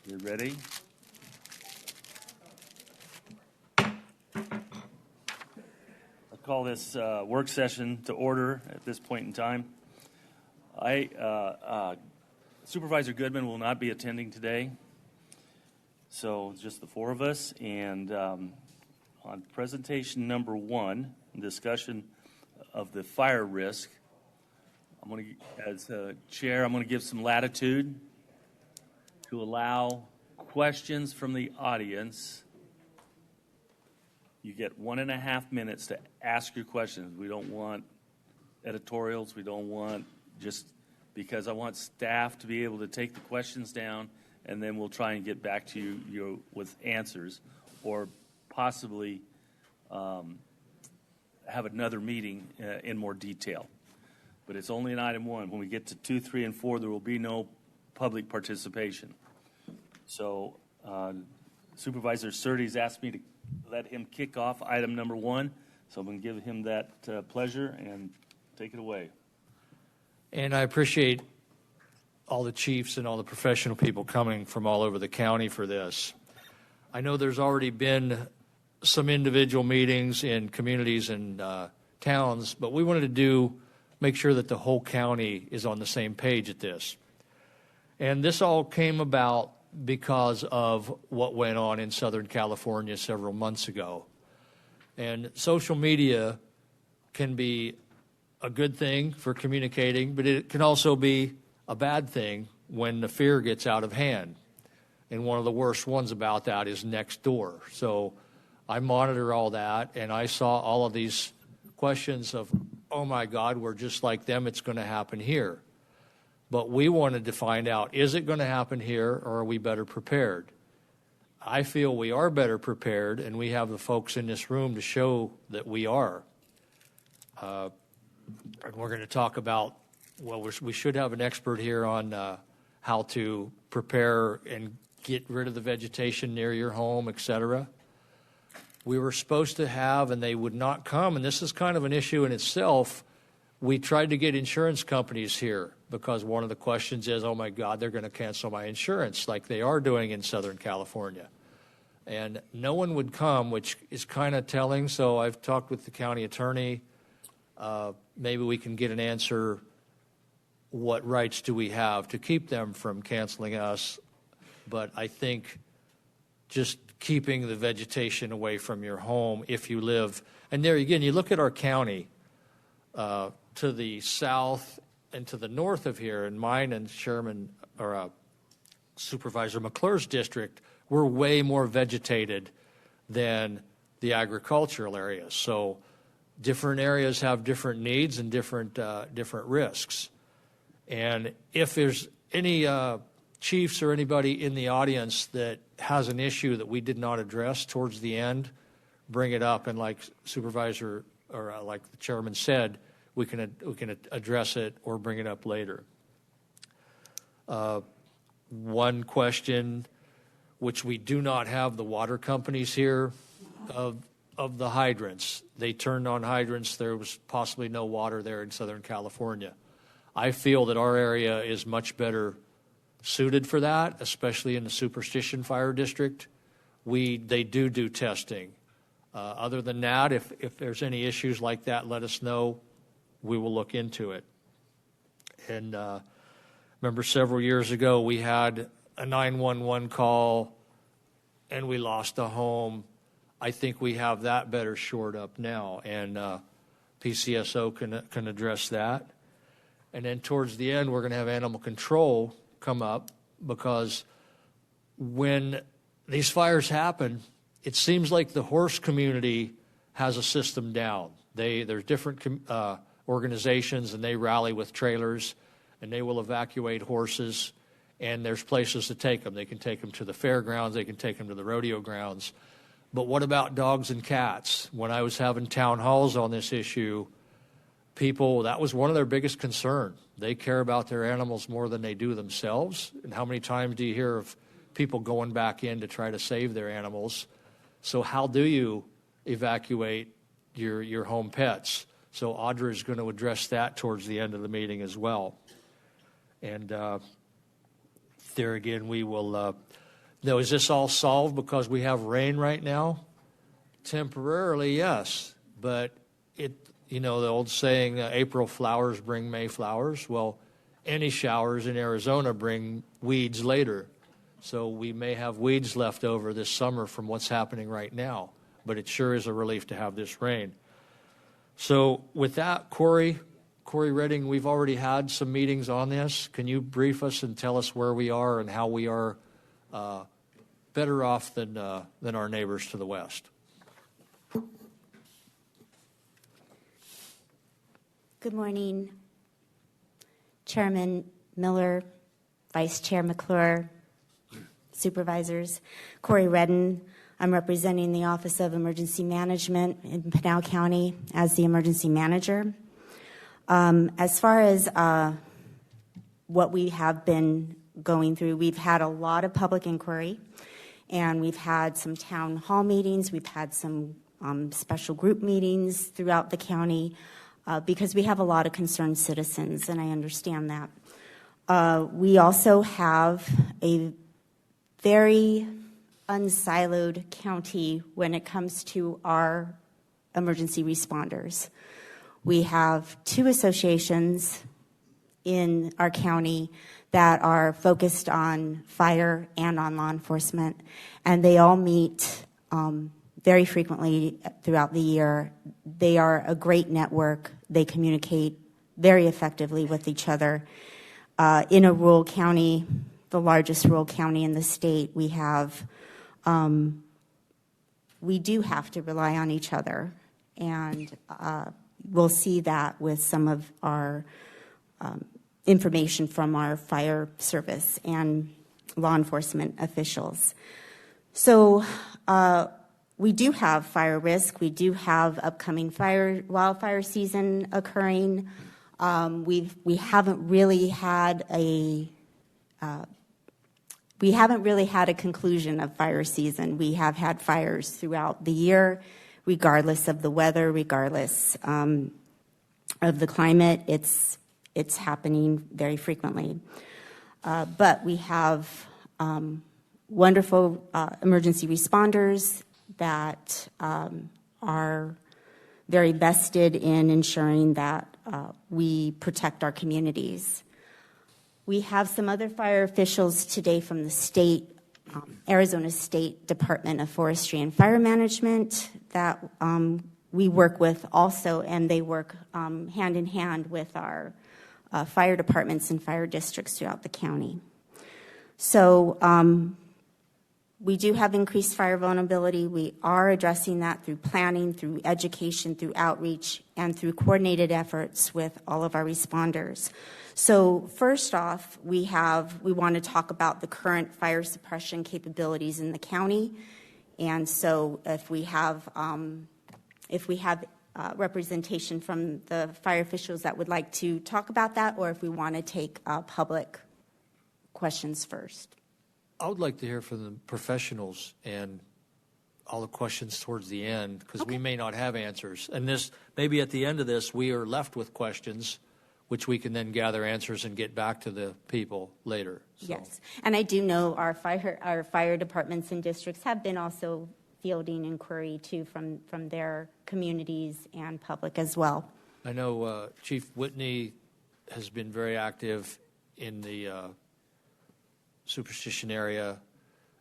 You ready? I'll call this work session to order at this point in time. Supervisor Goodman will not be attending today, so it's just the four of us. And on presentation number 1, discussion of the fire risk, as chair, I'm going to give some latitude to allow questions from the audience. You get 1.5 minutes to ask your questions. We don't want editorials. We don't want because I want staff to be able to take the questions down, and then we'll try and get back to you with answers, or possibly have another meeting in more detail. But it's only an item 1. When we get to 2, 3, and 4, there will be no public participation. So Supervisor Surtees asked me to let him kick off item number 1, so I'm going to give him that pleasure and take it away. And I appreciate all the chiefs and all the professional people coming from all over the county for this. I know there's already been some individual meetings in communities and towns, but we wanted to make sure that the whole county is on the same page at this. And this all came about because of what went on in Southern California several months ago. And social media can be a good thing for communicating, but it can also be a bad thing when the fear gets out of hand. And one of the worst ones about that is Nextdoor. So I monitor all that, and I saw all of these questions of, oh my God, we're just like them, it's going to happen here. But we wanted to find out, is it going to happen here, or are we better prepared? I feel we are better prepared, and we have the folks in this room to show that we are. And we're going to talk about, well, we should have an expert here on how to prepare and get rid of the vegetation near your home, et cetera. We were supposed to have, and they would not come, and this is kind of an issue in itself. We tried to get insurance companies here because one of the questions is, oh my God, they're going to cancel my insurance like they are doing in Southern California. And no one would come, which is kind of telling. So I've talked with the county attorney. Maybe we can get an answer. What rights do we have to keep them from canceling us? But I think just keeping the vegetation away from your home if you live. And there again, you look at our county to the south and to the north of here, and mine and Supervisor McClure's district, we're way more vegetated than the agricultural areas. So different areas have different needs and different risks. And if there's any chiefs or anybody in the audience that has an issue that we did not address towards the end, bring it up. And like Supervisor or like the chairman said, we can address it or bring it up later. One question, which we do not have the water companies here, of the hydrants. They turned on hydrants. There was possibly no water there in Southern California. I feel that our area is much better suited for that, especially in the Superstition Fire District. They do testing. Other than that, if there's any issues like that, let us know. We will look into it. And remember several years ago, we had a 911 call and we lost a home. I think we have that better shored up now, and PCSO can address that. And then towards the end, we're going to have animal control come up, because when these fires happen, it seems like the horse community has a system down. There's different organizations, and they rally with trailers, and they will evacuate horses, and there's places to take them. They can take them to the fairgrounds. They can take them to the rodeo grounds. But what about dogs and cats? When I was having town halls on this issue, that was one of their biggest concerns. They care about their animals more than they do themselves. And how many times do you hear of people going back in to try to save their animals? So how do you evacuate your home pets? So Audra is going to address that towards the end of the meeting as well. And there again, we will Now, is this all solved because we have rain right now? Temporarily, yes, but the old saying, April flowers bring May flowers. Well, any showers in Arizona bring weeds later. So we may have weeds left over this summer from what's happening right now, but it sure is a relief to have this rain. So with that, Corey Redding, we've already had some meetings on this. Can you brief us and tell us where we are and how we are better off than our neighbors to the west? Good morning, Chairman Miller, Vice Chair McClure, supervisors. Corey Redden. I'm representing the Office of Emergency Management in Pinal County as the emergency manager. As far as what we have been going through, we've had a lot of public inquiry, and we've had some town hall meetings. We've had some special group meetings throughout the county. Because we have a lot of concerned citizens, and I understand that. We also have a very unsiloed county when it comes to our emergency responders. We have 2 associations in our county that are focused on fire and on law enforcement, and they all meet very frequently throughout the year. They are a great network. They communicate very effectively with each other. In a rural county, the largest rural county in the state, we do have to rely on each other, and we'll see that with some of our information from our fire service and law enforcement officials. So we do have fire risk. We do have upcoming wildfire season occurring. We haven't really had a conclusion of fire season. We have had fires throughout the year, regardless of the weather, regardless of the climate. It's happening very frequently. But we have wonderful emergency responders that are very vested in ensuring that we protect our communities. We have some other fire officials today from the state, Arizona State Department of Forestry and Fire Management that we work with also, and they work hand in hand with our fire departments and fire districts throughout the county. So we do have increased fire vulnerability. We are addressing that through planning, through education, through outreach, and through coordinated efforts with all of our responders. So first off, we want to talk about the current fire suppression capabilities in the county. And so if we have representation from the fire officials that would like to talk about that, or if we want to take public questions first. I would like to hear from the professionals and all the questions towards the end, because we may not have answers. And maybe at the end of this, we are left with questions, which we can then gather answers and get back to the people later. So. Yes, and I do know our fire departments and districts have been also fielding inquiry too from their communities and public as well. I know Chief Whitney has been very active in the Superstition area,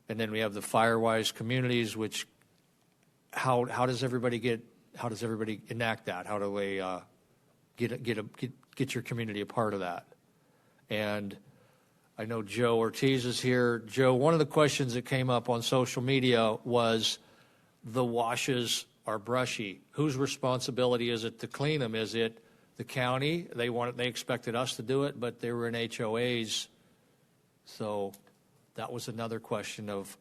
and then we have the Firewise communities. Which how does everybody enact that? How do we get your community a part of that? And I know Joe Ortiz is here. Joe, one of the questions that came up on social media was the washes are brushy. Whose responsibility is it to clean them? Is it the county? They expected us to do it, but they were in HOAs. So that was another question of,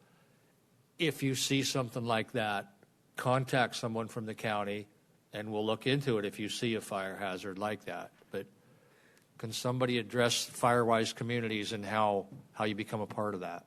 if you see something like that, contact someone from the county and we'll look into it if you see a fire hazard like that. But can somebody address Firewise communities and how you become a part of that?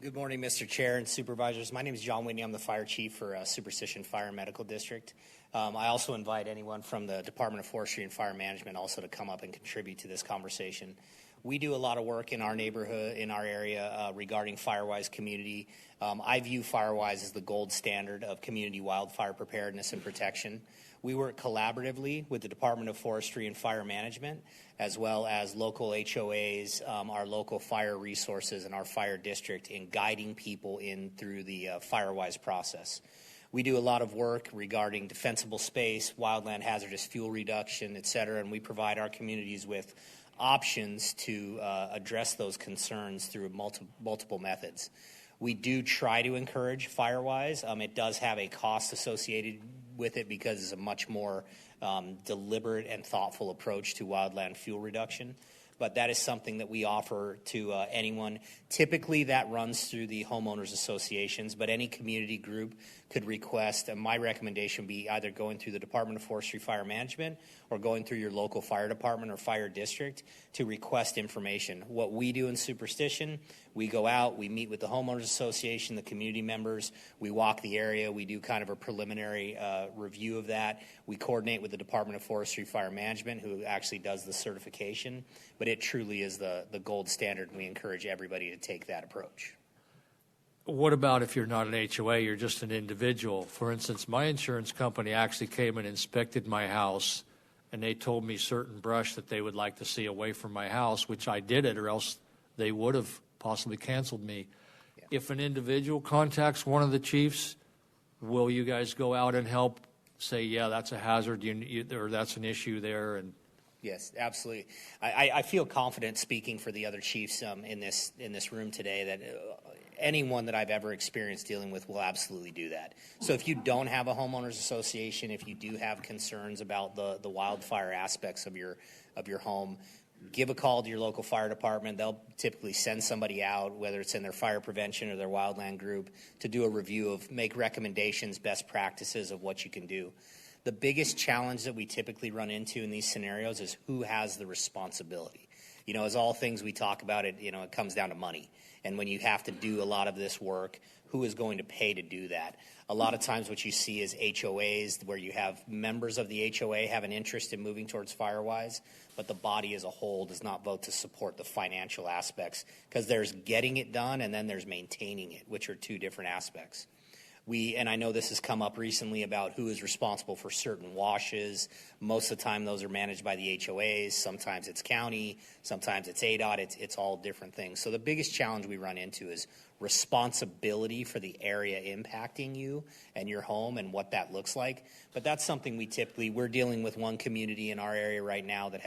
Good morning, Mr. Chair and Supervisors. My name is John Whitney. I'm the Fire Chief for Superstition Fire and Medical District. I also invite anyone from the Department of Forestry and Fire Management also to come up and contribute to this conversation. We do a lot of work in our neighborhood, in our area, regarding FireWise community. I view FireWise as the gold standard of community wildfire preparedness and protection. We work collaboratively with the Department of Forestry and Fire Management, as well as local HOAs, our local fire resources, and our fire district in guiding people in through the FireWise process. We do a lot of work regarding defensible space, wildland hazardous fuel reduction, et cetera, and we provide our communities with options to address those concerns through multiple methods. We do try to encourage FireWise. It does have a cost associated with it because it's a much more deliberate and thoughtful approach to wildland fuel reduction. But that is something that we offer to anyone. Typically, that runs through the homeowners associations, but any community group could request, and my recommendation would be either going through the Department of Forestry Fire Management or going through your local fire department or fire district to request information. What we do in Superstition, we go out, we meet with the homeowners association, the community members, we walk the area, we do kind of a preliminary review of that. We coordinate with the Department of Forestry Fire Management, who actually does the certification, but it truly is the gold standard, and we encourage everybody to take that approach. What about if you're not an HOA, you're just an individual? For instance, my insurance company actually came and inspected my house, and they told me certain brush that they would like to see away from my house, which I did it, or else they would have possibly canceled me. Yeah. If an individual contacts one of the chiefs, will you guys go out and help say, yeah, that's a hazard, or that's an issue there? And yes, absolutely. I feel confident speaking for the other chiefs in this room today that anyone that I've ever experienced dealing with will absolutely do that. So if you don't have a homeowners association, if you do have concerns about the wildfire aspects of your home, give a call to your local fire department. They'll typically send somebody out, whether it's in their fire prevention or their wildland group, to do a review of, make recommendations, best practices of what you can do. The biggest challenge that we typically run into in these scenarios is who has the responsibility. You know, as all things we talk about, it comes down to money. And when you have to do a lot of this work, who is going to pay to do that? A lot of times what you see is HOAs, where you have members of the HOA have an interest in moving towards FireWise, but the body as a whole does not vote to support the financial aspects, because there's getting it done and then there's maintaining it, which are two different aspects. And I know this has come up recently about who is responsible for certain washes. Most of the time those are managed by the HOAs. Sometimes it's county, sometimes it's ADOT, it's all different things. So the biggest challenge we run into is responsibility for the area impacting you and your home and what that looks like. But that's something we're dealing with one community in our area right now that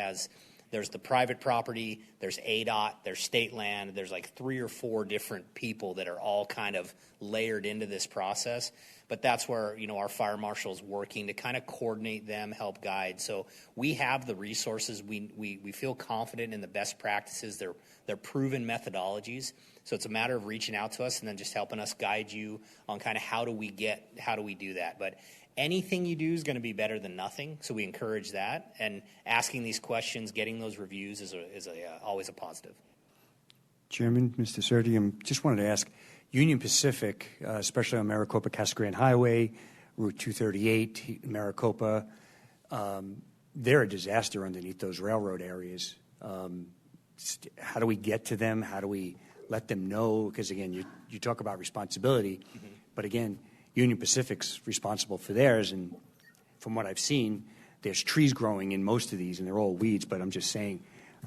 there's the private property, there's ADOT, there's state land, there's like 3 or 4 different people that are all kind of layered into this process. But that's where, our fire marshal's working to kind of coordinate them, help guide. So we have the resources. We feel confident in the best practices. They're proven methodologies. So it's a matter of reaching out to us and then just helping us guide you on kind of how do we do that. But anything you do is going to be better than nothing, so we encourage that. And asking these questions, getting those reviews is always a positive. Chairman, Mr. Serti, just wanted to ask, Union Pacific, especially on Maricopa-Casa Grande Highway, Route 238, Maricopa, they're a disaster underneath those railroad areas. How do we get to them? How do we let them know? Because, again, you talk about responsibility, but, again, Union Pacific's responsible for theirs, and from what I've seen, there's trees growing in most of these, and they're all weeds, but I'm just saying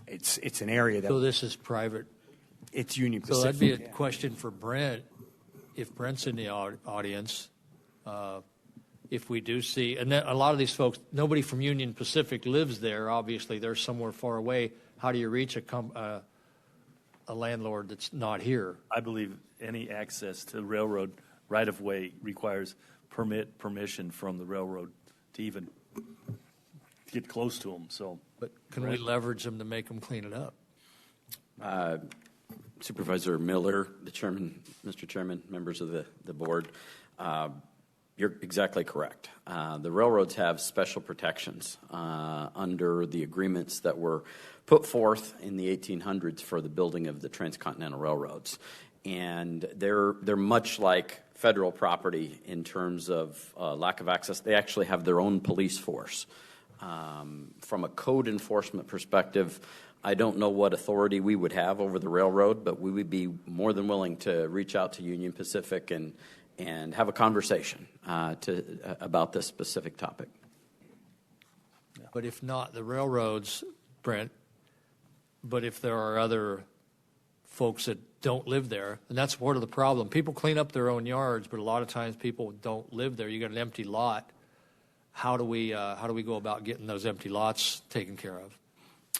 it's an area that... So this is private? It's Union Pacific. So that'd be a question for Brent, if Brent's in the audience, if we do see, and then a lot of these folks, nobody from Union Pacific lives there, obviously, they're somewhere far away. How do you reach a landlord that's not here? I believe any access to railroad right-of-way requires permission from the railroad to even get close to them. So, but can we leverage them to make them clean it up? Supervisor Miller, the chairman, Mr. Chairman, members of the board, you're exactly correct. The railroads have special protections under the agreements that were put forth in the 1800s for the building of the transcontinental railroads. and they're much like federal property in terms of lack of access. They actually have their own police force. From a code enforcement perspective, I don't know what authority we would have over the railroad, but we would be more than willing to reach out to Union Pacific and have a conversation about this specific topic. But if not the railroads, Brent, but if there are other folks that don't live there, and that's part of the problem. People clean up their own yards, but a lot of times people don't live there. You got an empty lot. How do we go about getting those empty lots taken care of?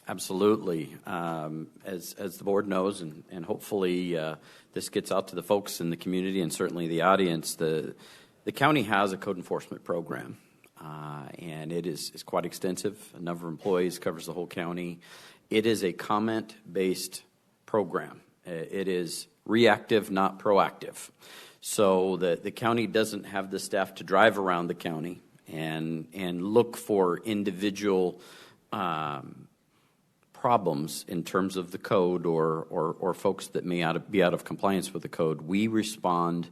Absolutely. As the board knows, and hopefully this gets out to the folks in the community and certainly the audience, the county has a code enforcement program, and it is quite extensive. A number of employees, covers the whole county. It is a comment-based program. It is reactive, not proactive. So the county doesn't have the staff to drive around the county and look for individual problems in terms of the code or folks that may be out of compliance with the code. We respond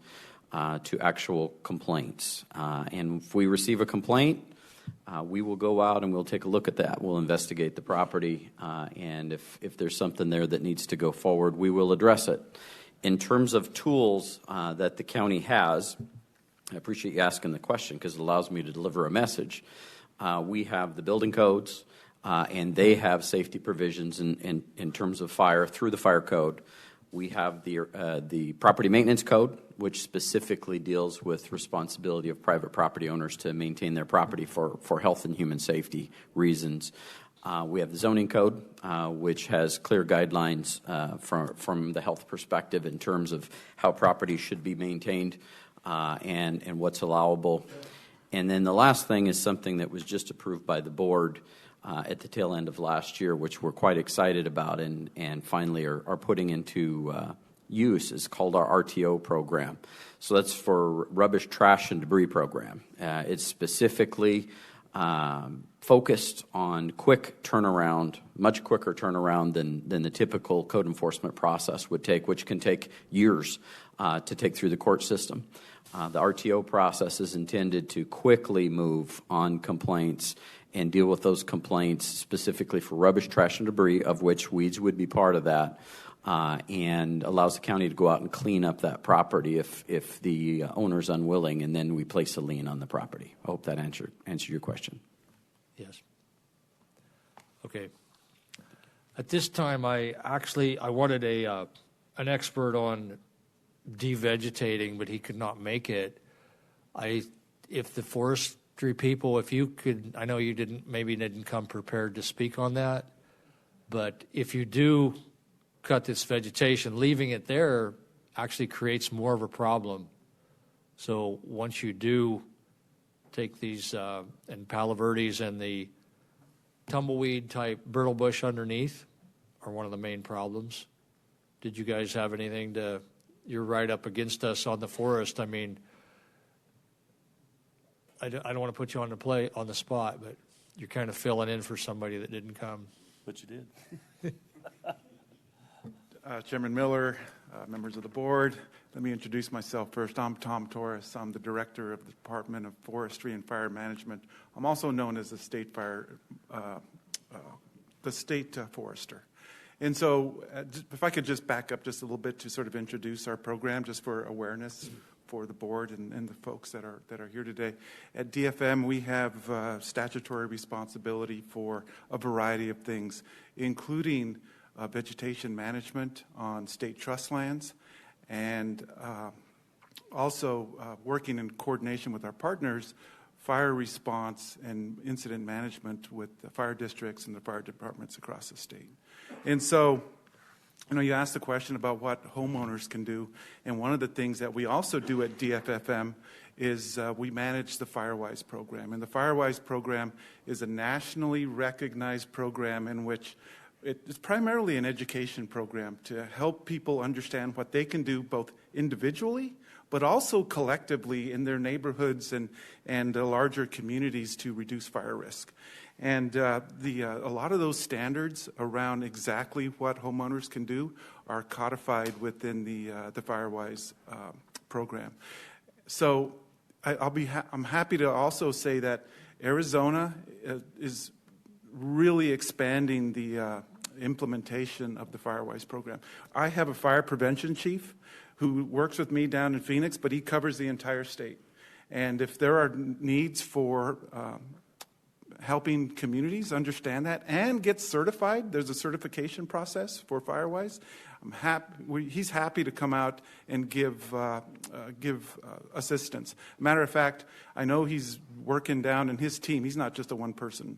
to actual complaints. And if we receive a complaint, we will go out and we'll take a look at that. We'll investigate the property, and if there's something there that needs to go forward, we will address it. In terms of tools that the county has, I appreciate you asking the question because it allows me to deliver a message. We have the building codes, and they have safety provisions in terms of fire through the fire code. We have the property maintenance code, which specifically deals with responsibility of private property owners to maintain their property for health and human safety reasons. We have the zoning code, which has clear guidelines from the health perspective in terms of how property should be maintained and what's allowable. And then the last thing is something that was just approved by the board at the tail end of last year, which we're quite excited about and finally are putting into use, is called our RTO program. So that's for rubbish, trash, and debris program. It's specifically focused on quick turnaround, much quicker turnaround than the typical code enforcement process would take, which can take years to take through the court system. The RTO process is intended to quickly move on complaints and deal with those complaints specifically for rubbish, trash, and debris, of which weeds would be part of that, and allows the county to go out and clean up that property if the owner's unwilling, and then we place a lien on the property. I hope that answered your question. Yes. Okay. At this time, I wanted an expert on devegetating, but he could not make it. If the forestry people, if you could, I know you didn't come prepared to speak on that, but if you do cut this vegetation, leaving it there actually creates more of a problem. So once you do take these and Palo Verdes and the tumbleweed type brittle bush underneath are one of the main problems. Did you guys have anything you're right up against us on the forest. I mean, I don't want to put you on the spot, but you're kind of filling in for somebody that didn't come. But you did. Chairman Miller, members of the board, let me introduce myself first. I'm Tom Torres. I'm the director of the Department of Forestry and Fire Management. I'm also known as the state forester. And so if I could just back up just a little bit to sort of introduce our program just for awareness for the board and the folks that are here today. At DFM, we have statutory responsibility for a variety of things, including vegetation management on state trust lands, and also working in coordination with our partners, fire response and incident management with the fire districts and the fire departments across the state. And so, you asked the question about what homeowners can do, and one of the things that we also do at DFFM is we manage the FireWise program. And the FireWise program is a nationally recognized program in which it's primarily an education program to help people understand what they can do both individually, but also collectively in their neighborhoods and larger communities to reduce fire risk. And a lot of those standards around exactly what homeowners can do are codified within the FireWise program. So I'm happy to also say that Arizona is really expanding the implementation of the FireWise program. I have a fire prevention chief who works with me down in Phoenix, but he covers the entire state. And if there are needs for helping communities understand that and get certified, there's a certification process for FireWise. He's happy to come out and give assistance. Matter of fact, I know he's working down in his team. He's not just a one-person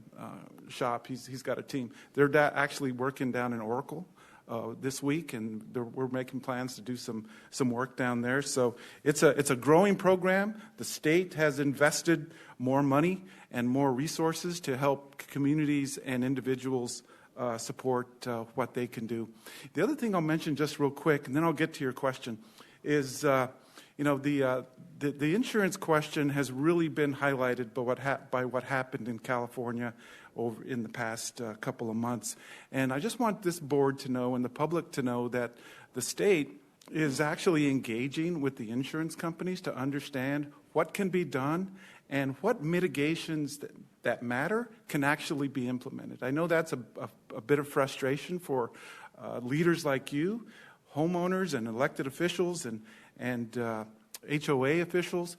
shop. He's got a team. They're actually working down in Oracle this week, and we're making plans to do some work down there. So it's a growing program. The state has invested more money and more resources to help communities and individuals support what they can do. The other thing I'll mention just real quick, and then I'll get to your question, is the insurance question has really been highlighted by what happened in California over in the past couple of months. And I just want this board to know and the public to know that the state is actually engaging with the insurance companies to understand what can be done and what mitigations that matter can actually be implemented. I know that's a bit of frustration for leaders like you, homeowners and elected officials and HOA officials.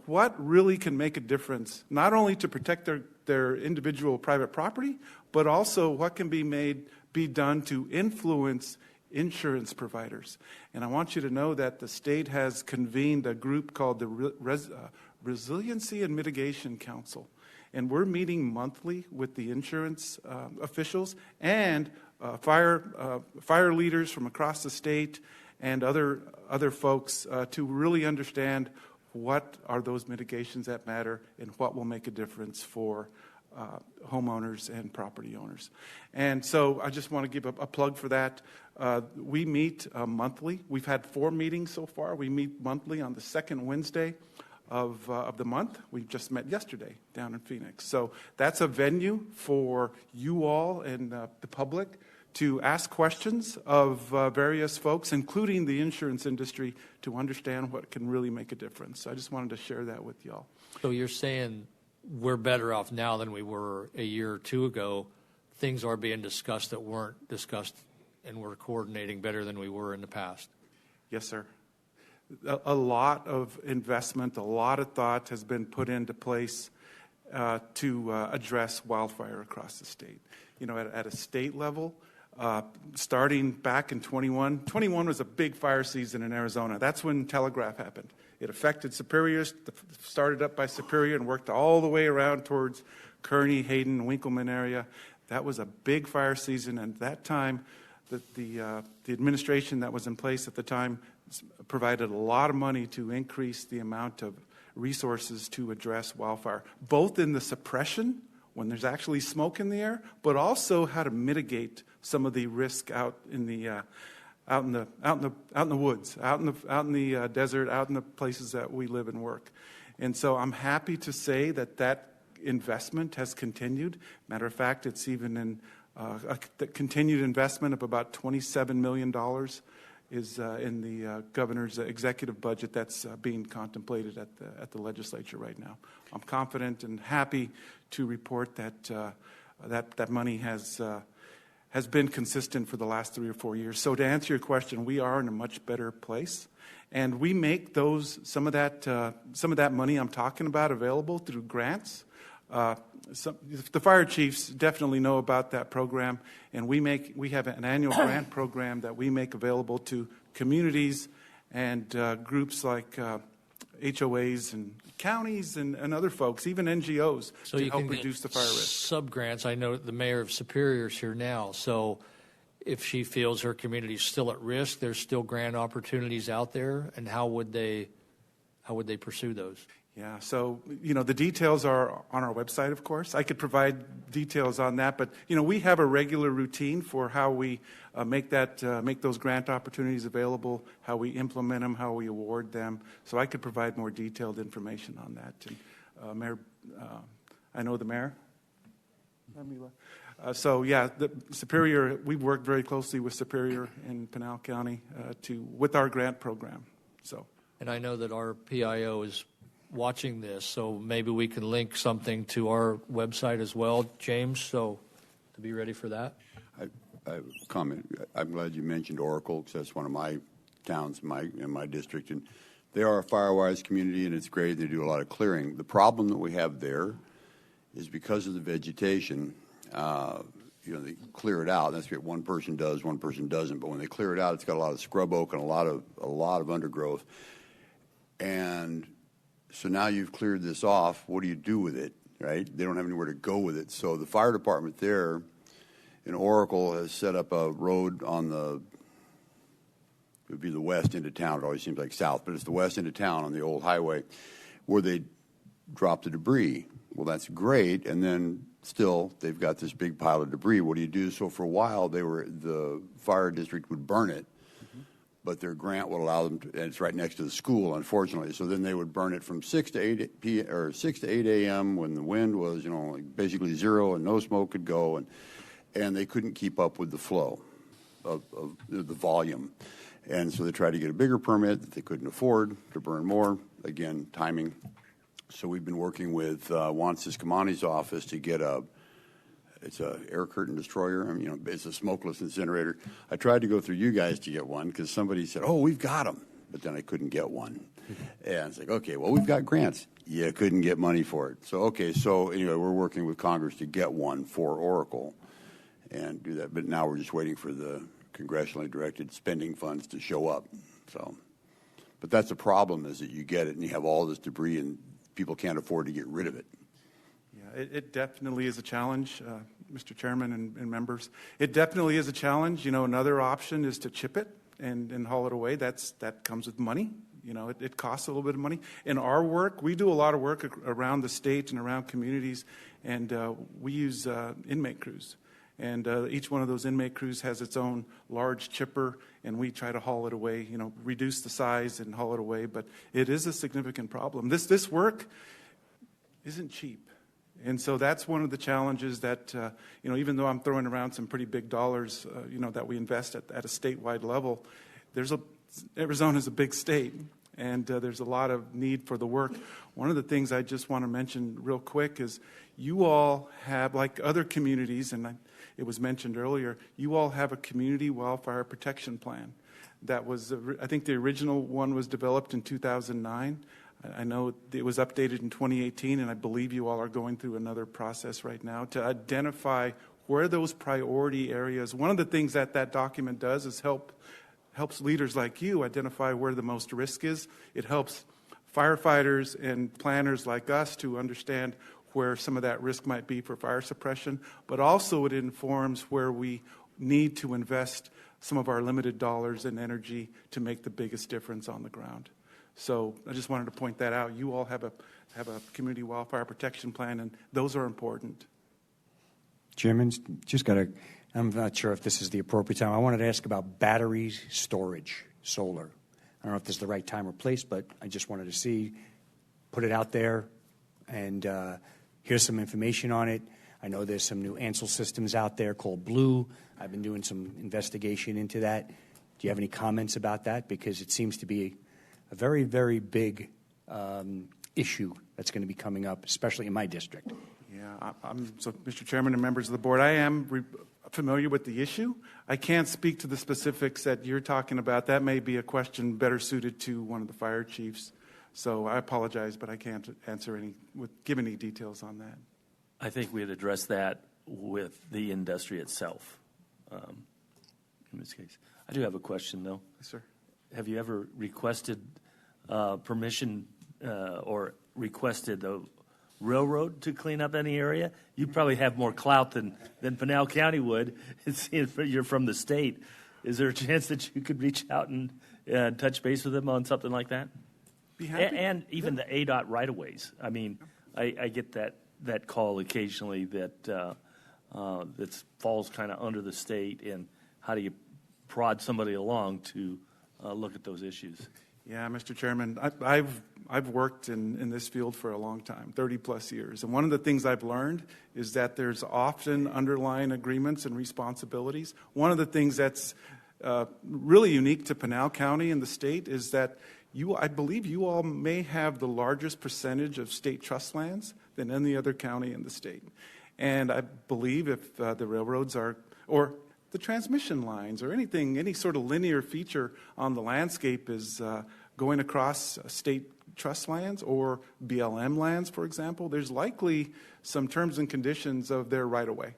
What really can make a difference, not only to protect their individual private property, but also what can be done to influence insurance providers. And I want you to know that the state has convened a group called the Resiliency and Mitigation Council. And we're meeting monthly with the insurance officials and fire leaders from across the state and other folks to really understand what are those mitigations that matter and what will make a difference for homeowners and property owners. And so I just want to give a plug for that. We meet monthly. We've had 4 meetings so far. We meet monthly on the second Wednesday of the month. We just met yesterday down in Phoenix. So that's a venue for you all and the public to ask questions of various folks, including the insurance industry, to understand what can really make a difference. So I just wanted to share that with y'all. So you're saying we're better off now than we were a year or two ago. Things are being discussed that weren't discussed, and we're coordinating better than we were in the past. Yes, sir. A lot of investment, a lot of thought has been put into place to address wildfire across the state. At a state level, starting back in 21 was a big fire season in Arizona. That's when Telegraph happened. It affected Superior, started up by Superior and worked all the way around towards Kearney, Hayden, Winkleman area. That was a big fire season, and at that time, the administration that was in place at the time provided a lot of money to increase the amount of resources to address wildfire, both in the suppression when there's actually smoke in the air, but also how to mitigate some of the risk out in the woods, out in the desert, out in the places that we live and work. And so I'm happy to say that investment has continued. Matter of fact, it's even in the continued investment of about $27 million is in the governor's executive budget that's being contemplated at the legislature right now. I'm confident and happy to report that that money has been consistent for the last 3 or 4 years. So to answer your question, we are in a much better place, and we make some of that money I'm talking about available through grants. The fire chiefs definitely know about that program, and we have an annual grant program that we make available to communities and groups like HOAs and counties and other folks, even NGOs, So to you help can reduce the get fire risk. sub-grants. I know the mayor of Superior is here now, so if she feels her community is still at risk, there's still grant opportunities out there, and how would they pursue those? Yeah, so, the details are on our website, of course. I could provide details on that, but, we have a regular routine for how we make those grant opportunities available, how we implement them, how we award them. So I could provide more detailed information on that. And, Mayor, I know the mayor. So, yeah, the Superior, we've worked very closely with Superior in Pinal County with our grant program. So, And I know that our PIO is watching this, so maybe we can link something to our website as well, James, so to be ready for that. I have a comment. I'm glad you mentioned Oracle, because that's one of my towns in my district, and they are a Firewise community, and it's great. They do a lot of clearing. The problem that we have there is because of the vegetation. They clear it out. That's what one person does, one person doesn't. But when they clear it out, it's got a lot of scrub oak and a lot of undergrowth. And so now you've cleared this off. What do you do with it, right? They don't have anywhere to go with it. So the fire department there in Oracle has set up a road on it would be the west end of town. It always seems like south, but it's the west end of town on the old highway where they drop the debris. Well, that's great. And then still, they've got this big pile of debris. What do you do? So for a while, the fire district would burn it. But their grant would allow them to, and it's right next to the school, unfortunately. So then they would burn it from 6 to 8 a.m. when the wind was, basically zero and no smoke could go, and they couldn't keep up with the flow of the volume. And so they tried to get a bigger permit that they couldn't afford to burn more. Again, timing. So we've been working with Juan Ciscomani's office to get it's a air curtain destroyer. It's a smokeless incinerator. I tried to go through you guys to get one because somebody said, "Oh, we've got them," but then I couldn't get one. And it's like, okay, well, we've got grants. Yeah, couldn't get money for it. So anyway, we're working with Congress to get one for Oracle and do that. But now we're just waiting for the congressionally directed spending funds to show up. So, but that's the problem, is that you get it and you have all this debris and people can't afford to get rid of it. It definitely is a challenge, Mr. Chairman and members. It definitely is a challenge. Another option is to chip it and haul it away. That comes with money. It costs a little bit of money. In our work, we do a lot of work around the state and around communities, and we use inmate crews. And each one of those inmate crews has its own large chipper, and we try to haul it away, reduce the size and haul it away. But it is a significant problem. This work isn't cheap. And so that's one of the challenges that, even though I'm throwing around some pretty big dollars, that we invest at a statewide level, Arizona's a big state, and there's a lot of need for the work. One of the things I just want to mention real quick is you all have, like other communities, and it was mentioned earlier, you all have a community wildfire protection plan. That was, I think the original one was developed in 2009. I know it was updated in 2018, and I believe you all are going through another process right now to identify where those priority areas. One of the things that document does is helps leaders like you identify where the most risk is. It helps firefighters and planners like us to understand where some of that risk might be for fire suppression, but also it informs where we need to invest some of our limited dollars and energy to make the biggest difference on the ground. So I just wanted to point that out. You all have a community wildfire protection plan, and those are important. Chairman, I'm not sure if this is the appropriate time. I wanted to ask about battery storage, solar. I don't know if this is the right time or place, but I just wanted to put it out there, and here's some information on it. I know there's some new Ansel systems out there called Blue. I've been doing some investigation into that. Do you have any comments about that? Because it seems to be a very, very big issue that's going to be coming up, especially in my district. Yeah, so Mr. Chairman and members of the board, I am familiar with the issue. I can't speak to the specifics that you're talking about. That may be a question better suited to one of the fire chiefs. So I apologize, but I can't give any details on that. I think we had addressed that with the industry itself in this case. I do have a question, though. Yes, sir. Have you ever requested permission or requested the railroad to clean up any area? You probably have more clout than Pinal County would. You're from the state. Is there a chance that you could reach out and touch base with them on something like that? Be happy. And even the ADOT right-of-ways. I mean, I get that call occasionally that falls kind of under the state, and how do you prod somebody along to look at those issues? Yeah, Mr. Chairman, I've worked in this field for a long time, 30-plus years. And one of the things I've learned is that there's often underlying agreements and responsibilities. One of the things that's really unique to Pinal County and the state is that I believe you all may have the largest percentage of state trust lands than any other county in the state. And I believe if the railroads or the transmission lines or any sort of linear feature on the landscape is going across state trust lands or BLM lands, for example, there's likely some terms and conditions of their right-of-way.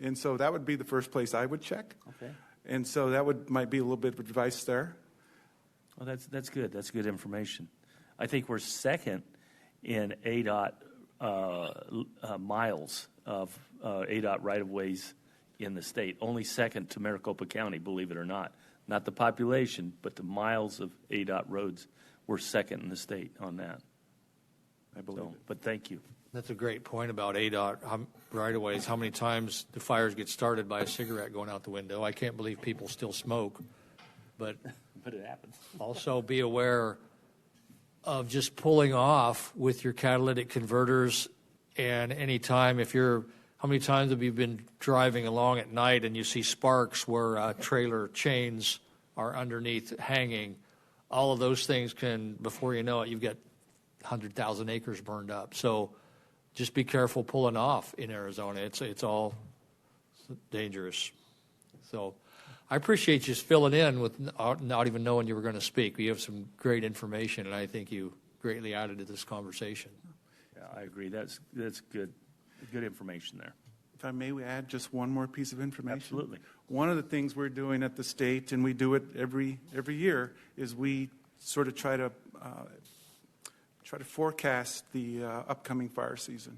And so that would be the first place I would check. Okay. And so that might be a little bit of advice there. Well, that's good. That's good information. I think we're second in ADOT miles of ADOT right-of-ways in the state. Only second to Maricopa County, believe it or not. Not the population, but the miles of ADOT roads. We're second in the state on that. I believe it. But thank you. That's a great point about ADOT right-of-ways. How many times do fires get started by a cigarette going out the window? I can't believe people still smoke. But But it happens. also be aware of just pulling off with your catalytic converters. And anytime, how many times have you been driving along at night and you see sparks where trailer chains are underneath hanging? All of those things can, before you know it, you've got 100,000 acres burned up. So just be careful pulling off in Arizona. It's all dangerous. So I appreciate you filling in with not even knowing you were going to speak. You have some great information, and I think you greatly added to this conversation. Yeah, I agree. That's good information there. If I may add just one more piece of information. Absolutely. One of the things we're doing at the state, and we do it every year, is we sort of try to forecast the upcoming fire season.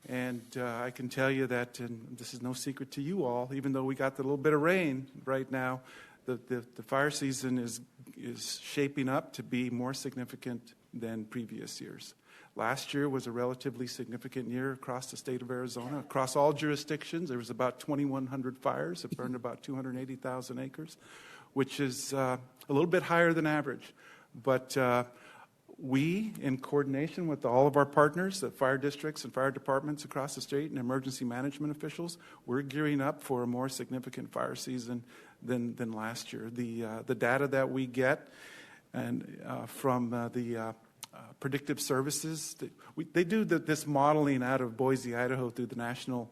And I can tell you that, and this is no secret to you all, even though we got the little bit of rain right now, the fire season is shaping up to be more significant than previous years. Last year was a relatively significant year across the state of Arizona. Across all jurisdictions, there was about 2,100 fires that burned about 280,000 acres, which is a little bit higher than average. But we, in coordination with all of our partners, the fire districts and fire departments across the state and emergency management officials, we're gearing up for a more significant fire season than last year. The data that we get and from the predictive services, they do this modeling out of Boise, Idaho through the National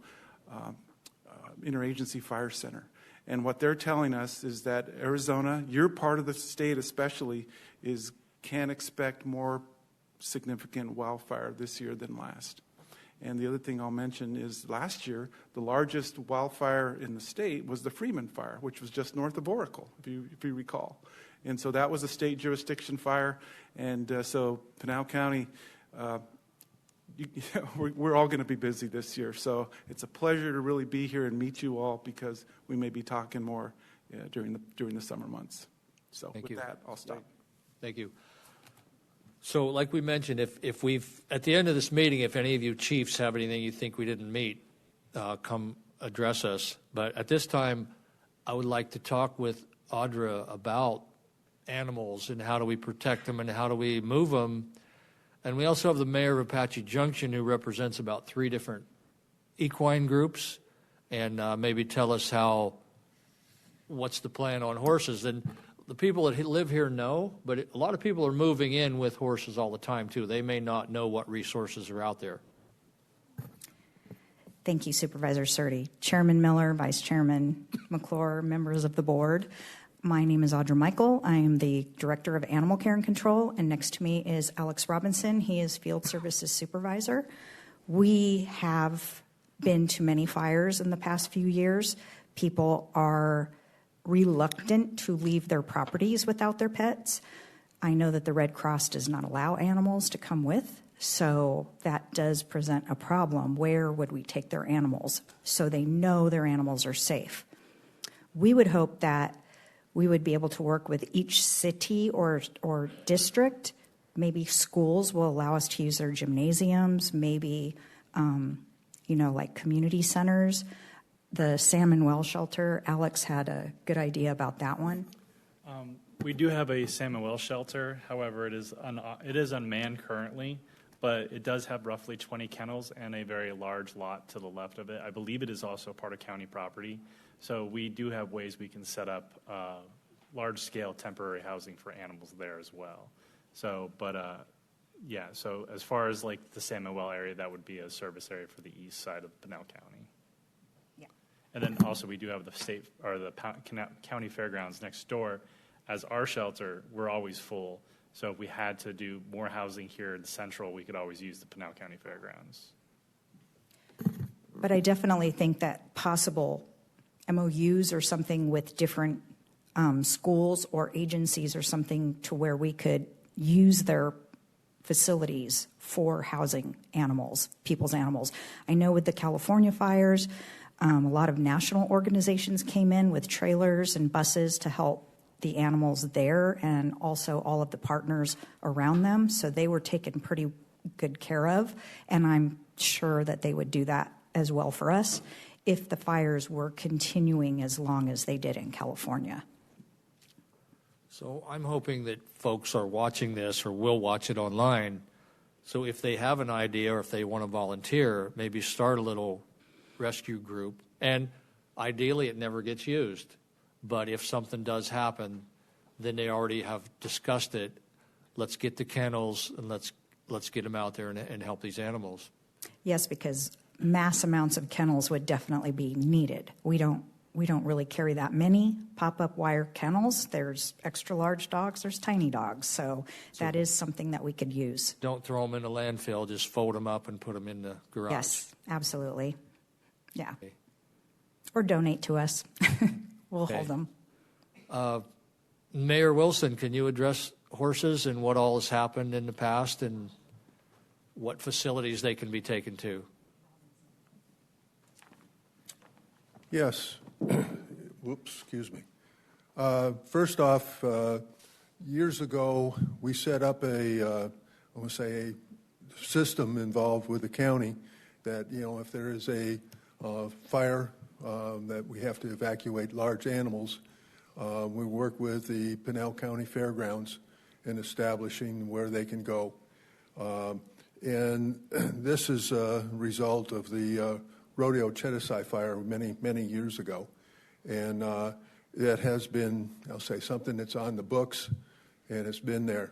Interagency Fire Center. And what they're telling us is that Arizona, your part of the state especially, can expect more significant wildfire this year than last. And the other thing I'll mention is last year, the largest wildfire in the state was the Freeman Fire, which was just north of Oracle, if you recall. And so that was a state jurisdiction fire. And so Pinal County, we're all going to be busy this year. So it's a pleasure to really be here and meet you all, because we may be talking more during the summer months. So with that, I'll stop. Thank you. So like we mentioned, if we've, at the end of this meeting, if any of you chiefs have anything you think we didn't meet, come address us. But at this time, I would like to talk with Audra about animals and how do we protect them and how do we move them. And we also have the mayor of Apache Junction, who represents about 3 different equine groups, and maybe tell us what's the plan on horses. And the people that live here know, but a lot of people are moving in with horses all the time, too. They may not know what resources are out there. Thank you, Supervisor Surtee. Chairman Miller, Vice Chairman McClure, members of the board. My name is Audra Michael. I am the Director of Animal Care and Control, and next to me is Alex Robinson. He is Field Services Supervisor. We have been to many fires in the past few years. People are reluctant to leave their properties without their pets. I know that the Red Cross does not allow animals to come with, so that does present a problem. Where would we take their animals so they know their animals are safe? We would hope that we would be able to work with each city or district maybe schools will allow us to use their gymnasiums, maybe, like community centers. The salmon well shelter, Alex had a good idea about that one. We do have a salmon well shelter. However, it is unmanned currently, but it does have roughly 20 kennels and a very large lot to the left of it. I believe it is also part of county property. So we do have ways we can set up large-scale temporary housing for animals there as well. So, so as far as like the salmon well area, that would be a service area for the east side of Pinell County. Yeah. And then also we do have the county fairgrounds next door. As our shelter, we're always full. So if we had to do more housing here in Central, we could always use the Pinell County Fairgrounds. But I definitely think that possible MOUs or something with different schools or agencies or something to where we could use their facilities for housing animals, people's animals. I know with the California fires, a lot of national organizations came in with trailers and buses to help the animals there and also all of the partners around them. So they were taken pretty good care of. And I'm sure that they would do that as well for us if the fires were continuing as long as they did in California. So I'm hoping that folks are watching this or will watch it online. So if they have an idea or if they want to volunteer, maybe start a little rescue group. And ideally, it never gets used. But if something does happen, then they already have discussed it. Let's get the kennels and let's get them out there and help these animals. Yes, because mass amounts of kennels would definitely be needed. We don't really carry that many pop-up wire kennels. There's extra large dogs, there's tiny dogs. So that is something that we could use. Don't throw them in a landfill, just fold them up and put them in the garage. Yes, absolutely. Yeah. Okay. Or donate to us. We'll Okay. hold them. Mayor Wilson, can you address horses and what all has happened in the past and what facilities they can be taken to? Yes. Whoops, excuse me. First off, years ago, we set up a system involved with the county that, if there is a fire that we have to evacuate large animals, we work with the Pinell County Fairgrounds in establishing where they can go. And this is a result of the Rodeo Chetasai fire many, many years ago. And it has been, I'll say, something that's on the books, and it's been there.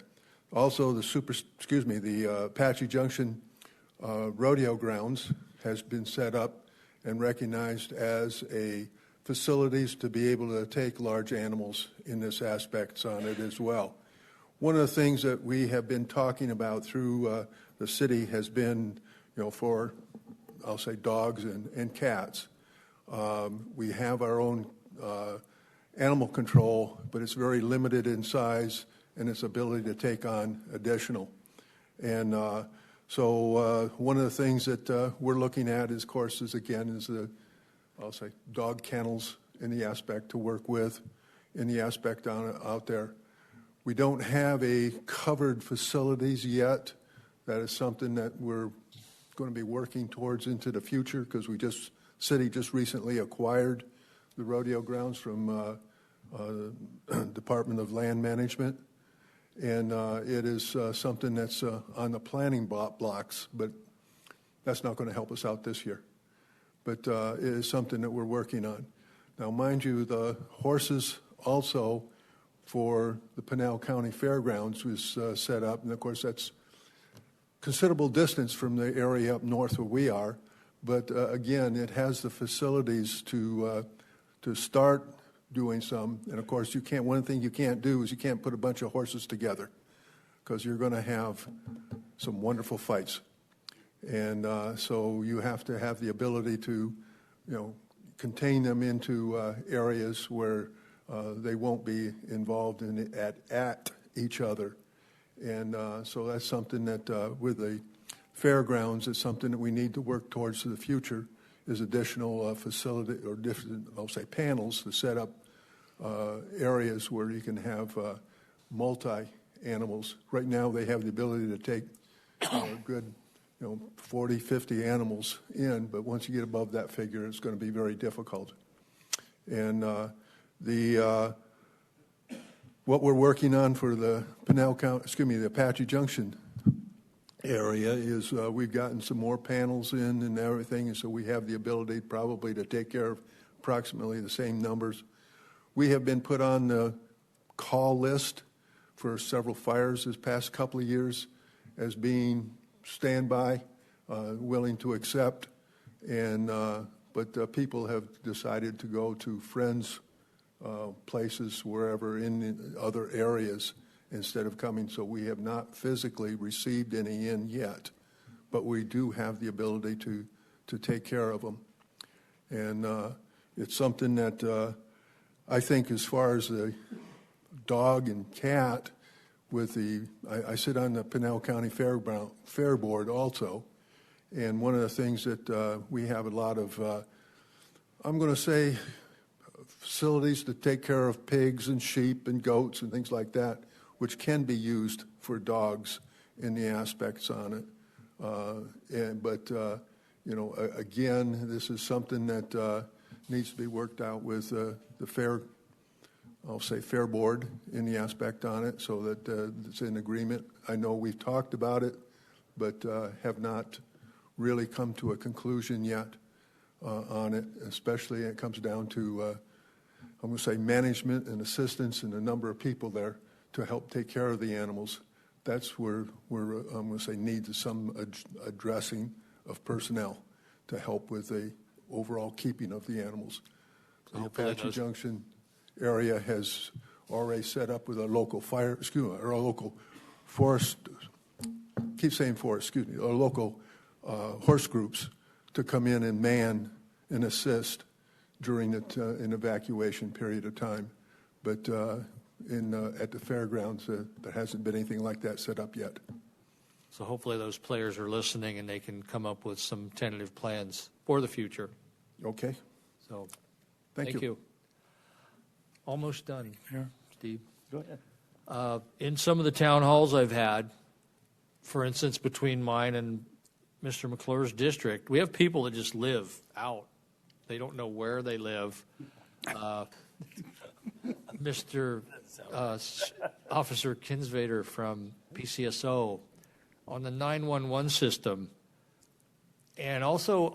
Also, the Apache Junction Rodeo Grounds has been set up and recognized as a facilities to be able to take large animals in this aspects on it as well. One of the things that we have been talking about through the city has been, for, I'll say, dogs and cats. We have our own animal control, but it's very limited in size and its ability to take on additional. And so one of the things that we're looking at is, of course, is the, I'll say, dog kennels in the aspect to work with, in the aspect out there. We don't have a covered facilities yet. That is something that we're going to be working towards into the future because city just recently acquired the rodeo grounds from Department of Land Management. And it is something that's on the planning blocks, but that's not going to help us out this year. But it is something that we're working on. Now, mind you, the horses also for the Pinell County Fairgrounds was set up, and of course that's considerable distance from the area up north where we are. But again, it has the facilities to start doing some. And of course, one thing you can't do is you can't put a bunch of horses together because you're going to have some wonderful fights. And so you have to have the ability to, contain them into areas where they won't be involved in at each other. And so that's something that with the fairgrounds is something that we need to work towards for the future is additional facility or different, I'll say, panels to set up areas where you can have multi animals. Right now, they have the ability to take a good 40, 50 animals in, but once you get above that figure, it's going to be very difficult. And what we're working on for the the Apache Junction area is we've gotten some more panels in and everything, and so we have the ability probably to take care of approximately the same numbers. We have been put on the call list for several fires this past couple of years as being standby, willing to accept, and but people have decided to go to friends' places wherever in the other areas instead of coming. So we have not physically received any in yet, but we do have the ability to take care of them. And it's something that I think as far as the dog and cat, I sit on the Pinal County Fair Board also, and one of the things that we have a lot of, I'm going to say, facilities to take care of pigs and sheep and goats and things like that, which can be used for dogs in the aspects on it. But again, this is something that needs to be worked out with the fair board in the aspect on it, so that it's in agreement. I know we've talked about it, but have not really come to a conclusion yet on it, especially when it comes down to, I'm going to say, management and assistance and the number of people there to help take care of the animals. That's where I'm going to say needs some addressing of personnel to help with the overall keeping of the animals. The Apache Junction area has already set up with a local or a local forest, or local horse groups to come in and man and assist during an evacuation period of time. But at the fairgrounds, there hasn't been anything like that set up yet. So hopefully those players are listening and they can come up with some tentative plans for the future. Okay. So Thank you. Almost done, Steve. Go ahead. In some of the town halls I've had, for instance, between mine and Mr. McClure's district, we have people that just live out. They don't know where they live. Mr. Officer Kinsvader from PCSO on the 911 system. And also,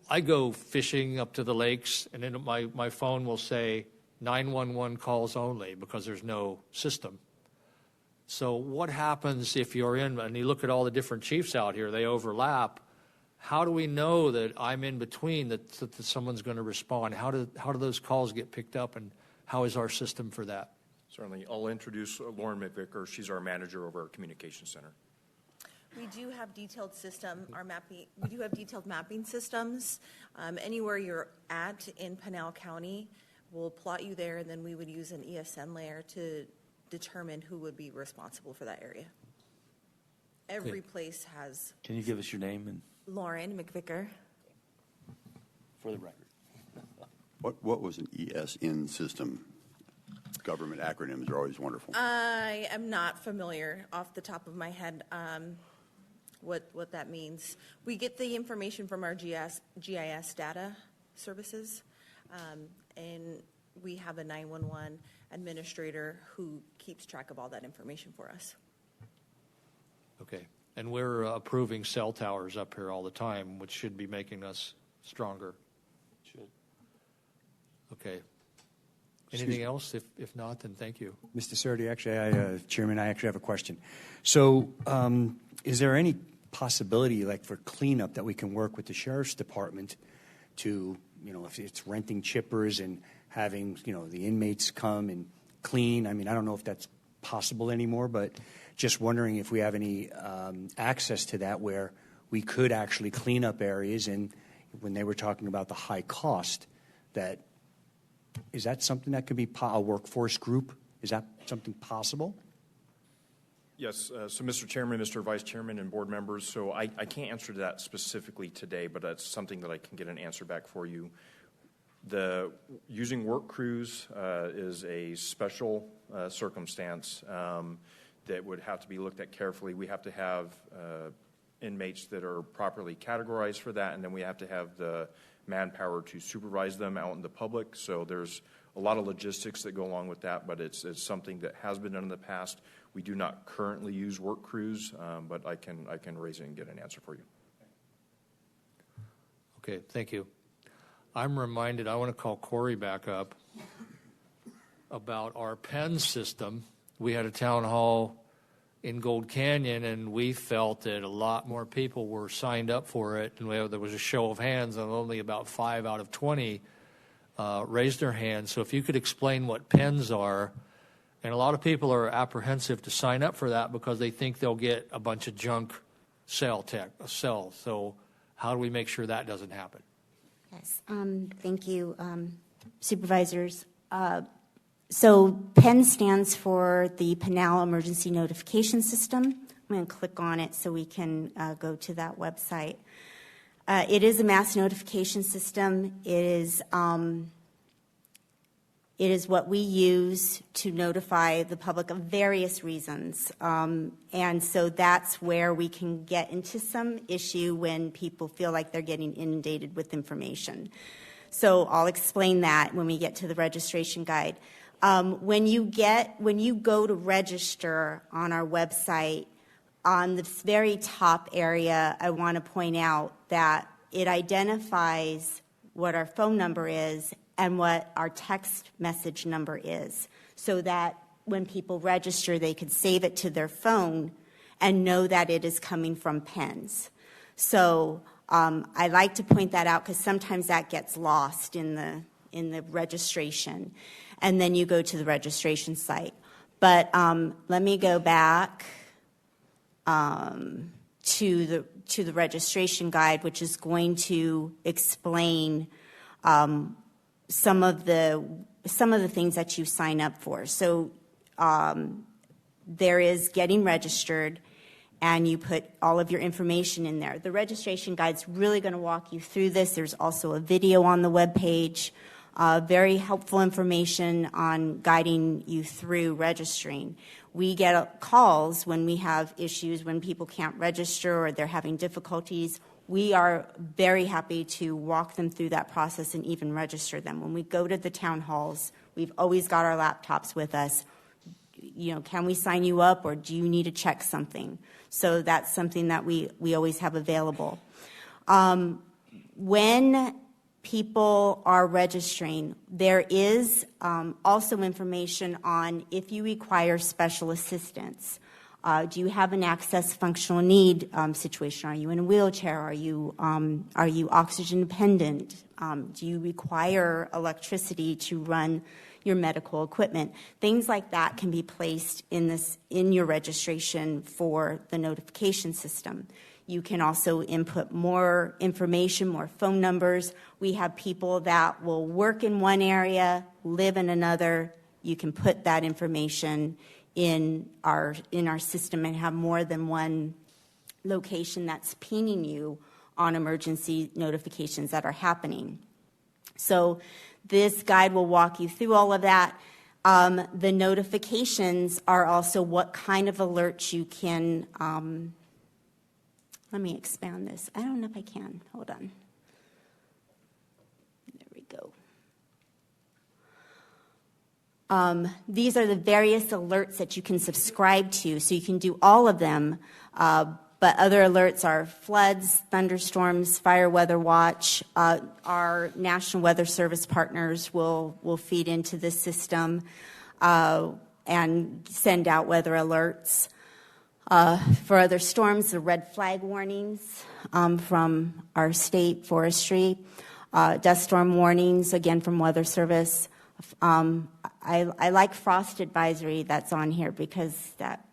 I go fishing up to the lakes, and then my phone will say 911 calls only because there's no system. So what happens if you're in, and you look at all the different chiefs out here, they overlap. How do we know that I'm in between, that someone's going to respond? How do those calls get picked up, and how is our system for that? Certainly. I'll introduce Lauren McVicker. She's our manager over our communication center. We do have detailed we do have detailed mapping systems. Anywhere you're at in Pinal County, we'll plot you there, and then we would use an ESN layer to determine who would be responsible for that area. Every place has. Can you give us your name and Lauren McVicker. for the record? What was an ESN system? Government acronyms are always wonderful. I am not familiar off the top of my head what that means. We get the information from our GIS data services, and we have a 911 administrator who keeps track of all that information for us. Okay. And we're approving cell towers up here all the time, which should be making us stronger. Should. Okay. Anything else? If not, then thank you. Mr. Cerdy, actually, Chairman, I actually have a question. So is there any possibility, like for cleanup, that we can work with the Sheriff's Department to, if it's renting chippers and having, the inmates come and clean? I mean, I don't know if that's possible anymore, but just wondering if we have any access to that where we could actually clean up areas. And when they were talking about the high cost, is that something that could be a workforce group? Is that something possible? Yes. So, Mr. Chairman, Mr. Vice Chairman, and board members, so I can't answer that specifically today, but that's something that I can get an answer back for you. Using work crews is a special circumstance. that would have to be looked at carefully. We have to have inmates that are properly categorized for that, and then we have to have the manpower to supervise them out in the public. So there's a lot of logistics that go along with that, but it's something that has been done in the past. We do not currently use work crews, but I can raise it and get an answer for you. Okay, thank you. I'm reminded, I want to call Corey back up about our pen system. We had a town hall in Gold Canyon, and we felt that a lot more people were signed up for it, and there was a show of hands, and only about 5 out of 20 raised their hands. So if you could explain what pens are, and a lot of people are apprehensive to sign up for that because they think they'll get a bunch of junk cell. So how do we make sure that doesn't happen? Yes, thank you, supervisors. So PEN stands for the Pinal Emergency Notification System. I'm going to click on it so we can go to that website. It is a mass notification system. It is what we use to notify the public of various reasons. And so that's where we can get into some issue when people feel like they're getting inundated with information. So I'll explain that when we get to the registration guide. When you go to register on our website, on this very top area, I want to point out that it identifies what our phone number is and what our text message number is, so that when people register, they could save it to their phone and know that it is coming from PENS. So I like to point that out because sometimes that gets lost in the registration. And then you go to the registration site. But let me go back to the registration guide, which is going to explain some of the things that you sign up for. So there is getting registered, and you put all of your information in there. The registration guide's really going to walk you through this. There's also a video on the webpage, very helpful information on guiding you through registering. We get calls when we have issues, when people can't register or they're having difficulties. We are very happy to walk them through that process and even register them. When we go to the town halls, we've always got our laptops with us. You know, can we sign you up, or do you need to check something? So that's something that we always have available. When people are registering, there is also information on if you require special assistance. Do you have an access functional need situation? Are you in a wheelchair? Are you oxygen dependent? Do you require electricity to run your medical equipment? Things like that can be placed in your registration for the notification system. You can also input more information, more phone numbers. We have people that will work in one area, live in another. You can put that information in our system and have more than one location that's pinging you on emergency notifications that are happening. So this guide will walk you through all of that. The notifications are also what kind of alerts you can, let me expand this. I don't know if I can. Hold on. There we go. These are the various alerts that you can subscribe to, so you can do all of them. But other alerts are floods, thunderstorms, fire weather watch. Our National Weather Service partners will feed into this system and send out weather alerts. For other storms, the red flag warnings from our state forestry, dust storm warnings, again from Weather Service. I like frost advisory that's on here because that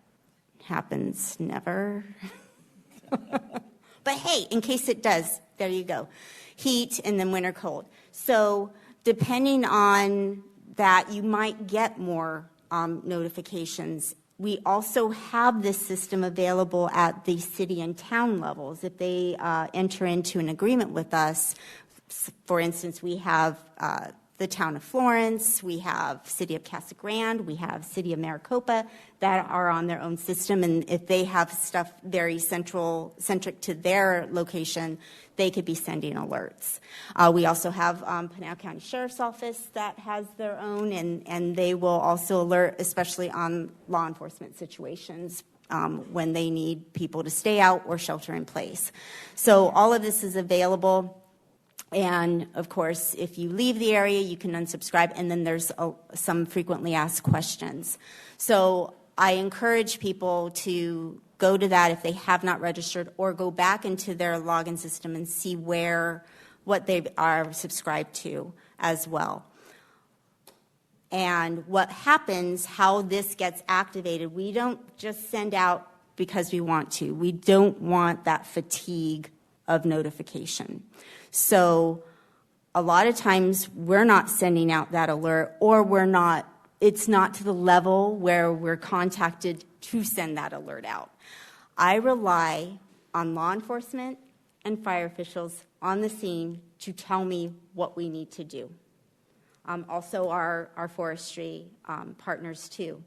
happens never. But hey, in case it does, there you go. Heat and then winter cold. So depending on that, you might get more notifications. We also have this system available at the city and town levels. If they enter into an agreement with us, for instance, we have the town of Florence, we have city of Casa Grande, we have city of Maricopa that are on their own system, and if they have stuff very centric to their location, they could be sending alerts. We also have Pinal County Sheriff's Office that has their own, and they will also alert, especially on law enforcement situations when they need people to stay out or shelter in place. So all of this is available. And of course, if you leave the area, you can unsubscribe, and then there's some frequently asked questions. So I encourage people to go to that if they have not registered, or go back into their login system and see what they are subscribed to as well. And what happens, how this gets activated, we don't just send out because we want to. We don't want that fatigue of notification. So a lot of times we're not sending out that alert, or it's not to the level where we're contacted to send that alert out. I rely on law enforcement and fire officials on the scene to tell me what we need to do. Also our forestry partners too.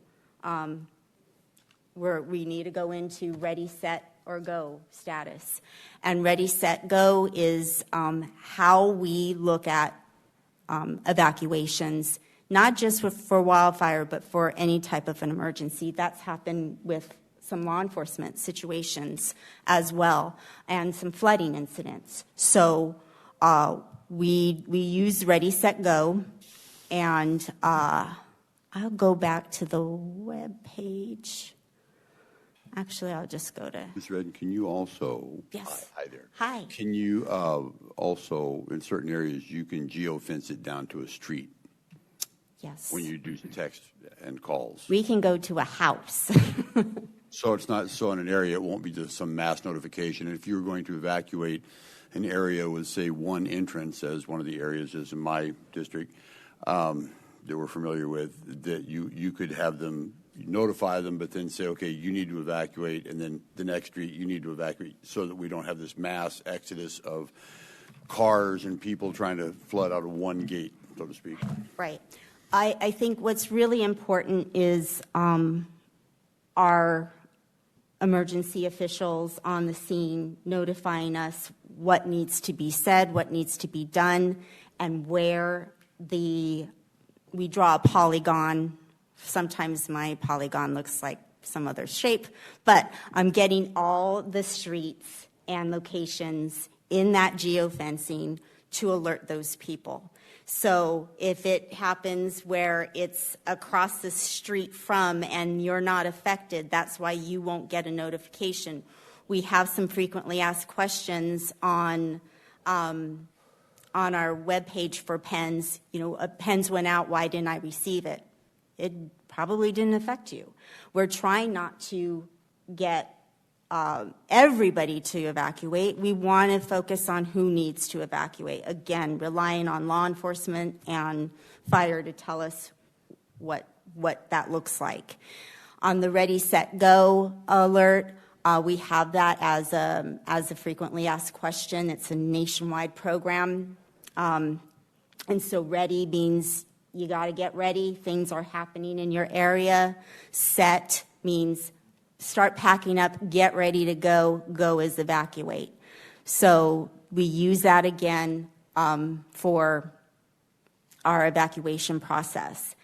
We need to go into ready, set, or go status. And ready, set, go is how we look at evacuations, not just for wildfire, but for any type of an emergency. That's happened with some law enforcement situations as well, and some flooding incidents. So we use ready, set, go, and I'll go back to the web page. Actually, I'll just go to... Ms. Redden, can you also... Yes. Hi there. Hi. Can you also, in certain areas, you can geofence it down to a street? Yes. When you do text and calls. We can go to a house. So it's not, so in an area, it won't be just some mass notification. If you were going to evacuate an area with, say, one entrance, as one of the areas is in my district, that we're familiar with, that you could have them notify them, but then say, okay, you need to evacuate, and then the next street you need to evacuate, so that we don't have this mass exodus of cars and people trying to flood out of one gate, so to speak. Right. I think what's really important is our emergency officials on the scene notifying us what needs to be said, what needs to be done, and where we draw a polygon. Sometimes my polygon looks like some other shape, but I'm getting all the streets and locations in that geofencing to alert those people. So if it happens where it's across the street from and you're not affected, that's why you won't get a notification. We have some frequently asked questions on our webpage for pens. You know, pens went out, why didn't I receive it? It probably didn't affect you. We're trying not to get everybody to evacuate. We want to focus on who needs to evacuate. Again, relying on law enforcement and fire to tell us what that looks like. On the Ready, Set, Go alert, we have that as a frequently asked question. It's a nationwide program. And so ready means you got to get ready. Things are happening in your area. Set means start packing up, get ready to go. Go is evacuate. So we use that again for our evacuation process.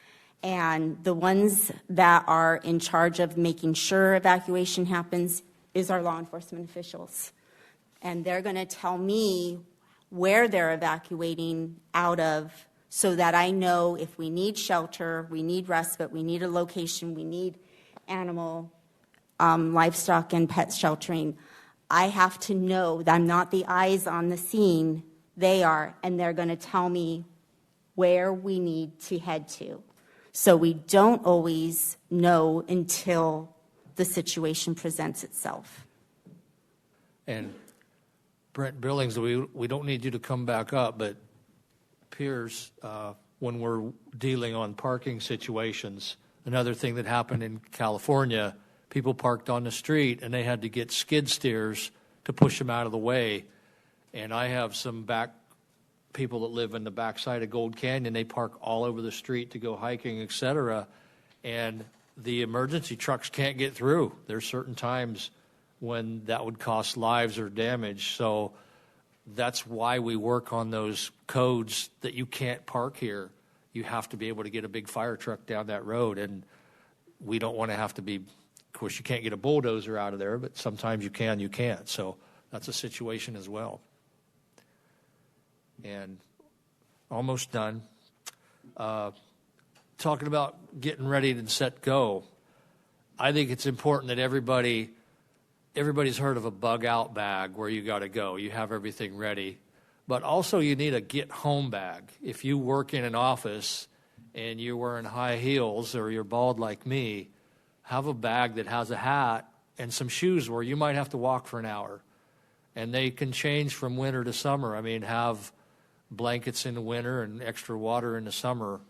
And the ones that are in charge of making sure evacuation happens is our law enforcement officials. And they're going to tell me where they're evacuating out of, so that I know if we need shelter, we need respite, we need a location, we need animal, livestock and pet sheltering. I have to know that I'm not the eyes on the scene, they are, and they're going to tell me where we need to head to. So we don't always know until the situation presents itself. And Brent Billings, we don't need you to come back up, but Piers, when we're dealing on parking situations, another thing that happened in California, people parked on the street and they had to get skid steers to push them out of the way. And I have some people that live in the backside of Gold Canyon, they park all over the street to go hiking, et cetera, and the emergency trucks can't get through. There's certain times when that would cost lives or damage. So that's why we work on those codes that you can't park here. You have to be able to get a big fire truck down that road, and we don't want to have to be, of course, you can't get a bulldozer out of there, but sometimes you can, you can't. So that's a situation as well. And almost done. Talking about getting ready to set go, I think it's important that everybody's heard of a bug out bag where you got to go. You have everything ready. But also you need a get home bag. If you work in an office and you're wearing high heels or you're bald like me, have a bag that has a hat and some shoes where you might have to walk for an hour. And they can change from winter to summer. I mean, have blankets in the winter and extra water in the summer.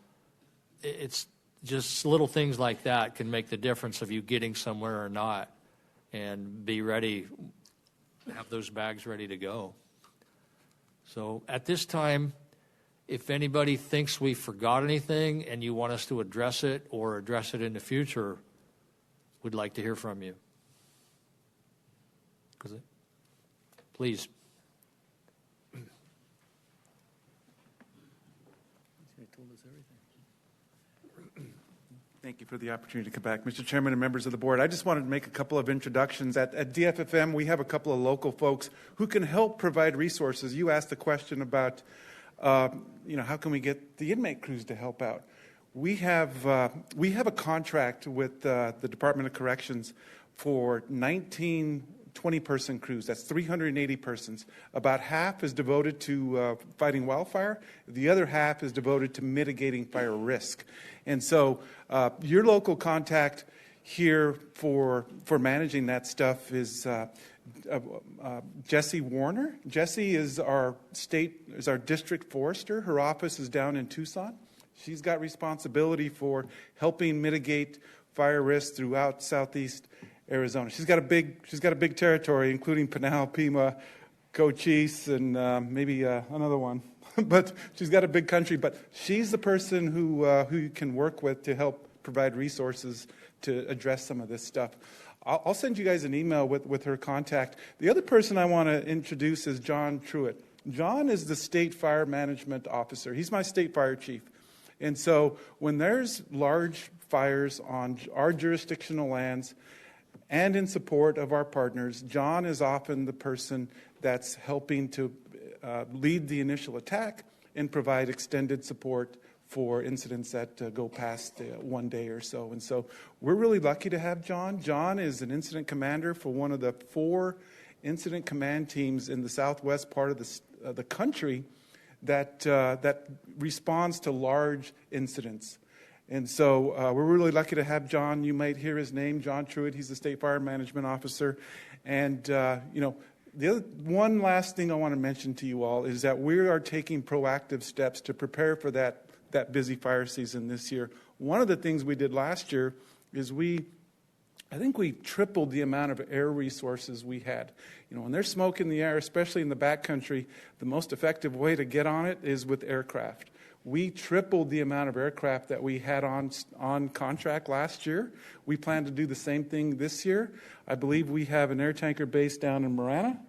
It's just little things like that can make the difference of you getting somewhere or not. And be ready, have those bags ready to go. So at this time, if anybody thinks we forgot anything and you want us to address it or address it in the future, we'd like to hear from you. Please. Thank you for the opportunity to come back. Mr. Chairman and members of the board, I just wanted to make a couple of introductions. At DFFM, we have a couple of local folks who can help provide resources. You asked the question about, how can we get the inmate crews to help out? We have a contract with the Department of Corrections for 19 20-person crews. That's 380 persons. About half is devoted to fighting wildfire. The other half is devoted to mitigating fire risk. And so your local contact here for managing that stuff is Jessie Warner. Jessie is our district forester. Her office is down in Tucson. She's got responsibility for helping mitigate fire risk throughout southeast Arizona. She's got a big territory, including Pinal, Pima, Cochise, and maybe another one. But she's got a big country. But she's the person who you can work with to help provide resources to address some of this stuff. I'll send you guys an email with her contact. The other person I want to introduce is John Truitt. John is the state fire management officer. He's my state fire chief. And so when there's large fires on our jurisdictional lands, and in support of our partners, John is often the person that's helping to lead the initial attack and provide extended support for incidents that go past 1 day or so. And so we're really lucky to have John. John is an incident commander for one of the 4 incident command teams in the southwest part of the country that responds to large incidents. And so we're really lucky to have John. You might hear his name, John Truitt. He's the State Fire Management Officer. And, the other one last thing I want to mention to you all is that we are taking proactive steps to prepare for that busy fire season this year. One of the things we did last year is I think we tripled the amount of air resources we had. When there's smoke in the air, especially in the backcountry, the most effective way to get on it is with aircraft. We tripled the amount of aircraft that we had on contract last year. We plan to do the same thing this year. I believe we have an air tanker base down in Marana,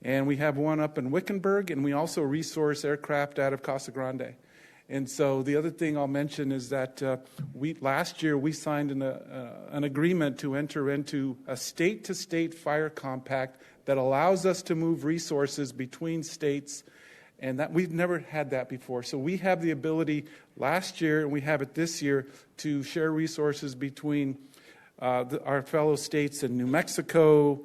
and we have one up in Wickenburg, and we also resource aircraft out of Casa Grande. And so the other thing I'll mention is that last year we signed an agreement to enter into a state-to-state fire compact that allows us to move resources between states. And that we've never had that before. So we have the ability last year, and we have it this year, to share resources between our fellow states in New Mexico,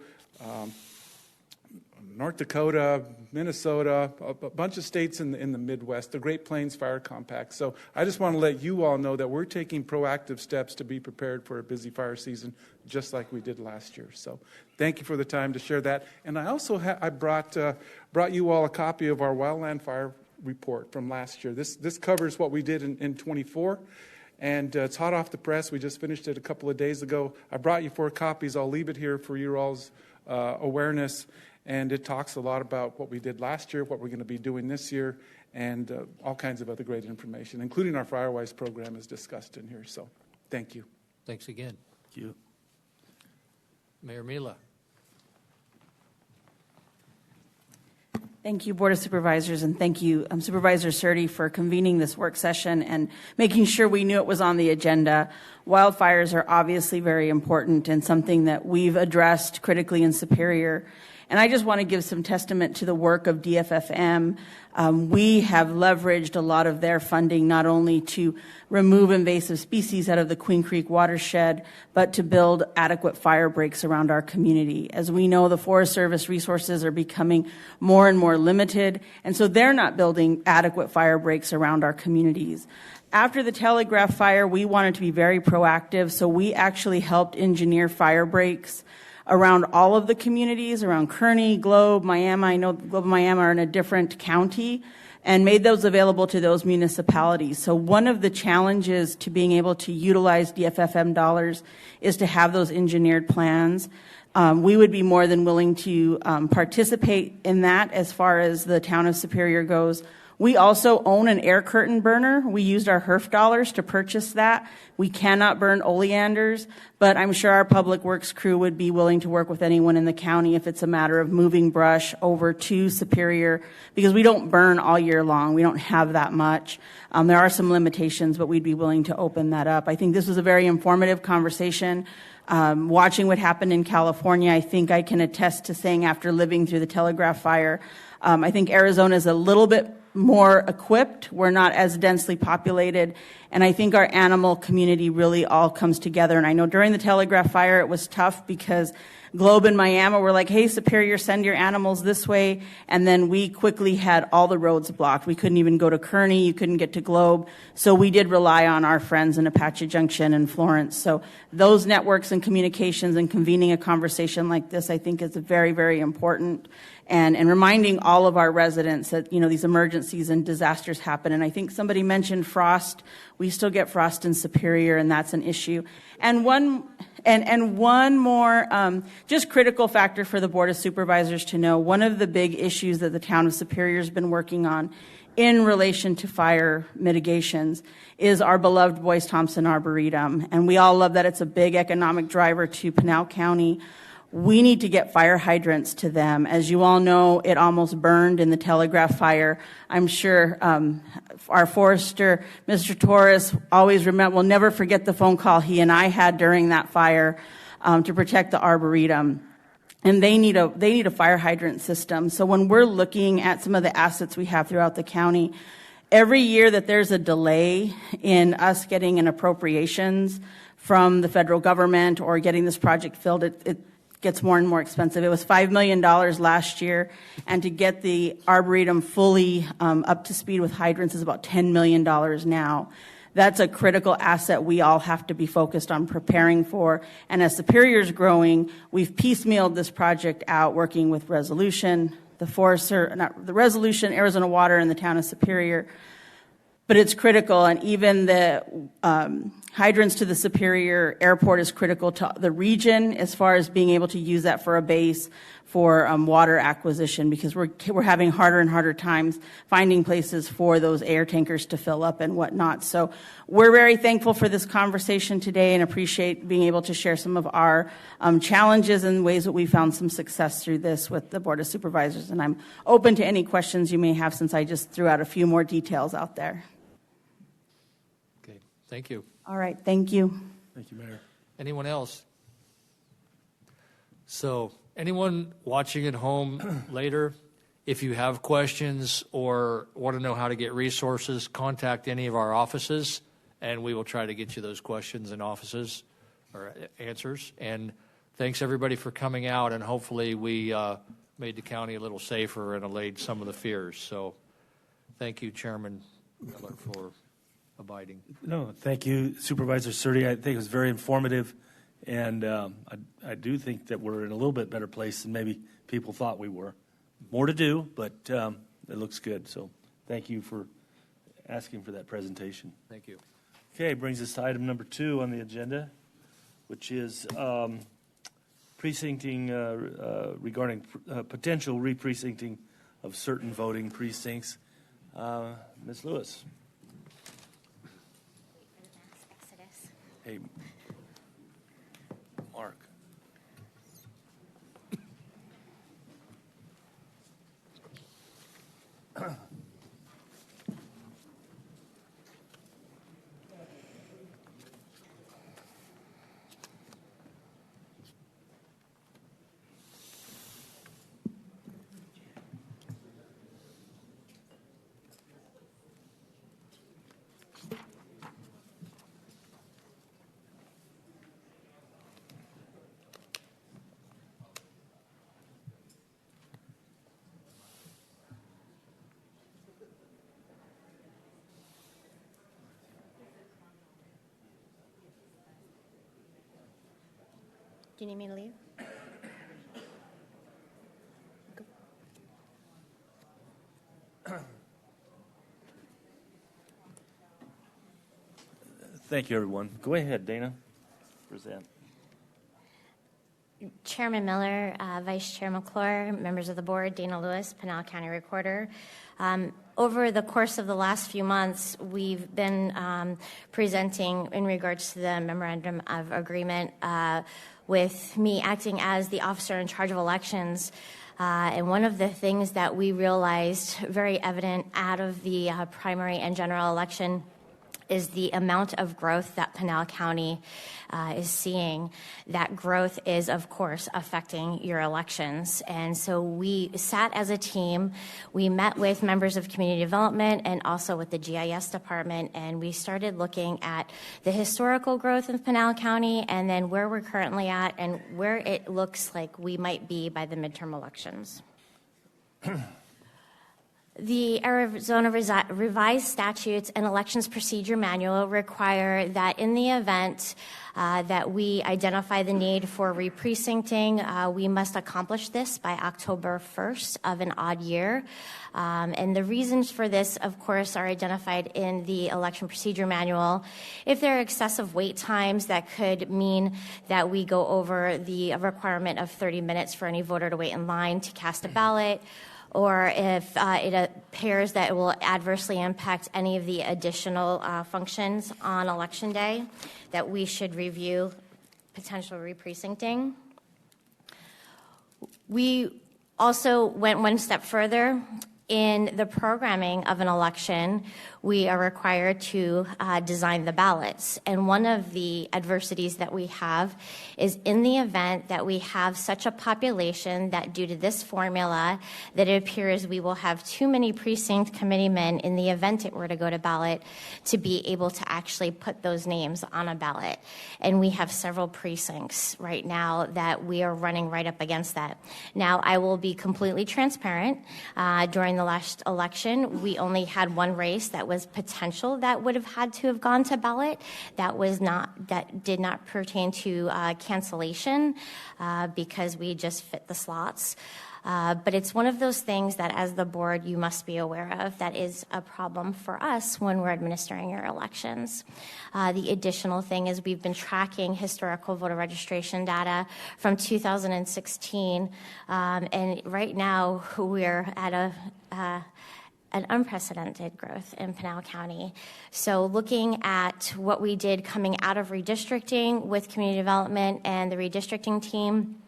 North Dakota, Minnesota, a bunch of states in the Midwest, the Great Plains Fire Compact. So I just want to let you all know that we're taking proactive steps to be prepared for a busy fire season, just like we did last year. So thank you for the time to share that. And I also brought you all a copy of our wildland fire report from last year. This covers what we did in 24. And it's hot off the press. We just finished it a couple of days ago. I brought you 4 copies. I'll leave it here for your all's awareness. And it talks a lot about what we did last year, what we're going to be doing this year, and all kinds of other great information, including our FireWise program is discussed in here. So thank you. Thanks again. Thank you. Mayor Mila. Thank you, Board of Supervisors, and thank you, Supervisor Surtee, for convening this work session and making sure we knew it was on the agenda. Wildfires are obviously very important and something that we've addressed critically in Superior. And I just want to give some testament to the work of DFFM. We have leveraged a lot of their funding not only to remove invasive species out of the Queen Creek watershed, but to build adequate fire breaks around our community. As we know, the Forest Service resources are becoming more and more limited, and so they're not building adequate fire breaks around our communities. After the Telegraph fire, we wanted to be very proactive, so we actually helped engineer fire breaks around all of the communities, around Kearney, Globe, Miami. I know Globe and Miami are in a different county, and made those available to those municipalities. So one of the challenges to being able to utilize DFFM dollars is to have those engineered plans. We would be more than willing to participate in that as far as the town of Superior goes. We also own an air curtain burner. We used our HERF dollars to purchase that. We cannot burn oleanders, but I'm sure our public works crew would be willing to work with anyone in the county if it's a matter of moving brush over to Superior, because we don't burn all year long. We don't have that much. There are some limitations, but we'd be willing to open that up. I think this was a very informative conversation. Watching what happened in California, I think I can attest to saying after living through the Telegraph fire, I think Arizona is a little bit more equipped. We're not as densely populated. And I think our animal community really all comes together. And I know during the Telegraph fire, it was tough because Globe and Miami were like, hey, Superior, send your animals this way. And then we quickly had all the roads blocked. We couldn't even go to Kearney. You couldn't get to Globe. So we did rely on our friends in Apache Junction and Florence. So those networks and communications and convening a conversation like this, I think is very, very important. And reminding all of our residents that, you know, these emergencies and disasters happen. And I think somebody mentioned frost. We still get frost in Superior, and that's an issue. And one more just critical factor for the Board of Supervisors to know, one of the big issues that the town of Superior has been working on in relation to fire mitigations is our beloved Boyce-Thompson Arboretum. And we all love that it's a big economic driver to Pinal County. We need to get fire hydrants to them. As you all know, it almost burned in the Telegraph fire. I'm sure our forester, Mr. Torres, will never forget the phone call he and I had during that fire to protect the Arboretum. And they need a fire hydrant system. So when we're looking at some of the assets we have throughout the county, every year that there's a delay in us getting an appropriations from the federal government or getting this project filled, it gets more and more expensive. It was $5 million last year, and to get the Arboretum fully up to speed with hydrants is about $10 million now. That's a critical asset we all have to be focused on preparing for. And as Superior's growing, we've piecemealed this project out, working with Resolution, the Resolution, Arizona Water, and the town of Superior. But it's critical, and even the hydrants to the Superior Airport is critical to the region as far as being able to use that for a base for water acquisition, because we're having harder and harder times finding places for those air tankers to fill up and whatnot. So we're very thankful for this conversation today and appreciate being able to share some of our challenges and ways that we found some success through this with the Board of Supervisors. And I'm open to any questions you may have, since I just threw out a few more details out there. Okay, thank you. All right, thank you. Thank you, Mayor. Anyone else? So, anyone watching at home later, if you have questions or want to know how to get resources, contact any of our offices, and we will try to get you those questions and offices or answers. And thanks, everybody, for coming out, and hopefully we made the county a little safer and allayed some of the fears. So, thank you, Chairman Miller, for abiding. No, thank you, Supervisor Surtee. I think it was very informative, and I do think that we're in a little bit better place than maybe people thought we were. More to do, but it looks good. So thank you for asking for that presentation. Thank you. Okay, brings us to item number 2 on the agenda, which is precincting regarding potential re-precincting of certain voting precincts. Ms. Lewis? Hey, Mark. Do you need me to leave? Thank you, everyone. Go ahead, Dana. Present. Chairman Miller, Vice Chair McClure, members of the board, Dana Lewis, Pinal County Recorder. Over the course of the last few months, we've been presenting in regards to the memorandum of agreement with me acting as the officer in charge of elections. And one of the things that we realized very evident out of the primary and general election is the amount of growth that Pinal County is seeing. That growth is, of course, affecting your elections. And so we sat as a team, we met with members of community development and also with the GIS department, and we started looking at the historical growth in Pinal County and then where we're currently at and where it looks like we might be by the midterm elections. The Arizona Revised Statutes and Elections Procedure Manual require that in the event that we identify the need for re-precincting, we must accomplish this by October 1st of an odd year. And the reasons for this, of course, are identified in the Election Procedure Manual. If there are excessive wait times, that could mean that we go over the requirement of 30 minutes for any voter to wait in line to cast a ballot, or if it appears that it will adversely impact any of the additional functions on Election Day, that we should review potential re-precincting. We also went one step further. In the programming of an election, we are required to design the ballots. And one of the adversities that we have is in the event that we have such a population that due to this formula, that it appears we will have too many precinct committeemen in the event it were to go to ballot to be able to actually put those names on a ballot. And we have several precincts right now that we are running right up against that. Now, I will be completely transparent. During the last election, we only had one race that was potential that would have had to have gone to ballot. That did not pertain to cancellation because we just fit the slots. But it's one of those things that as the board you must be aware of that is a problem for us when we're administering your elections. The additional thing is we've been tracking historical voter registration data from 2016, and right now we're at an unprecedented growth in Pinal County. So looking at what we did coming out of redistricting with community development and the redistricting team,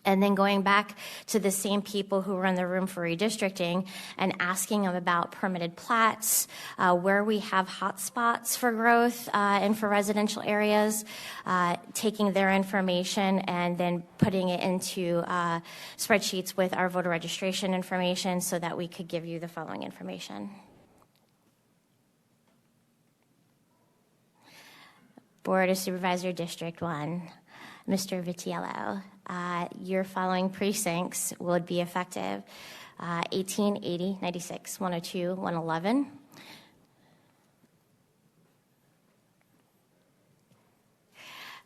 and then going back to the same people who were in the room for redistricting and asking them about permitted plats, where we have hot spots for growth and for residential areas, taking their information and then putting it into spreadsheets with our voter registration information so that we could give you the following information. Board of Supervisor District 1, Mr. Vitiello. Your following precincts would be effective: 18, 80, 96, 102, 111.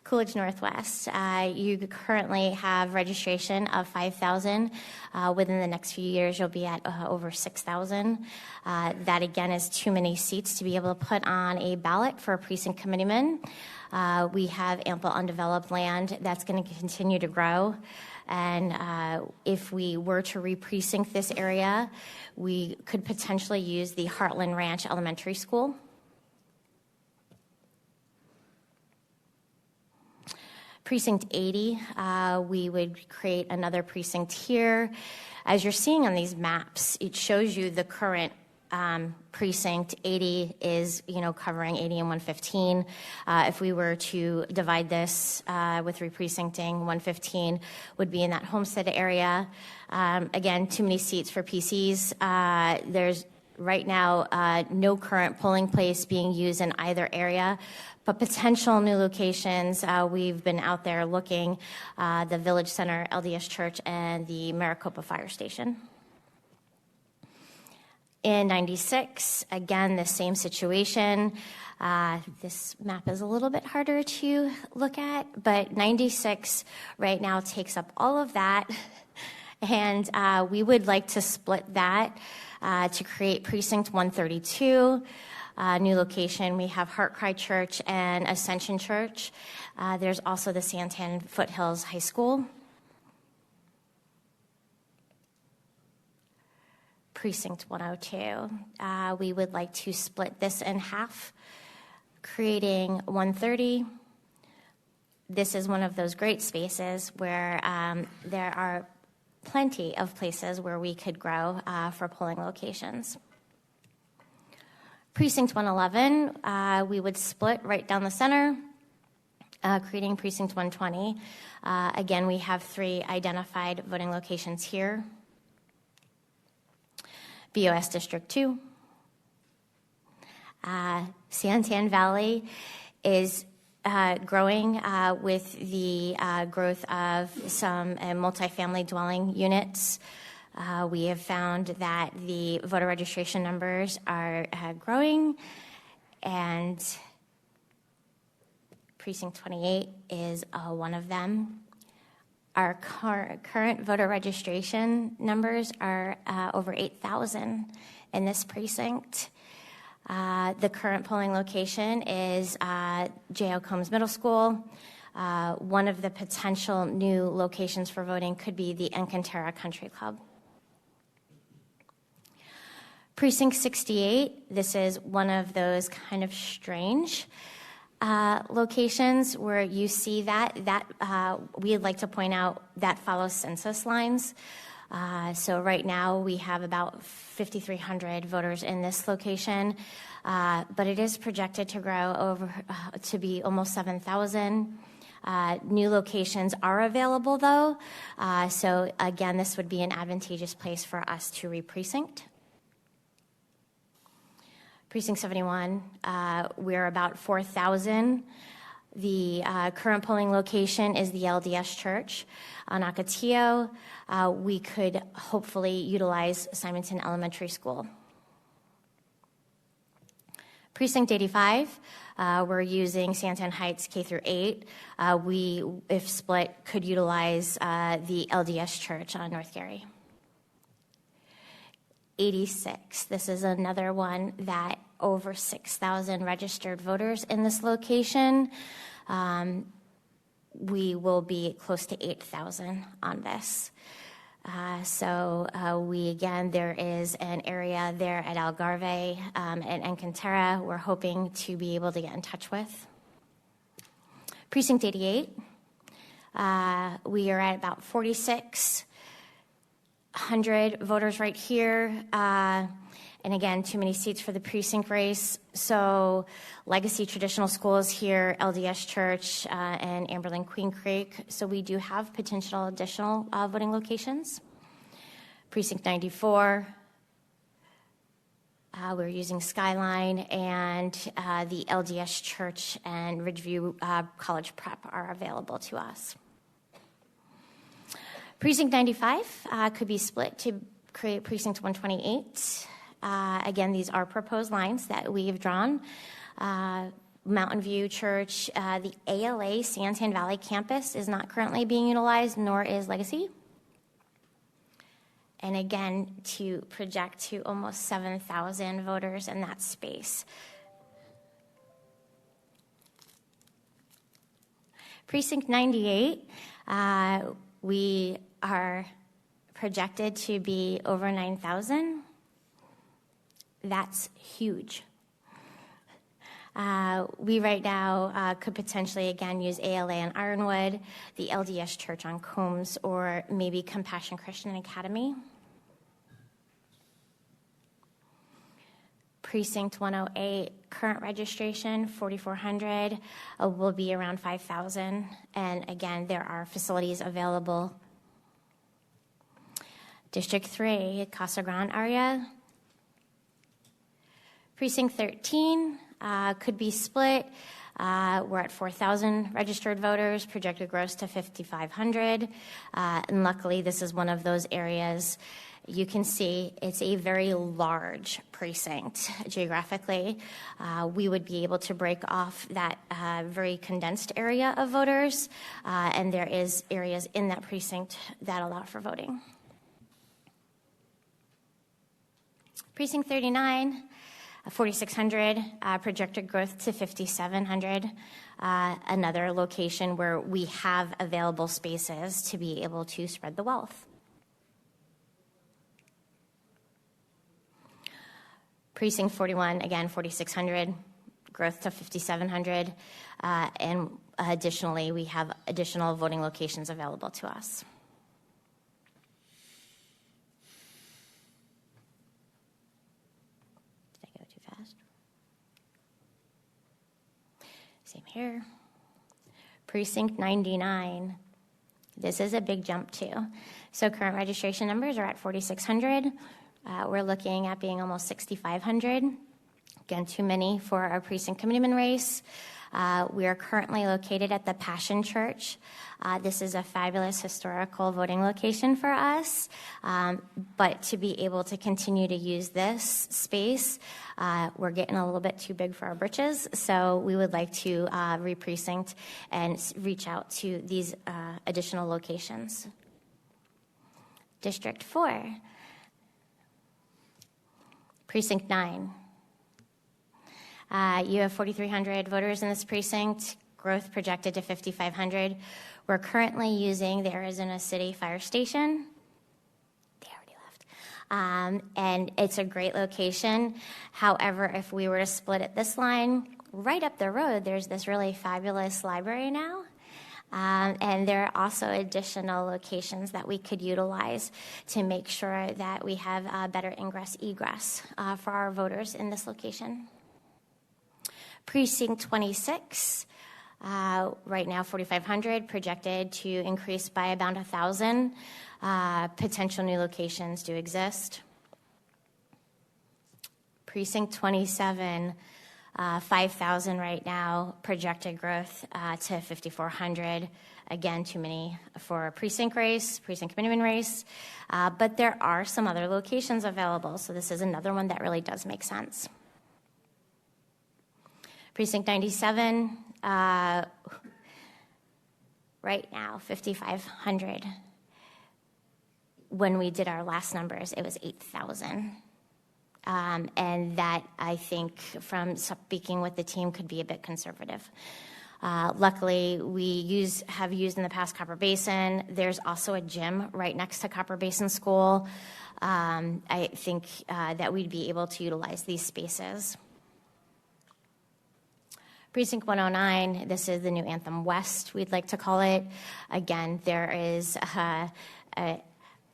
Coolidge Northwest, you currently have registration of 5,000. Within the next few years, you'll be at over 6,000. That, again, is too many seats to be able to put on a ballot for a precinct committeeman. We have ample undeveloped land that's going to continue to grow. And if we were to re-precinct this area, we could potentially use the Heartland Ranch Elementary School. Precinct 80, we would create another precinct here. As you're seeing on these maps, it shows you the current precinct. 80 is, covering 80 and 115. If we were to divide this with re-precincting, 115 would be in that Homestead area. Again, too many seats for PCs. There's right now no current polling place being used in either area, but potential new locations, we've been out there looking, the Village Center, LDS Church, and the Maricopa Fire Station. In 96, again, the same situation. This map is a little bit harder to look at, but 96 right now takes up all of that, and we would like to split that to create Precinct 132. New location, we have Heart Cry Church and Ascension Church. There's also the Santan Foothills High School. Precinct 102. We would like to split this in half, creating 130. This is one of those great spaces where there are plenty of places where we could grow for polling locations. Precinct 111, we would split right down the center, creating Precinct 120. Again, we have 3 identified voting locations here. BOS District 2. Santan Valley is growing with the growth of some multifamily dwelling units. We have found that the voter registration numbers are growing, and Precinct 28 is one of them. Our current voter registration numbers are over 8,000 in this precinct. The current polling location is J.O. Combs Middle School. One of the potential new locations for voting could be the Encanterra Country Club. Precinct 68, this is one of those kind of strange locations where you see that we'd like to point out that follows census lines. So right now we have about 5,300 voters in this location, but it is projected to grow over to be almost 7,000. New locations are available though, so again, this would be an advantageous place for us to re-precinct. Precinct 71, we're about 4,000. The current polling location is the LDS Church on Ocotillo. We could hopefully utilize Simonton Elementary School. Precinct 85, we're using Santan Heights K through 8. We, if split, could utilize the LDS Church on North Gary. 86, this is another one that over 6,000 registered voters in this location. We will be close to 8,000 on this. There is an area there at Algarve and Encanterra we're hoping to be able to get in touch with. Precinct 88, we are at about 4,600 voters right here. And again, too many seats for the precinct race. So Legacy Traditional Schools here, LDS Church, and Amberlin Queen Creek. So we do have potential additional voting locations. Precinct 94, we're using Skyline, and the LDS Church and Ridgeview College Prep are available to us. Precinct 95 could be split to create Precinct 128. Again, these are proposed lines that we have drawn. Mountain View Church. The ALA Santan Valley campus is not currently being utilized, nor is Legacy. And again, to project to almost 7,000 voters in that space. Precinct 98, we are projected to be over 9,000. That's huge. We right now could potentially, again, use ALA in Ironwood, the LDS Church on Combs, or maybe Compassion Christian Academy. Precinct 108, current registration, 4,400, will be around 5,000. And again, there are facilities available. District 3, Casa Grande area. Precinct 13 could be split. We're at 4,000 registered voters, projected gross to 5,500. And luckily, this is one of those areas. You can see it's a very large precinct geographically. We would be able to break off that very condensed area of voters, and there is areas in that precinct that allow for voting. Precinct 39, 4,600, projected growth to 5,700. Another location where we have available spaces to be able to spread the wealth. Precinct 41, again, 4,600, growth to 5,700. And additionally, we have additional voting locations available to us. Did I go too fast? Same here. Precinct 99. This is a big jump too. So current registration numbers are at 4,600. We're looking at being almost 6,500. Again, too many for our precinct committeeman race. We are currently located at the Passion Church. This is a fabulous historical voting location for us. But to be able to continue to use this space, we're getting a little bit too big for our britches. So we would like to re-precinct and reach out to these additional locations. District 4. Precinct 9. You have 4,300 voters in this precinct, growth projected to 5,500. We're currently using the Arizona City Fire Station. They already left. And it's a great location. However, if we were to split it this line, right up the road, there's this really fabulous library now. And there are also additional locations that we could utilize to make sure that we have better ingress egress for our voters in this location. Precinct 26, right now 4,500, projected to increase by about 1,000. Potential new locations do exist. Precinct 27, 5,000 right now, projected growth to 5,400. Again, too many for a precinct race, precinct committeeman race. But there are some other locations available, so this is another one that really does make sense. Precinct 97, right now, 5,500. When we did our last numbers, it was 8,000. And that, I think, from speaking with the team, could be a bit conservative. Luckily, we have used in the past Copper Basin. There's also a gym right next to Copper Basin School. I think that we'd be able to utilize these spaces. Precinct 109, this is the new Anthem West, we'd like to call it. Again, there is a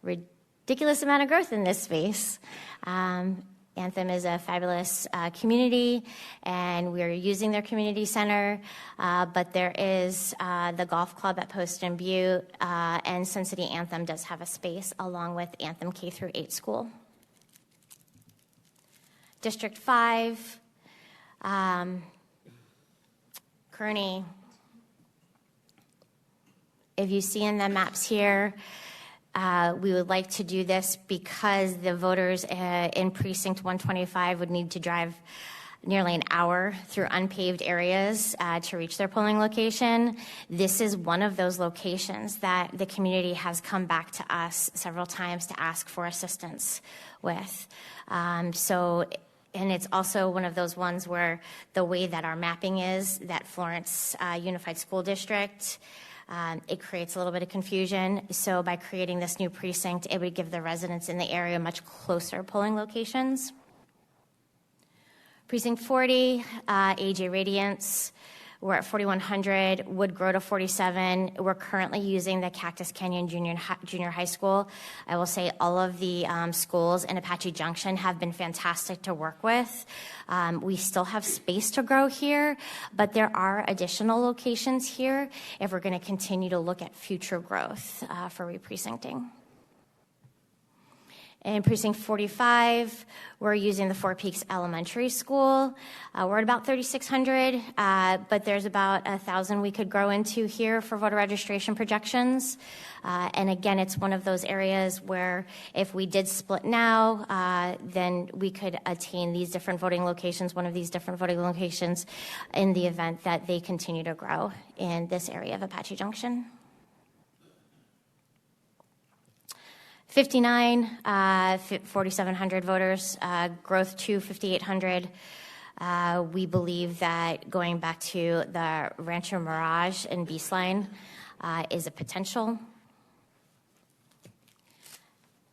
ridiculous amount of growth in this space. Anthem is a fabulous community, and we're using their community center, but there is the golf club at Post and Butte, and Sun City Anthem does have a space along with Anthem K-8 school. District 5, Kearney. If you see in the maps here, we would like to do this because the voters in precinct 125 would need to drive nearly an hour through unpaved areas to reach their polling location. This is one of those locations that the community has come back to us several times to ask for assistance with. And it's also one of those ones where the way that our mapping is, that Florence Unified School District, it creates a little bit of confusion. So by creating this new precinct, it would give the residents in the area much closer polling locations. Precinct 40, AJ Radiance, we're at 4,100, would grow to 47. We're currently using the Cactus Canyon Junior High School. I will say all of the schools in Apache Junction have been fantastic to work with. We still have space to grow here, but there are additional locations here if we're going to continue to look at future growth for re-precincting. In Precinct 45, we're using the Four Peaks Elementary School. We're at about 3,600, but there's about 1,000 we could grow into here for voter registration projections. And again, it's one of those areas where if we did split now, then we could attain these different voting locations, one of these different voting locations, in the event that they continue to grow in this area of Apache Junction. 59, 4,700 voters, growth to 5,800. We believe that going back to the Rancho Mirage and Beastline is a potential.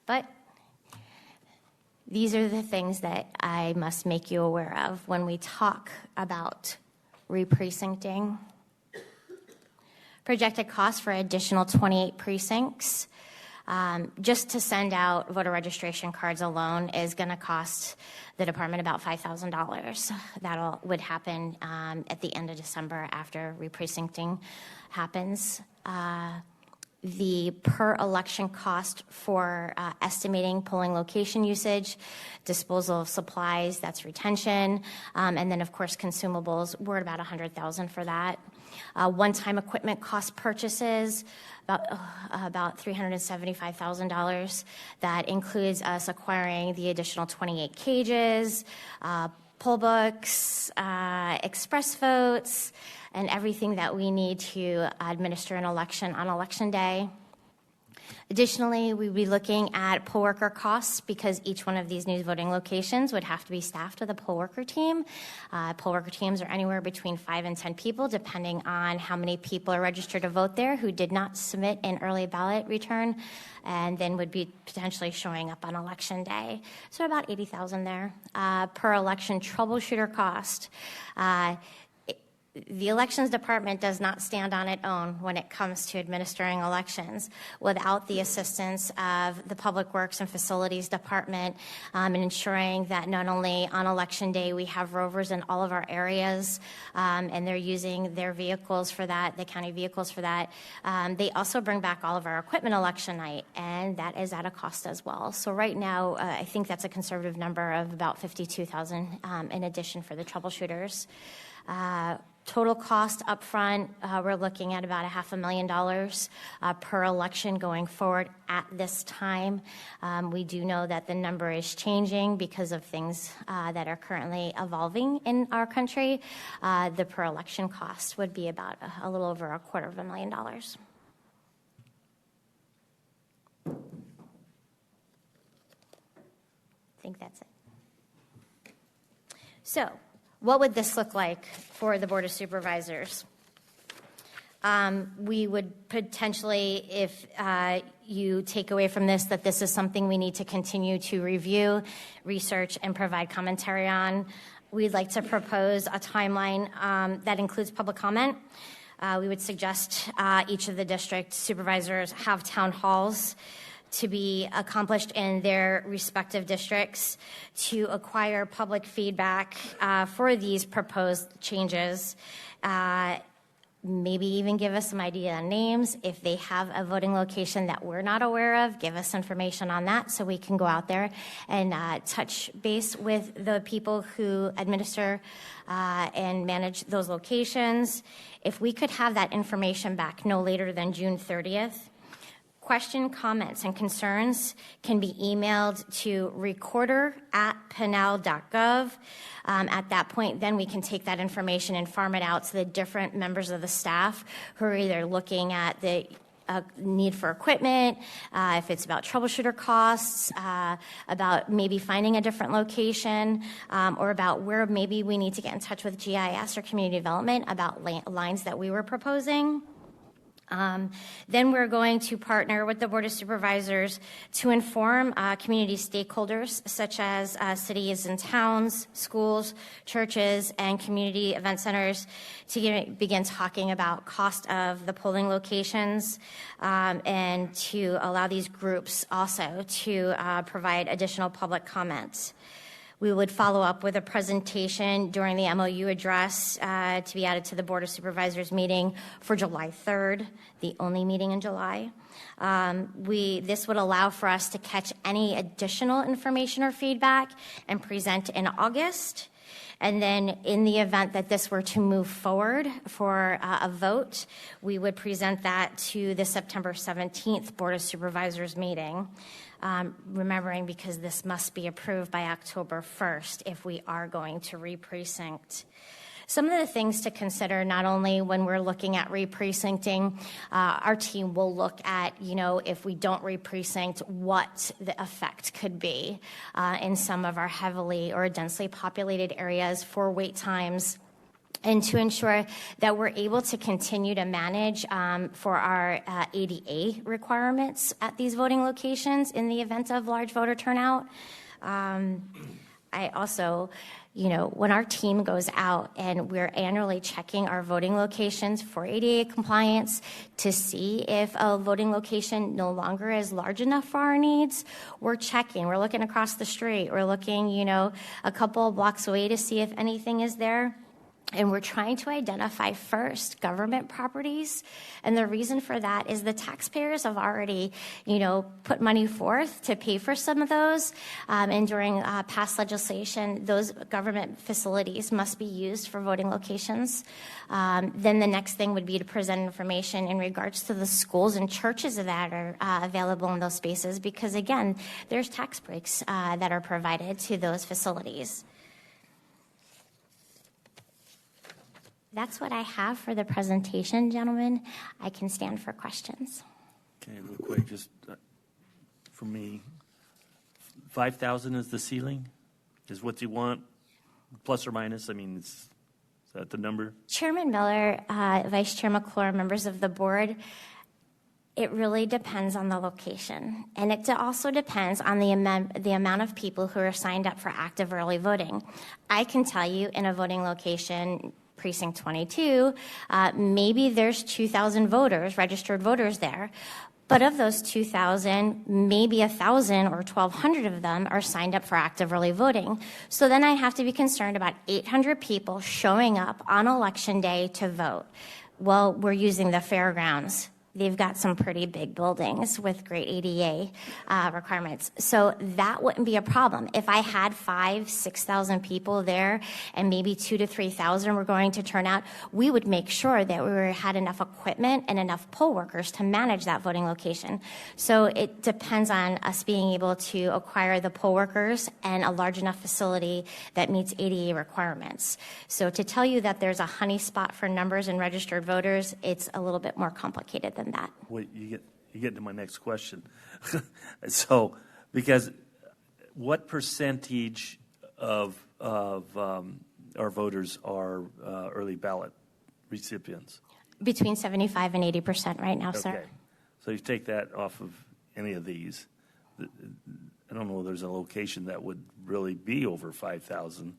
But these are the things that I must make you aware of when we talk about re-precincting. Projected cost for additional 28 precincts. Just to send out voter registration cards alone is going to cost the department about $5,000. That would happen at the end of December after re-precincting happens. The per election cost for estimating polling location usage, disposal of supplies, that's retention, and then of course consumables, we're at about $100,000 for that. One-time equipment cost purchases, about $375,000. That includes us acquiring the additional 28 cages, poll books, express votes, and everything that we need to administer an election on election day. Additionally, we'd be looking at poll worker costs because each one of these new voting locations would have to be staffed with a poll worker team. Poll worker teams are anywhere between 5 and 10 people, depending on how many people are registered to vote there who did not submit an early ballot return, and then would be potentially showing up on election day. So about $80,000 there. Per election troubleshooter cost. The elections department does not stand on its own when it comes to administering elections without the assistance of the Public Works and Facilities Department and ensuring that not only on election day we have rovers in all of our areas and they're using their vehicles for that, the county vehicles for that. They also bring back all of our equipment election night, and that is at a cost as well. So right now, I think that's a conservative number of about $52,000 in addition for the troubleshooters. Total cost up front, we're looking at about $500,000 per election going forward at this time. We do know that the number is changing because of things that are currently evolving in our country. The per election cost would be about a little over $250,000. I think that's it. So, what would this look like for the Board of Supervisors? We would potentially, if you take away from this that this is something we need to continue to review, research, and provide commentary on, we'd like to propose a timeline that includes public comment. We would suggest each of the district supervisors have town halls to be accomplished in their respective districts to acquire public feedback for these proposed changes. Maybe even give us some idea on names. If they have a voting location that we're not aware of, give us information on that so we can go out there and touch base with the people who administer and manage those locations. If we could have that information back no later than June 30th, Question, comments, and concerns can be emailed to recorder@pinal.gov. At that point, then we can take that information and farm it out to the different members of the staff who are either looking at the need for equipment, if it's about troubleshooter costs, about maybe finding a different location, or about where maybe we need to get in touch with GIS or community development about lines that we were proposing. Then we're going to partner with the Board of Supervisors to inform community stakeholders such as cities and towns, schools, churches, and community event centers to begin talking about cost of the polling locations, and to allow these groups also to provide additional public comments. We would follow up with a presentation during the MOU address to be added to the Board of Supervisors meeting for July 3rd, the only meeting in July. This would allow for us to catch any additional information or feedback and present in August. And then in the event that this were to move forward for a vote, we would present that to the September 17th Board of Supervisors meeting. Remembering because this must be approved by October 1st if we are going to re-precinct. Some of the things to consider, not only when we're looking at re-precincting, our team will look at, if we don't re-precinct, what the effect could be in some of our heavily or densely populated areas for wait times, and to ensure that we're able to continue to manage for our ADA requirements at these voting locations in the event of large voter turnout. I also, when our team goes out and we're annually checking our voting locations for ADA compliance to see if a voting location no longer is large enough for our needs, we're checking. We're looking across the street. We're looking, a couple of blocks away to see if anything is there. And we're trying to identify first government properties. And the reason for that is the taxpayers have already, put money forth to pay for some of those. And during past legislation, those government facilities must be used for voting locations. Then the next thing would be to present information in regards to the schools and churches that are available in those spaces. Because again, there's tax breaks that are provided to those facilities. That's what I have for the presentation, gentlemen. I can stand for questions. Okay, real quick, just for me, 5,000 is the ceiling? Is what you want, plus or minus? Is that the number? Chairman Miller, Vice Chair McClure, members of the board, it really depends on the location. And it also depends on the amount of people who are signed up for active early voting. I can tell you in a voting location, Precinct 22, maybe there's 2,000 voters, registered voters there. But of those 2,000, maybe 1,000 or 1,200 of them are signed up for active early voting. So then I have to be concerned about 800 people showing up on Election Day to vote. Well, we're using the fairgrounds. They've got some pretty big buildings with great ADA requirements. So that wouldn't be a problem. If I had 6,000 people there and maybe 2,000 to 3,000 were going to turn out, we would make sure that we had enough equipment and enough poll workers to manage that voting location. So it depends on us being able to acquire the poll workers and a large enough facility that meets ADA requirements. So to tell you that there's a honey spot for numbers and registered voters, it's a little bit more complicated than that. Well, you get to my next question. So, because what percentage of our voters are early ballot recipients? Between 75% and 80% right now, sir. Okay. So you take that off of any of these. I don't know if there's a location that would really be over 5,000.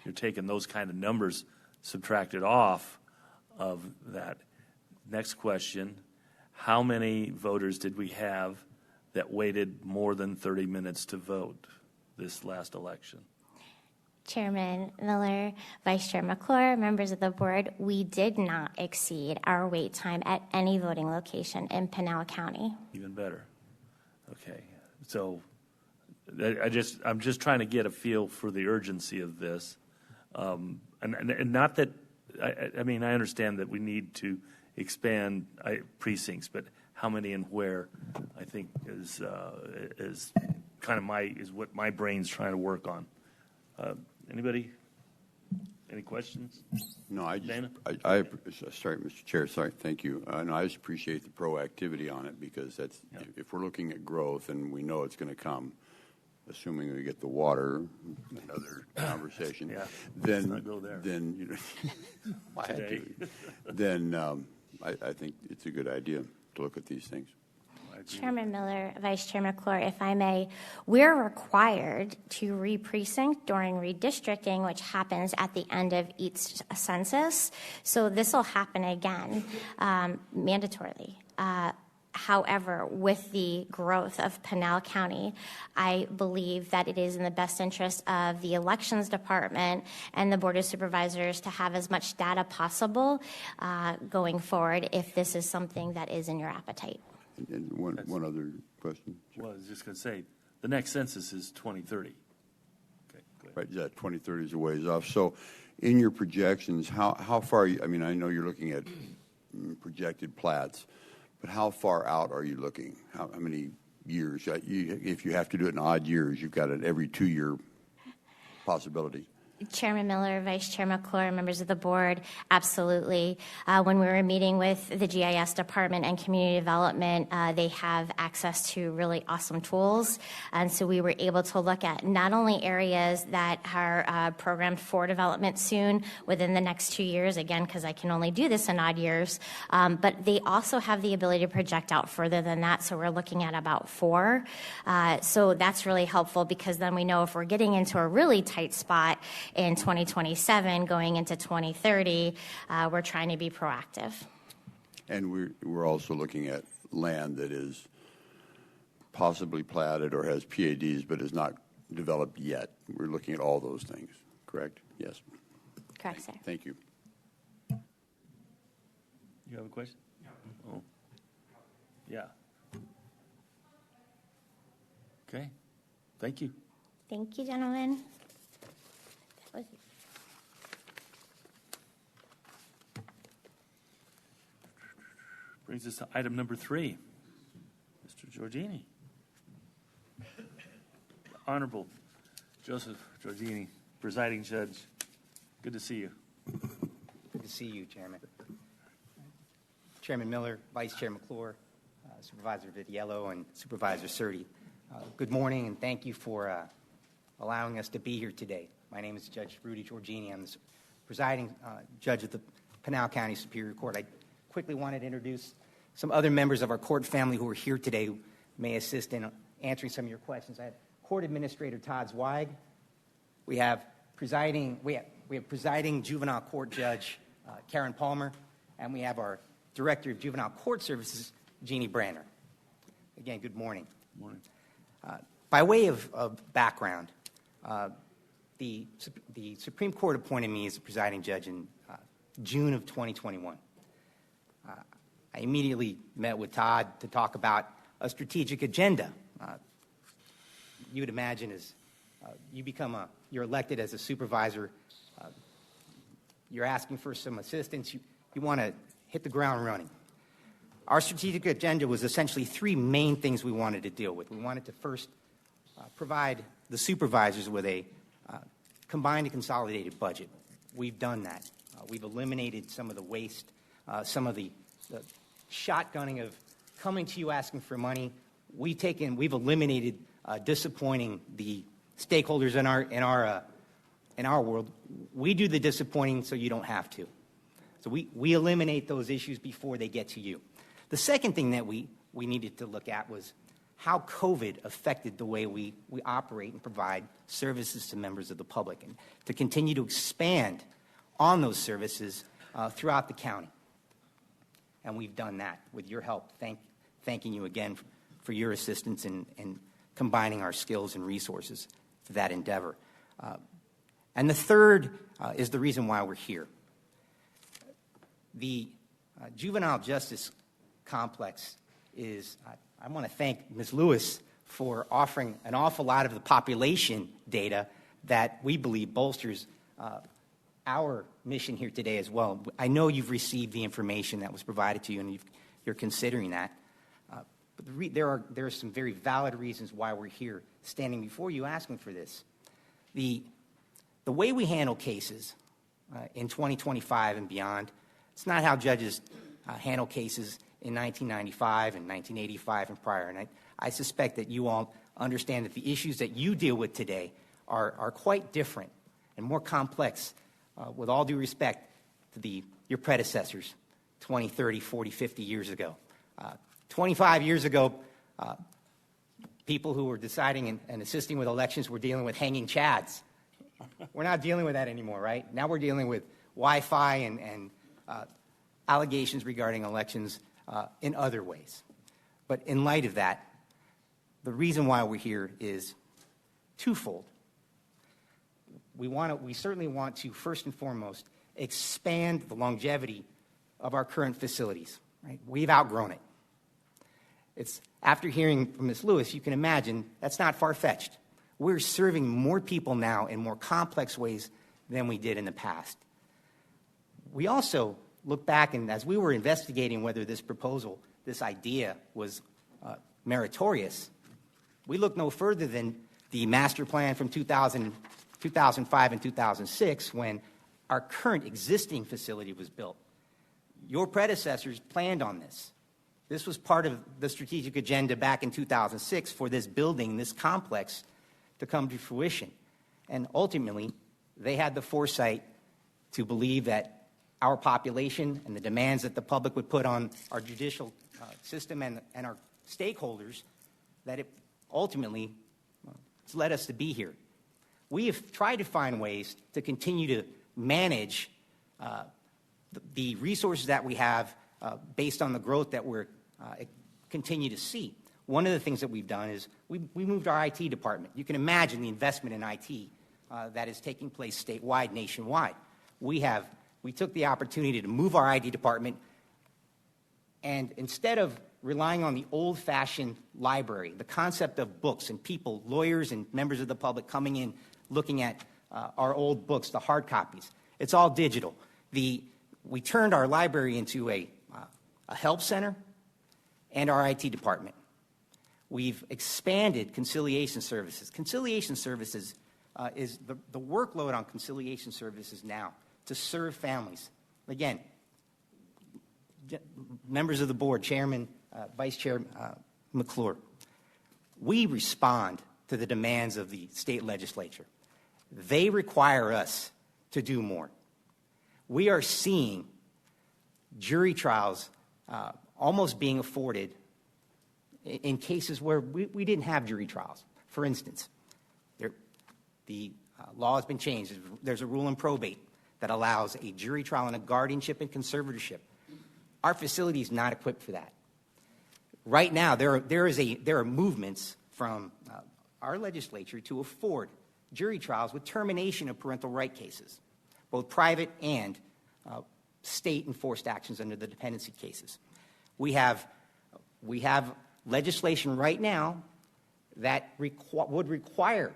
You're taking those kind of numbers, subtracted off of that. Next question. How many voters did we have that waited more than 30 minutes to vote this last election? Chairman Miller, Vice Chair McClure, members of the board, we did not exceed our wait time at any voting location in Pinal County. Even better. Okay. So I'm just trying to get a feel for the urgency of this. And not that, I understand that we need to expand precincts, but how many and where, I think is kind of what my brain's trying to work on. Anybody? Any questions? No, Dana? Sorry, Mr. Chair, sorry, thank you. No, I just appreciate the proactivity on it, because that's, if we're looking at growth and we know it's going to come, assuming we get the water, another conversation, Yeah, then, let's not go there. then, you know, I had Today. to. Then I think it's a good idea to look at these things. Chairman Miller, Vice Chair McClure, if I may, we're required to re-precinct during redistricting, which happens at the end of each census. So this will happen again mandatorily. However, with the growth of Pinal County, I believe that it is in the best interest of the Elections Department and the Board of Supervisors to have as much data possible going forward if this is something that is in your appetite. And one other question. Well, I was just going to say, the next census is 2030. Okay, go ahead. Right, yeah, 2030 is a ways off. So in your projections, how far, I mean, I know you're looking at projected plats, but how far out are you looking? How many years? If you have to do it in odd years, you've got an every 2-year possibility. Chairman Miller, Vice Chair McClure, members of the board, absolutely. When we were meeting with the GIS department and community development, they have access to really awesome tools. And so we were able to look at not only areas that are programmed for development soon within the next 2 years, again, because I can only do this in odd years, but they also have the ability to project out further than that. So we're looking at about 4. So that's really helpful, because then we know if we're getting into a really tight spot in 2027 going into 2030, we're trying to be proactive. And we're also looking at land that is possibly platted or has PADs but is not developed yet. We're looking at all those things, correct? Yes. Correct, sir. Thank you. You have a question? Oh. Yeah. Okay. Thank you. Thank you, gentlemen. Brings us to item number 3. Mr. Giorgini. Honorable Joseph Giorgini, presiding judge. Good to see you. Good to see you, Chairman. Chairman Miller, Vice Chair McClure, Supervisor Vitiello, and Supervisor Surtee. Good morning, and thank you for allowing us to be here today. My name is Judge Rudy Giorgini. I'm the presiding judge of the Pinal County Superior Court. I quickly wanted to introduce some other members of our court family who are here today who may assist in answering some of your questions. I have Court Administrator Todd Zweig. We have presiding juvenile court judge Karen Palmer, and we have our Director of Juvenile Court Services, Jeannie Branner. Again, good morning. Morning. By way of background, the Supreme Court appointed me as the presiding judge in June of 2021. I immediately met with Todd to talk about a strategic agenda. You would imagine as you're elected as a supervisor, you're asking for some assistance, you want to hit the ground running. Our strategic agenda was essentially 3 main things we wanted to deal with. We wanted to first provide the supervisors with a combined and consolidated budget. We've done that. We've eliminated some of the waste, some of the shotgunning of coming to you asking for money. We've eliminated disappointing the stakeholders in our world. We do the disappointing so you don't have to. So we eliminate those issues before they get to you. The second thing that we needed to look at was how COVID affected the way we operate and provide services to members of the public, and to continue to expand on those services throughout the county. And we've done that with your help. Thanking you again for your assistance in combining our skills and resources for that endeavor. And the third is the reason why we're here. The juvenile justice complex is, I want to thank Ms. Lewis for offering an awful lot of the population data that we believe bolsters our mission here today as well. I know you've received the information that was provided to you, and you're considering that. But there are some very valid reasons why we're here standing before you asking for this. The way we handle cases in 2025 and beyond, it's not how judges handle cases in 1995 and 1985 and prior. And I suspect that you all understand that the issues that you deal with today are quite different and more complex, with all due respect to your predecessors 20, 30, 40, 50 years ago. 25 years ago, people who were deciding and assisting with elections were dealing with hanging chads. We're not dealing with that anymore, right? Now we're dealing with Wi-Fi and allegations regarding elections in other ways. But in light of that, the reason why we're here is twofold. We certainly want to, first and foremost, expand the longevity of our current facilities. Right? We've outgrown it. It's after hearing from Ms. Lewis, you can imagine that's not far-fetched. We're serving more people now in more complex ways than we did in the past. We also look back, and as we were investigating whether this proposal, this idea was meritorious, we look no further than the master plan from 2005 and 2006 when our current existing facility was built. Your predecessors planned on this. This was part of the strategic agenda back in 2006 for this building, this complex, to come to fruition. And ultimately, they had the foresight to believe that our population and the demands that the public would put on our judicial system and our stakeholders, that it ultimately it's led us to be here. We have tried to find ways to continue to manage the resources that we have based on the growth that we're continue to see. One of the things that we've done is we moved our IT department. You can imagine the investment in IT that is taking place statewide, nationwide. We took the opportunity to move our IT department, and instead of relying on the old-fashioned library, the concept of books and people, lawyers and members of the public coming in, looking at our old books, the hard copies, it's all digital. We turned our library into a help center and our IT department. We've expanded conciliation services. Conciliation services is the workload on conciliation services now to serve families. Again, members of the board, Chairman, Vice Chair McClure, we respond to the demands of the state legislature. They require us to do more. We are seeing jury trials almost being afforded in cases where we didn't have jury trials. For instance, the law has been changed. There's a rule in probate that allows a jury trial and a guardianship and conservatorship. Our facility is not equipped for that. Right now, there are movements from our legislature to afford jury trials with termination of parental right cases, both private and state-enforced actions under the dependency cases. We have legislation right now that would require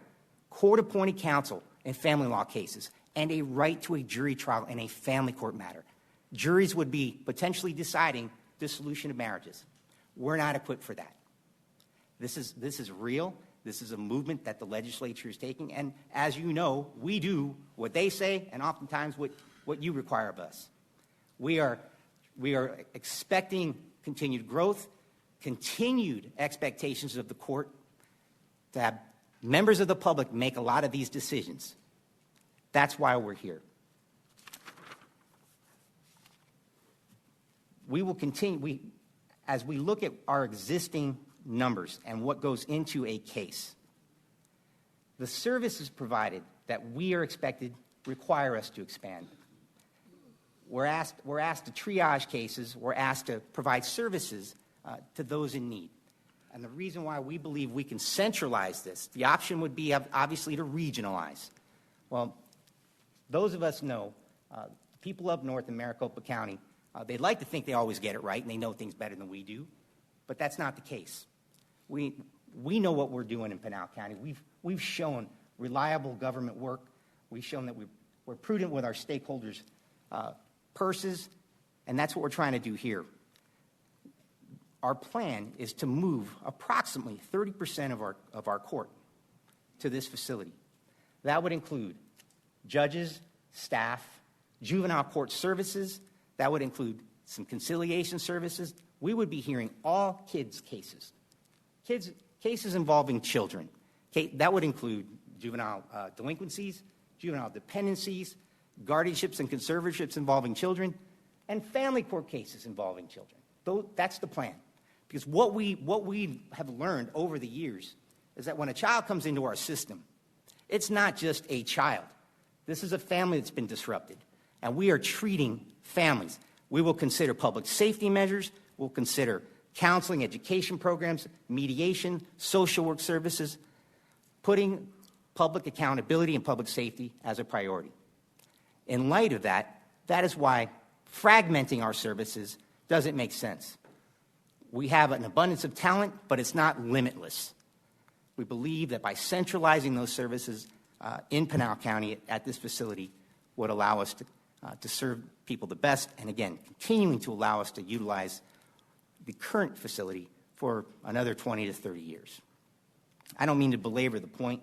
court-appointed counsel in family law cases and a right to a jury trial in a family court matter. Juries would be potentially deciding dissolution of marriages. We're not equipped for that. This is real. This is a movement that the legislature is taking. And as you know, we do what they say and oftentimes what you require of us. We are expecting continued growth, continued expectations of the court to have members of the public make a lot of these decisions. That's why we're here. We will continue, as we look at our existing numbers and what goes into a case, the services provided that we are expected require us to expand. We're asked to triage cases. We're asked to provide services to those in need. And the reason why we believe we can centralize this, the option would be obviously to regionalize. Well, those of us know, people up north in Maricopa County, they'd like to think they always get it right and they know things better than we do, but that's not the case. We know what we're doing in Pinal County. We've shown reliable government work. We've shown that we're prudent with our stakeholders' purses, and that's what we're trying to do here. our plan is to move approximately 30% of our court to this facility. That would include judges, staff, juvenile court services. That would include some conciliation services. We would be hearing all kids' cases, cases involving children. That would include juvenile delinquencies, juvenile dependencies, guardianships and conservatorships involving children, and family court cases involving children. That's the plan. Because what we have learned over the years is that when a child comes into our system, it's not just a child. This is a family that's been disrupted, and we are treating families. We will consider public safety measures. We'll consider counseling, education programs, mediation, social work services, putting public accountability and public safety as a priority. In light of that, that is why fragmenting our services doesn't make sense. We have an abundance of talent, but it's not limitless. We believe that by centralizing those services in Pinal County at this facility would allow us to serve people the best, and again, continuing to allow us to utilize the current facility for another 20 to 30 years. I don't mean to belabor the point.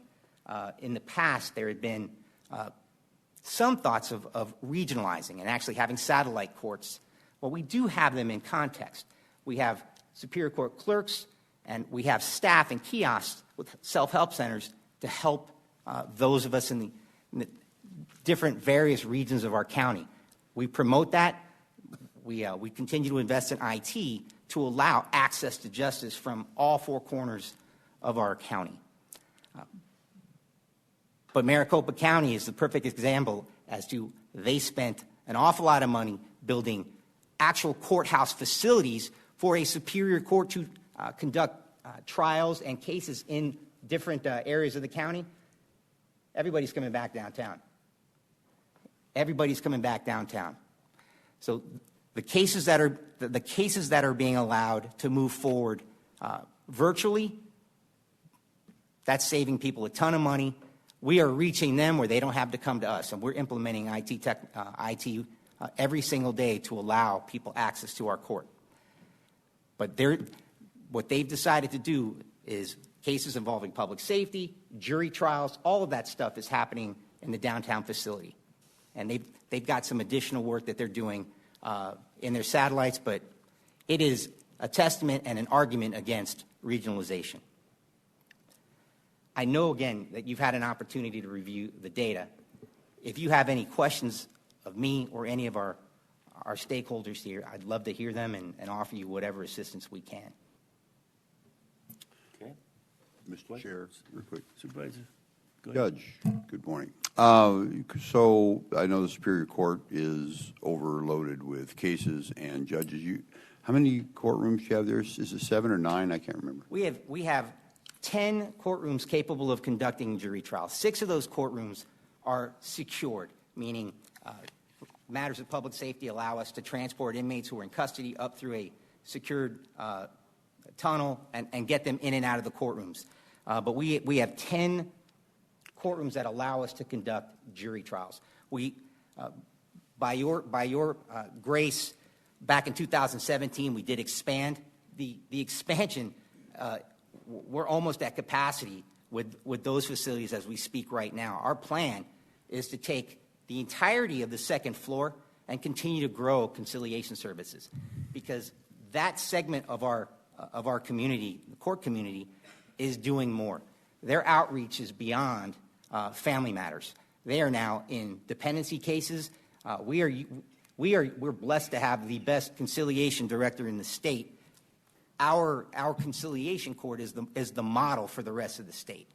In the past, there had been some thoughts of regionalizing and actually having satellite courts. Well, we do have them in context. We have Superior Court clerks, and we have staff and kiosks with self-help centers to help those of us in the different various regions of our county. We promote that. We continue to invest in IT to allow access to justice from all four corners of our county. But Maricopa County is the perfect example as to they spent an awful lot of money building actual courthouse facilities for a superior court to conduct trials and cases in different areas of the county. Everybody's coming back downtown. Everybody's coming back downtown. So the cases that are being allowed to move forward virtually, that's saving people a ton of money. We are reaching them where they don't have to come to us, and we're implementing IT every single day to allow people access to our court. But what they've decided to do is cases involving public safety, jury trials, all of that stuff is happening in the downtown facility. And they've got some additional work that they're doing in their satellites, but it is a testament and an argument against regionalization. I know, again, that you've had an opportunity to review the data. If you have any questions of me or any of our stakeholders here, I'd love to hear them and offer you whatever assistance we can. Okay. Mr. Chair, real quick. Supervisor, go ahead. Judge, good morning. So I know the Superior Court is overloaded with cases and judges. How many courtrooms do you have there? Is it 7 or 9? I can't remember. We have 10 courtrooms capable of conducting jury trials. 6 of those courtrooms are secured, meaning matters of public safety allow us to transport inmates who are in custody up through a secured tunnel and get them in and out of the courtrooms. But we have 10 courtrooms that allow us to conduct jury trials. By your grace, back in 2017, we did expand. The expansion, we're almost at capacity with those facilities as we speak right now. Our plan is to take the entirety of the second floor and continue to grow conciliation services, because that segment of our community, the court community, is doing more. Their outreach is beyond family matters. They are now in dependency cases. We're blessed to have the best conciliation director in the state. Our conciliation court is the model for the rest of the state.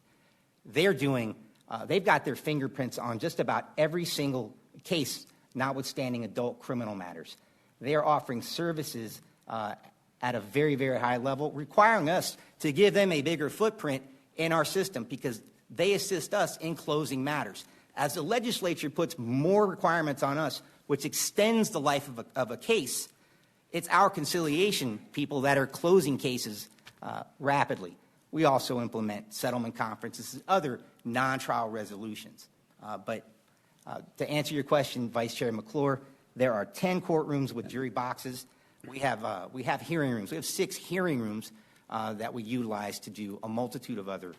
They've got their fingerprints on just about every single case, notwithstanding adult criminal matters. They are offering services at a very, very high level, requiring us to give them a bigger footprint in our system because they assist us in closing matters. As the legislature puts more requirements on us, which extends the life of a case, it's our conciliation people that are closing cases rapidly. We also implement settlement conferences and other non-trial resolutions. But to answer your question, Vice Chair McClure, there are 10 courtrooms with jury boxes. We have hearing rooms. We have 6 hearing rooms that we utilize to do a multitude of other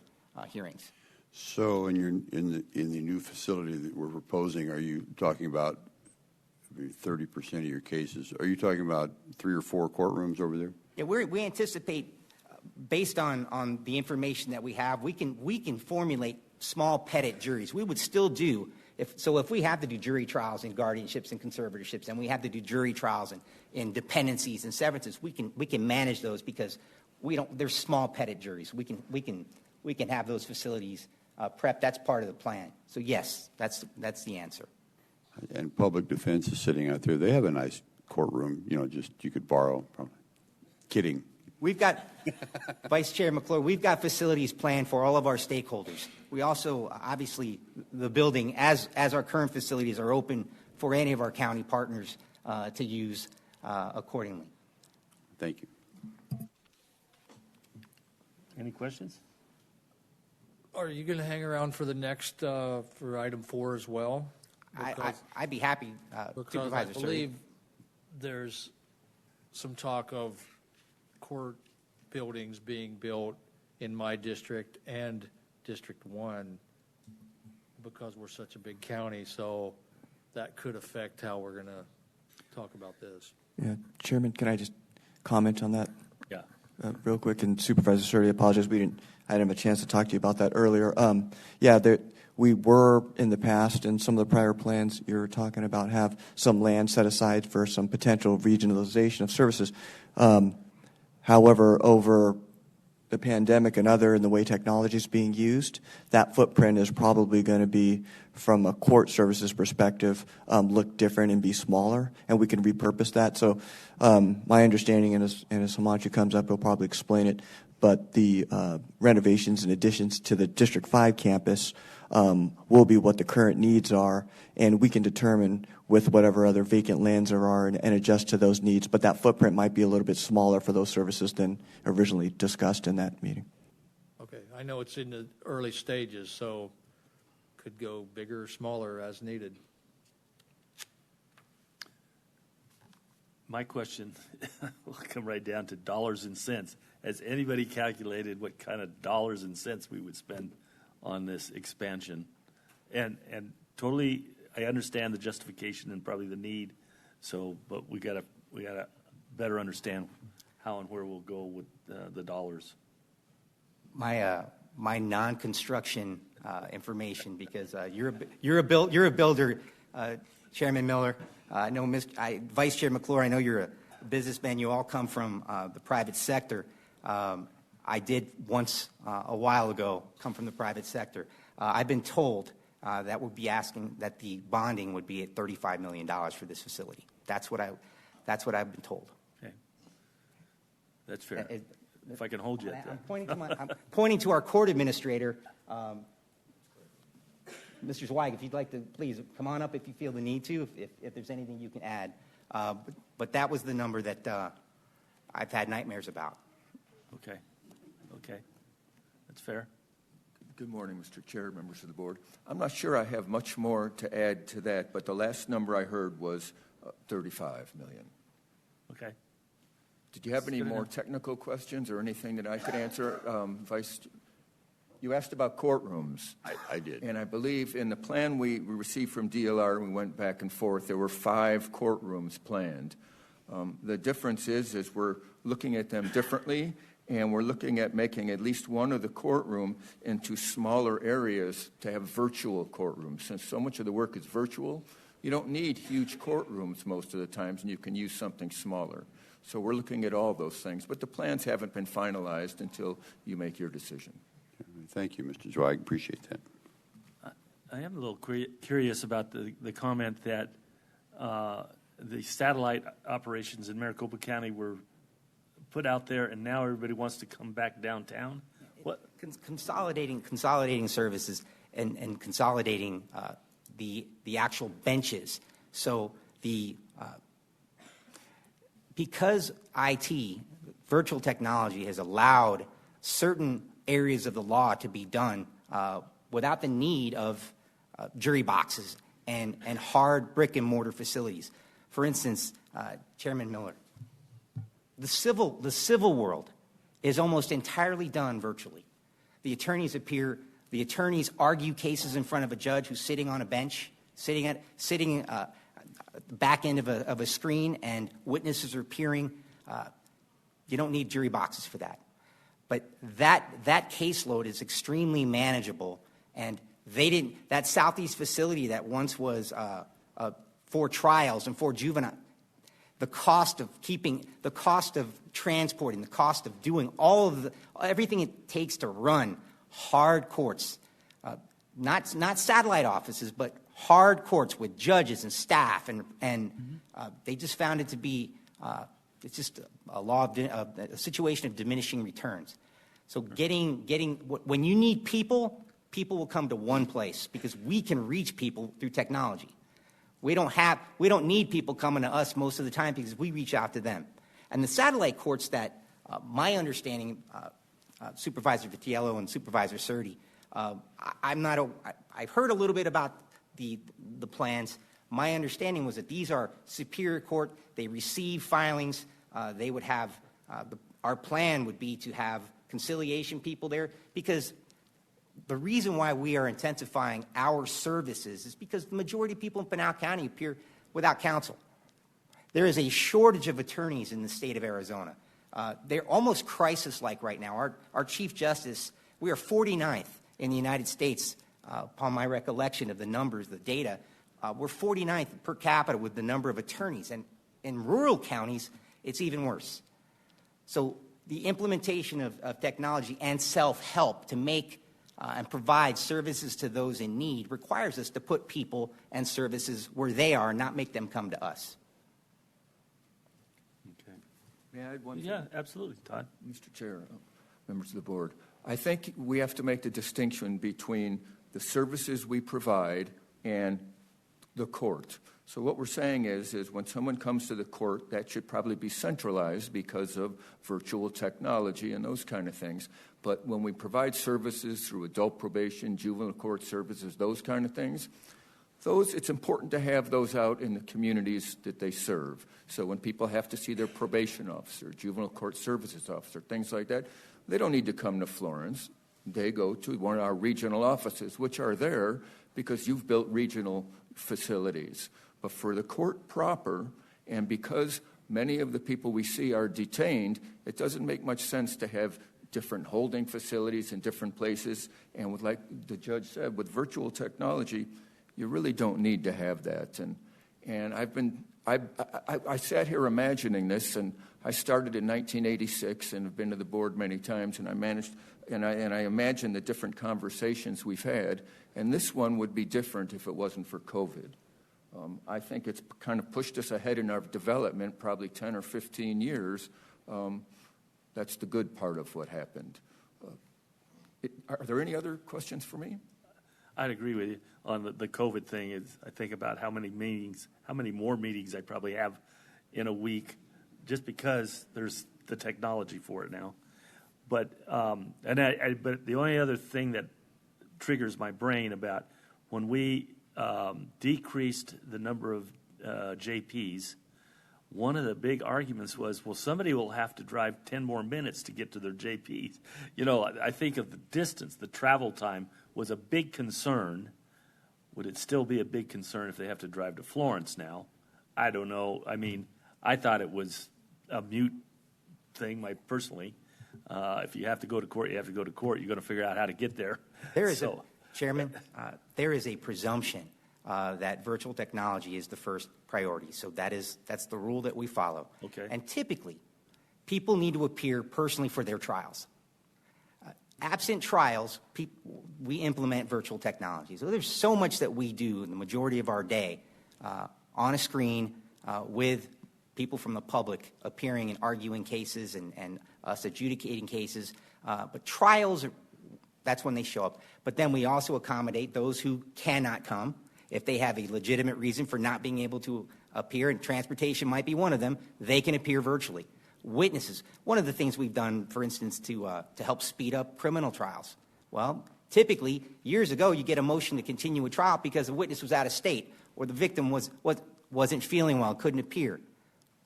hearings. So in the new facility that we're proposing, are you talking about 30% of your cases? Are you talking about 3 or 4 courtrooms over there? Yeah, we anticipate, based on the information that we have, we can formulate small pettit juries. We would still do, if we have to do jury trials in guardianships and conservatorships, and we have to do jury trials in dependencies and severances, we can manage those because there's small pettit juries. We can have those facilities prepped. That's part of the plan. So yes, that's the answer. And public defense is sitting out there. They have a nice courtroom, just you could borrow. Probably. Kidding. We've got, Vice Chair McClure, we've got facilities planned for all of our stakeholders. We also, obviously, the building, as our current facilities, are open for any of our county partners to use accordingly. Thank you. Any questions? Are you going to hang around for the next, for item 4 as well? I'd be happy, Because I Supervisor believe Surrey. there's some talk of court buildings being built in my district and District 1 because we're such a big county, so that could affect how we're going to talk about this. Yeah, Chairman, can I just comment on that? Yeah. Real quick, and Supervisor Surrey, apologize, I didn't have a chance to talk to you about that earlier. We were in the past, and some of the prior plans you're talking about have some land set aside for some potential regionalization of services. However, over the pandemic and the way technology is being used, that footprint is probably going to be, from a court services perspective, look different and be smaller, and we can repurpose that. So my understanding, and as Himanshu comes up, he'll probably explain it, but the renovations and additions to the District 5 campus will be what the current needs are, and we can determine with whatever other vacant lands there are and adjust to those needs. But that footprint might be a little bit smaller for those services than originally discussed in that meeting. Okay, I know it's in the early stages, so could go bigger or smaller as needed. My question will come right down to dollars and cents. Has anybody calculated what kind of dollars and cents we would spend on this expansion? And totally, I understand the justification and probably the need. So, but we gotta better understand how and where we'll go with the dollars. My non-construction information, because you're a builder, Chairman Miller. I know Vice Chair McClure, I know you're a businessman. You all come from the private sector. I did once a while ago come from the private sector. I've been told that would be asking that the bonding would be at $35 million for this facility. That's what I've been told. Okay, that's fair. If I can hold you at that. I'm pointing to our court administrator, Mr. Zweig. If you'd like to, please come on up if you feel the need to. If there's anything you can add, but that was the number that I've had nightmares about. Okay, that's fair. Good morning, Mr. Chair, members of the board. I'm not sure I have much more to add to that, but the last number I heard was $35 million. Okay. Did you have any more technical questions or anything that I could answer? Vice, you asked about courtrooms. I did. And I believe in the plan we received from DLR, we went back and forth, there were 5 courtrooms planned. The difference is we're looking at them differently, and we're looking at making at least one of the courtroom into smaller areas to have virtual courtrooms. Since so much of the work is virtual, you don't need huge courtrooms most of the times, and you can use something smaller. So we're looking at all those things, but the plans haven't been finalized until you make your decision. Thank you, Mr. Zweig. Appreciate that. I am a little curious about the comment that the satellite operations in Maricopa County were put out there, and now everybody wants to come back downtown. What? Consolidating services and consolidating the actual benches. So because IT, virtual technology, has allowed certain areas of the law to be done without the need of jury boxes and hard brick and mortar facilities. For instance, Chairman Miller, the civil world is almost entirely done virtually. The attorneys argue cases in front of a judge who's sitting on a bench, sitting back end of a screen, and witnesses are appearing. You don't need jury boxes for that. But that caseload is extremely manageable, and that Southeast facility that once was for trials and for juvenile, the cost of transporting, the cost of doing everything it takes to run hard courts, not satellite offices, but hard courts with judges and staff, and they just found it to be it's just a situation of diminishing returns. So when you need people will come to one place because we can reach people through technology. We don't need people coming to us most of the time because we reach out to them. And the satellite courts that my understanding, Supervisor Vitiello and Supervisor Surdy, I've heard a little bit about the plans. My understanding was that these are Superior Court. They receive filings. They would have our plan would be to have conciliation people there, because the reason why we are intensifying our services is because the majority of people in Pinal County appear without counsel. There is a shortage of attorneys in the state of Arizona. They're almost crisis-like right now. Our Chief Justice, we are 49th in the United States, upon my recollection of the numbers, the data. We're 49th per capita with the number of attorneys. And in rural counties, it's even worse. So the implementation of technology and self-help to make and provide services to those in need requires us to put people and services where they are, not make them come to us. Okay. May I add one thing? Yeah, absolutely, Todd. Mr. Chair, members of the board, I think we have to make the distinction between the services we provide and the court. So what we're saying is when someone comes to the court, that should probably be centralized because of virtual technology and those kind of things. But when we provide services through adult probation, juvenile court services, those kind of things, it's important to have those out in the communities that they serve. So when people have to see their probation officer, juvenile court services officer, things like that, they don't need to come to Florence. They go to one of our regional offices, which are there because you've built regional facilities. But for the court proper, and because many of the people we see are detained, it doesn't make much sense to have different holding facilities in different places. And like the judge said, with virtual technology, you really don't need to have that. And I sat here imagining this, and I started in 1986 and have been to the board many times, and I imagined the different conversations we've had, and this one would be different if it wasn't for COVID. I think it's kind of pushed us ahead in our development, probably 10 or 15 years. That's the good part of what happened. Are there any other questions for me? I'd agree with you on the COVID thing. I think about how many more meetings I probably have in a week just because there's the technology for it now. But but the only other thing that triggers my brain about when we decreased the number of JPs, one of the big arguments was, well, somebody will have to drive 10 more minutes to get to their JPs. You know, I think of the distance, the travel time was a big concern. Would it still be a big concern if they have to drive to Florence now? I don't know. I mean, I thought it was a mute thing, personally. If you have to go to court, you have to go to court. You're going to figure out how to get there. Chairman, there is a presumption that virtual technology is the first priority. So that's the rule that we follow. Okay. And typically, people need to appear personally for their trials. Absent trials, we implement virtual technology. So there's so much that we do in the majority of our day on a screen with people from the public appearing and arguing cases and us adjudicating cases. But trials, that's when they show up. But then we also accommodate those who cannot come. If they have a legitimate reason for not being able to appear, and transportation might be one of them, they can appear virtually. Witnesses. One of the things we've done, for instance, to help speed up criminal trials. Well, typically, years ago, you get a motion to continue a trial because the witness was out of state or the victim wasn't feeling well, couldn't appear.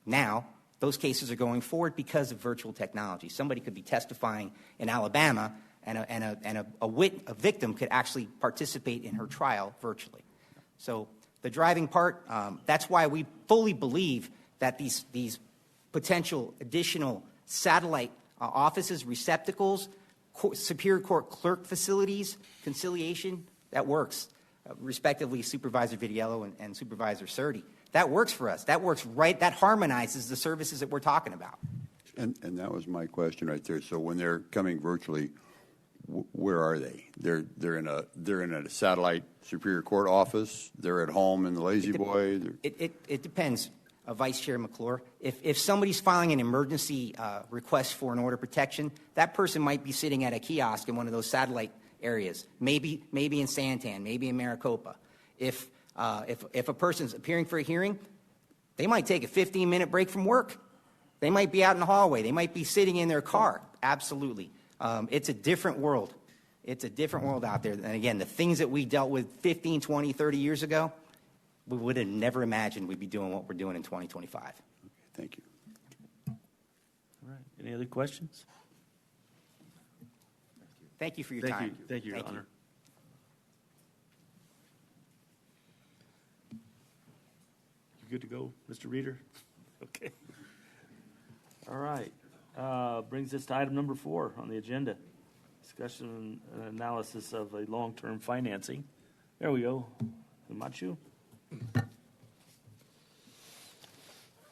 Now, Those cases are going forward because of virtual technology. Somebody could be testifying in Alabama, and a victim could actually participate in her trial virtually. So the driving part, that's why we fully believe that these potential additional satellite offices, receptacles, Superior Court clerk facilities, conciliation, that works. Respectively, Supervisor Vitiello and Supervisor Surdy. That works for us. That works right. That harmonizes the services that we're talking about. And that was my question right there. So when they're coming virtually, where are they? They're in a satellite Superior Court office. They're at home in the Lazy Boy. It depends, Vice Chair McClure. If somebody's filing an emergency request for an order of protection, that person might be sitting at a kiosk in one of those satellite areas. Maybe in Santan, maybe in Maricopa. If a person's appearing for a hearing, they might take a 15-minute break from work. They might be out in the hallway. They might be sitting in their car. Absolutely. It's a different world. It's a different world out there. And again, the things that we dealt with 15, 20, 30 years ago, we would have never imagined we'd be doing what we're doing in 2025. Okay, thank you. All right. Any other questions? Thank you for your time. Thank you, Your Honor. You good to go, Mr. Reader? Okay. All right. Brings us to item number 4 on the agenda. Discussion and analysis of a long-term financing. There we go. Himanshu?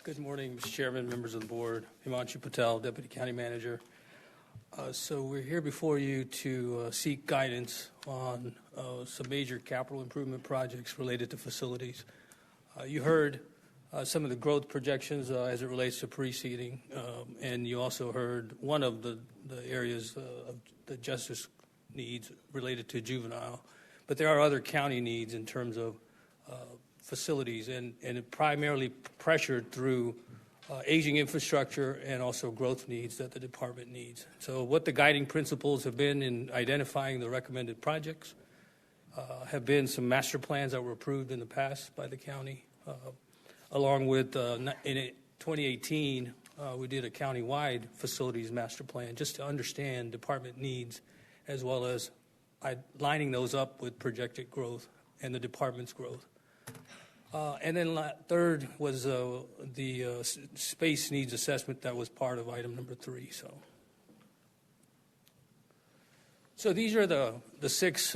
Good morning, Mr. Chairman, members of the board. Himanshu Patel, Deputy County Manager. So we're here before you to seek guidance on some major capital improvement projects related to facilities. You heard some of the growth projections as it relates to preceding, and you also heard one of the areas of the justice needs related to juvenile. But there are other county needs in terms of facilities, and it primarily pressured through aging infrastructure and also growth needs that the department needs. So what the guiding principles have been in identifying the recommended projects have been some master plans that were approved in the past by the county. Along with, in 2018, we did a county-wide facilities master plan just to understand department needs as well as lining those up with projected growth and the department's growth. And then third was the space needs assessment that was part of item number 3. So these are the 6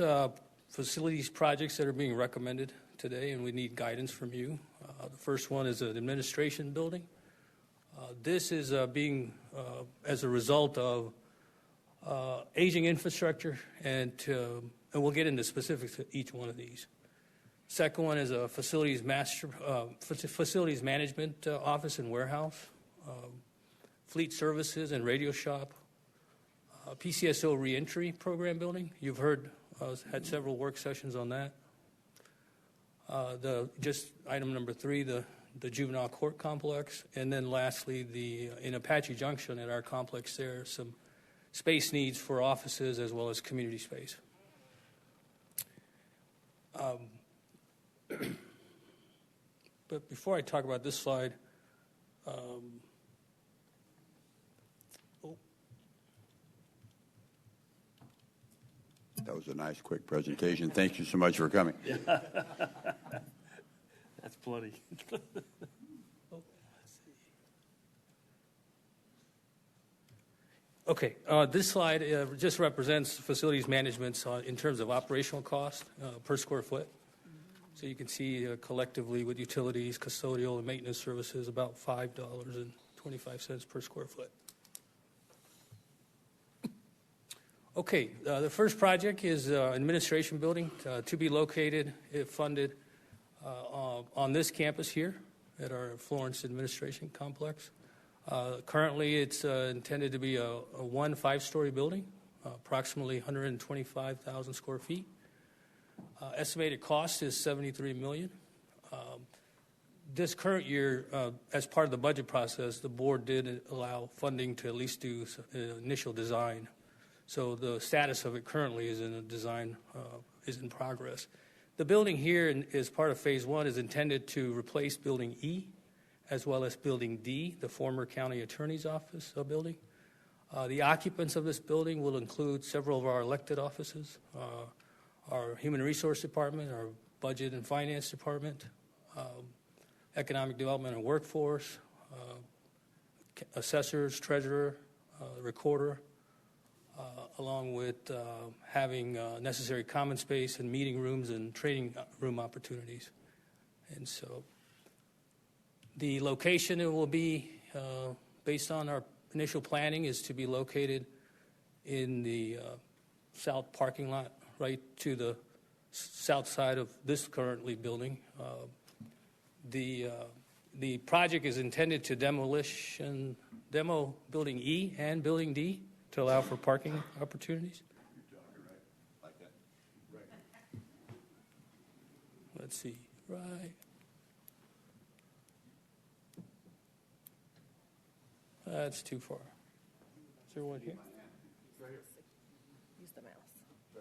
facilities projects that are being recommended today, and we need guidance from you. The first one is an administration building. This is being as a result of aging infrastructure, and we'll get into specifics of each one of these. Second one is a facilities management office and warehouse, fleet services and radio shop, PCSO reentry program building. You've heard had several work sessions on that. Just item number 3, the juvenile court complex, and then lastly, in Apache Junction at our complex there, some space needs for offices as well as community space. But before I talk about this slide, That was a nice, quick presentation. Thank you so much for coming. That's plenty. Okay, this slide just represents facilities management in terms of operational cost per square foot. So you can see collectively with utilities, custodial, and maintenance services about $5.25 per square foot. Okay, the first project is administration building to be located, if funded, on this campus here at our Florence Administration Complex. Currently, it's intended to be a 5-story building, approximately 125,000 square feet. Estimated cost is $73 million. This current year, as part of the budget process, the board did allow funding to at least do initial design. So the status of it currently is in a design, is in progress. The building here, as part of phase 1, is intended to replace Building E, as well as Building D, the former county attorney's office building. The occupants of this building will include several of our elected offices, our Human Resource Department, our Budget and Finance Department, Economic Development and Workforce, assessors, treasurer, recorder, along with having necessary common space and meeting rooms and training room opportunities. And so the location it will be, based on our initial planning, is to be located in the south parking lot, right to the south side of this currently building. The project is intended to demo Building E and Building D to allow for parking opportunities. Let's see, right. That's too far. Is there one here? Use the mouse.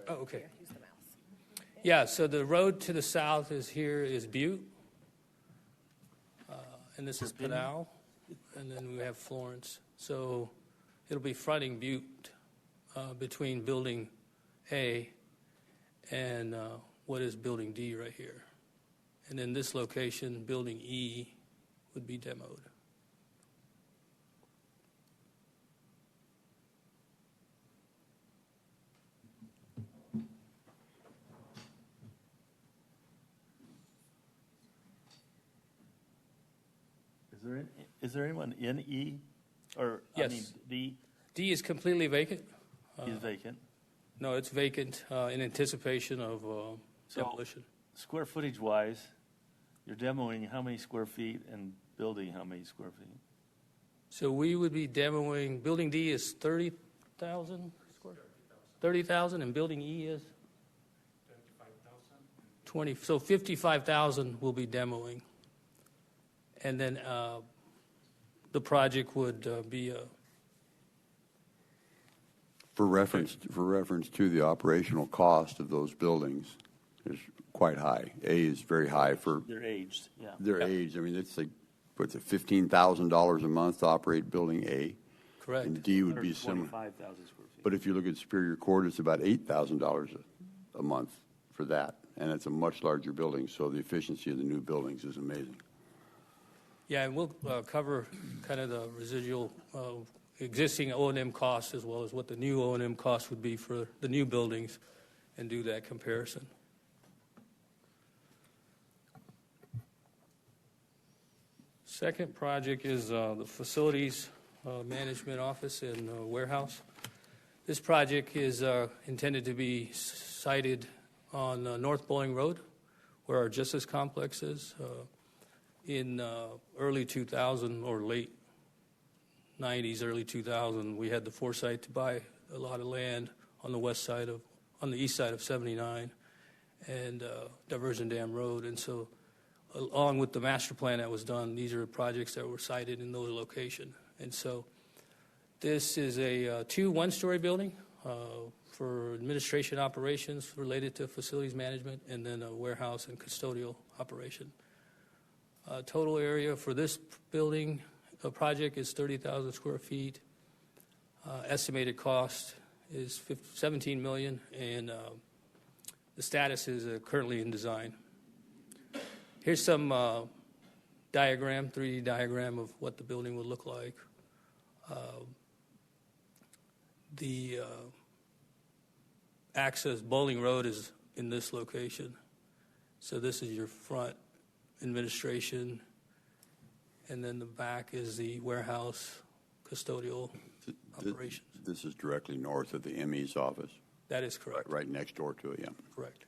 Oh, okay. Here, use the mouse. Yeah, so the road to the south is Butte, and this is Pinal, and then we have Florence. So it'll be fronting Butte between Building A and what is Building D right here. And in this location, Building E would be demoed. Is there anyone in E? Or, Yes. I mean, D? D is completely vacant. Is vacant. No, it's vacant in anticipation of demolition. Square footage wise, you're demoing how many square feet and building how many square feet? So we would be demoing, Building D is 30,000 square? 30,000, and Building E is? 20, so 55,000 we'll be demoing. And then the project would be For reference to the operational cost of those buildings is quite high. A is very high for They're aged, yeah. their age. I mean, it's like, what's it, $15,000 a month to operate Building A? Correct. And D would be similar. 125,000 square feet. But if you look at Superior Court, it's about $8,000 a month for that. And it's a much larger building, so the efficiency of the new buildings is amazing. Yeah, and we'll cover kind of the residual existing O&M costs as well as what the new O&M costs would be for the new buildings and do that comparison. Second project is the Facilities Management Office and Warehouse. This project is intended to be sited on North Bowling Road, where our Justice Complex is. In early 2000 or late 90s, early 2000, we had the foresight to buy a lot of land on the east side of 79 and Diversion Dam Road. And so along with the master plan that was done, these are projects that were sited in those locations. And so this is a one-story building for administration operations related to facilities management, and then a warehouse and custodial operation. Total area for this building project is 30,000 square feet. Estimated cost is $17 million, and the status is currently in design. Here's some diagram, 3D diagram of what the building would look like. The access, Bowling Road is in this location. So this is your front administration, and then the back is the warehouse custodial operations. This is directly north of the ME's office. That is correct. Right next door to it, yeah. Correct.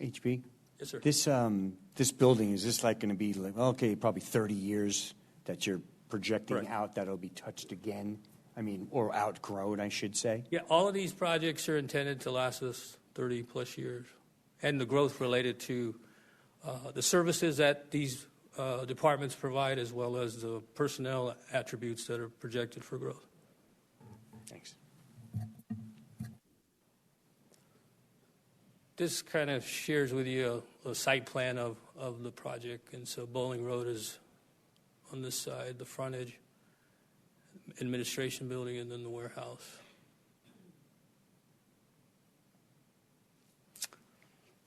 HB? Yes, sir. This building, is this like going to be like, okay, probably 30 years that you're projecting Correct. out that it'll be touched again? I mean, or outgrown, I should say? Yeah, all of these projects are intended to last us 30 plus years, and the growth related to the services that these departments provide, as well as the personnel attributes that are projected for growth. Thanks. This kind of shares with you a site plan of the project. And so Bowling Road is on this side, the frontage, administration building, and then the warehouse.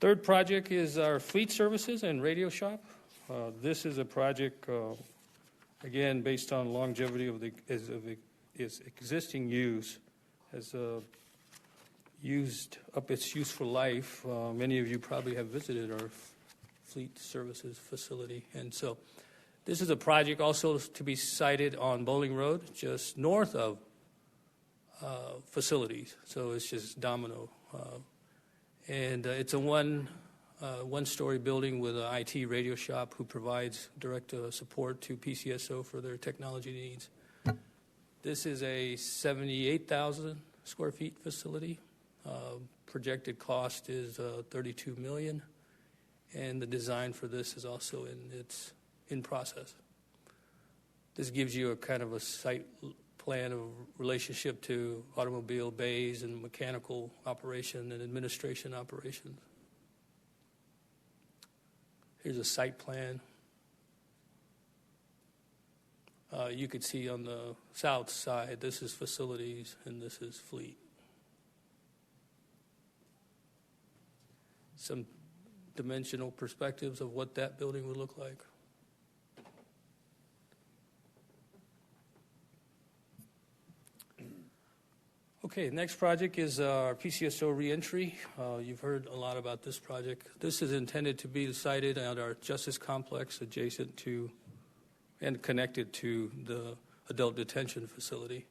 Third project is our fleet services and radio shop. This is a project, again, based on longevity of its existing use, has used up its useful life. Many of you probably have visited our fleet services facility. And so this is a project also to be sited on Bowling Road, just north of facilities. So it's just domino. And it's a one-story building with an IT radio shop who provides direct support to PCSO for their technology needs. This is a 78,000 square feet facility. Projected cost is $32 million, and the design for this is also in process. This gives you a kind of a site plan of relationship to automobile bays and mechanical operation and administration operations. Here's a site plan. You could see on the south side, this is facilities and this is fleet. Some dimensional perspectives of what that building would look like. Okay, next project is our PCSO reentry. You've heard a lot about this project. This is intended to be sited at our Justice Complex adjacent to and connected to the adult detention facility.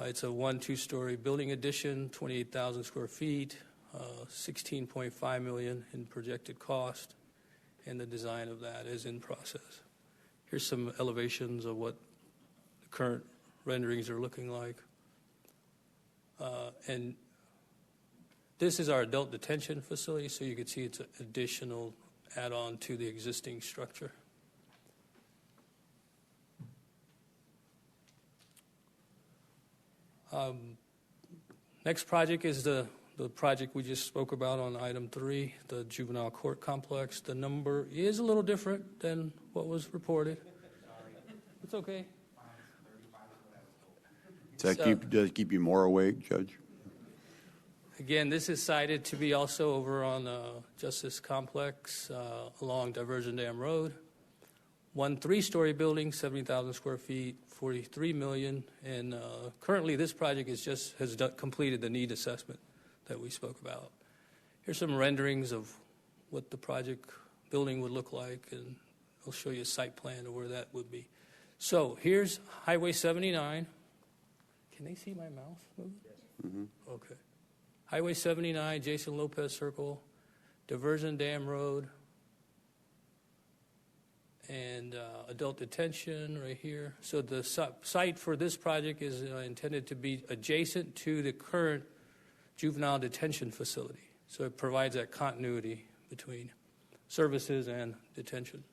It's a 2-story building addition, 28,000 square feet, $16.5 million in projected cost, and the design of that is in process. Here's some elevations of what the current renderings are looking like. And this is our adult detention facility, so you can see it's an additional add-on to the existing structure. Next project is the project we just spoke about on item 3, the juvenile court complex. The number is a little different than what was reported. It's okay. Does that keep you more awake, Judge? Again, this is cited to be also over on Justice Complex along Diversion Dam Road. 1 3-story building, 70,000 square feet, $43 million, and currently this project has completed the need assessment that we spoke about. Here's some renderings of what the project building would look like, and I'll show you a site plan of where that would be. So here's Highway 79. Can they see my mouse moving? Yes. Mm-hmm. Okay. Highway 79, Jason Lopez Circle, Diversion Dam Road, and adult detention right here. So the site for this project is intended to be adjacent to the current juvenile detention facility. So it provides that continuity between services and detention.